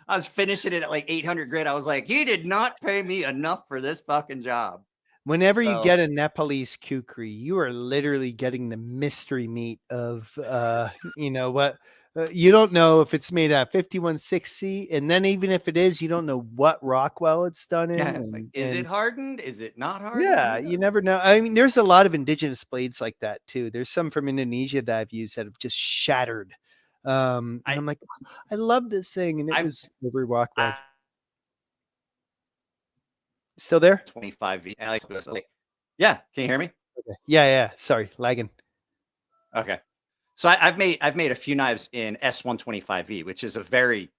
I was finishing it at like 800 grit. I was like, he did not pay me enough for this fucking job. Whenever you get a Nepalese kukri, you are literally getting the mystery meat of, you know what, you don't know if it's made out of 5160. And then even if it is, you don't know what Rockwell it's done in. Yeah, is it hardened? Is it not hardened? Yeah, you never know. I mean, there's a lot of indigenous blades like that too. There's some from Indonesia that I've used that have just shattered. And I'm like, I love this thing. And it was over Rockwell. Still there? 25V. Yeah, can you hear me? Okay. Yeah. Sorry, lagging. Okay, so I've made a few knives in S125V, which is a very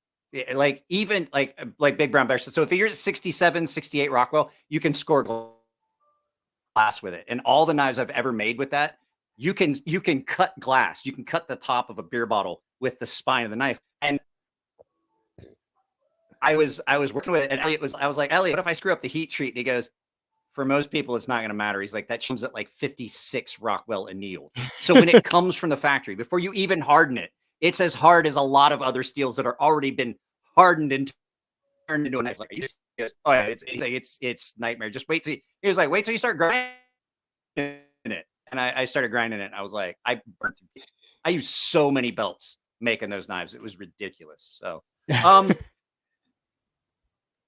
like Big Brown Bear. So if you're at 67, 68 Rockwell, you can score glass with it. And all the knives I've ever made with that, you can cut glass. You can cut the top of a beer bottle with the spine of the knife. And I was working with it, and I was like, Elliot, what if I screw up the heat treat? And he goes, for most people, it's not going to matter. He's like, that comes at like 56 Rockwell annealed. So when it comes from the factory, before you even harden it, it's as hard as a lot of other steels that are already been hardened and turned into a knife. Like, he just goes, oh yeah, it's nightmare. Just wait till you start grinding it. And I started grinding it. And I was like, I used so many belts making those knives. It was ridiculous. So,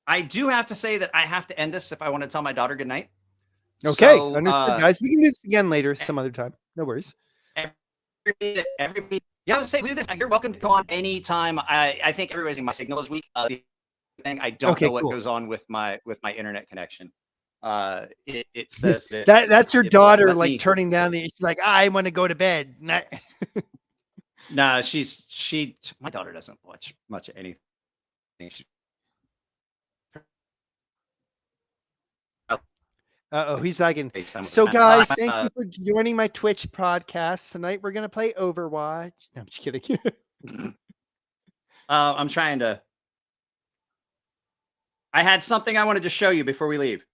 I do have to say that I have to end this if I want to tell my daughter goodnight. Okay, so, understood, guys. We can do this again later, some other time. No worries. Everybody, yeah, I was saying, this. You're welcome to go on anytime. I think everybody's in my signal this week. I don't know what goes on with my internet connection. It says that's your daughter like turning down the. She's like, I want to go to bed. Nah, my daughter doesn't watch much of anything. He's lagging. So, guys, thank you for joining my Twitch podcast tonight. We're gonna play Overwatch. No, I'm just kidding. I'm trying to. I had something I wanted to show you before we leave.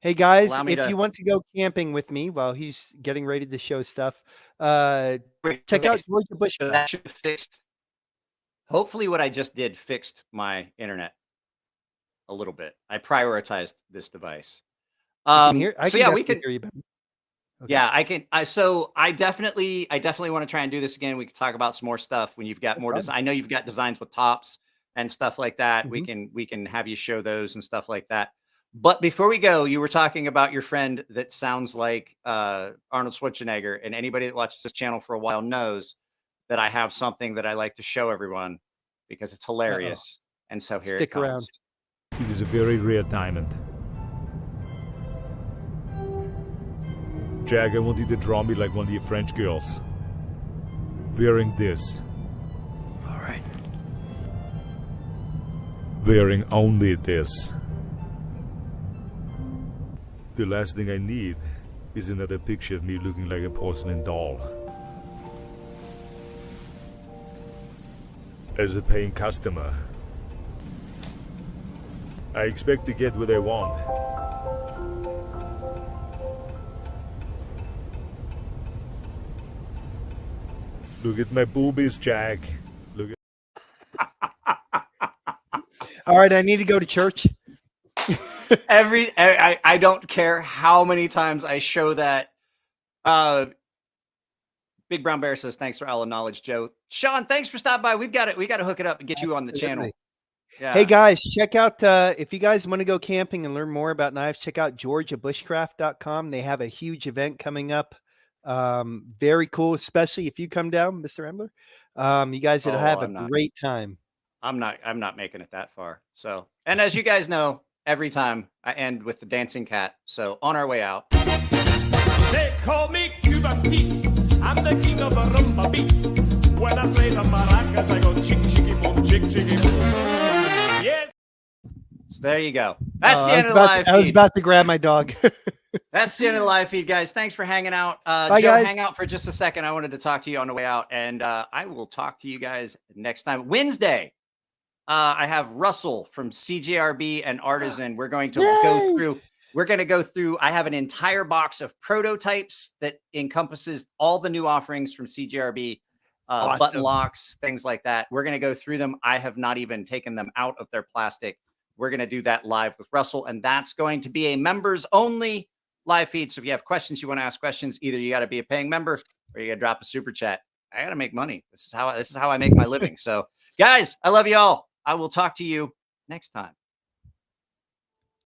Hey guys, if you want to go camping with me while he's getting ready to show stuff, check out Georgia Bushcraft. That should have fixed. Hopefully, what I just did fixed my internet a little bit. I prioritized this device. We can hear you. Okay. Yeah, I can. So I definitely want to try and do this again. We can talk about some more stuff when you've got more design. I know you've got designs with tops and stuff like that. Mm-hmm. We can have you show those and stuff like that. But before we go, you were talking about your friend that sounds like Arnold Schwarzenegger, and anybody that watches this channel for a while knows that I have something that I like to show everyone because it's hilarious. And so here Stick it comes. around. It is a very rare diamond. Jack, I want you to draw me like one of your French girls. Wearing this. All right. Wearing only this. The last thing I need is another picture of me looking like a porcelain doll. As a paying customer, I expect to get what I want. Look at my boobies, Jack. Look at. All right, I need to go to church. I don't care how many times I show that. Big Brown Bear says, thanks for all the knowledge, Joe. Sean, thanks for stopping by. We got to hook it up and get you on the channel. Yeah. Hey guys, check out if you guys want to go camping and learn more about knives, check out georgiabushcraft.com. They have a huge event coming up. Very cool, especially if you come down, Mr. Embler. You guys will have a great time. I'm not making it that far. So, and as you guys know, every time I end with the dancing cat. So on our way out. They call me Cuba Pete. I'm the king of a rumba beat. When I play the maracas, I go chick chicky boom, chick chicky boom. Yes. So there you go. That's the end of the live feed. I was about to grab my dog. That's the end of the live feed, guys. Thanks for hanging out. Bye, Joe, guys. hang out for just a second. I wanted to talk to you on the way out, and I will talk to you guys next time. Wednesday, I have Russell from CJRB and Artisan. We're going to go through. We're going to go through. I have an entire box of prototypes that encompasses all the new offerings from CJRB, Awesome. button locks, things like that. We're going to go through them. I have not even taken them out of their plastic. We're going to do that live with Russell, and that's going to be a members only live feed. So if you have questions, you want to ask questions, either you got to be a paying member or you got to drop a super chat. I got to make money. This is how I make my living. So guys, I love you all. I will talk to you next time.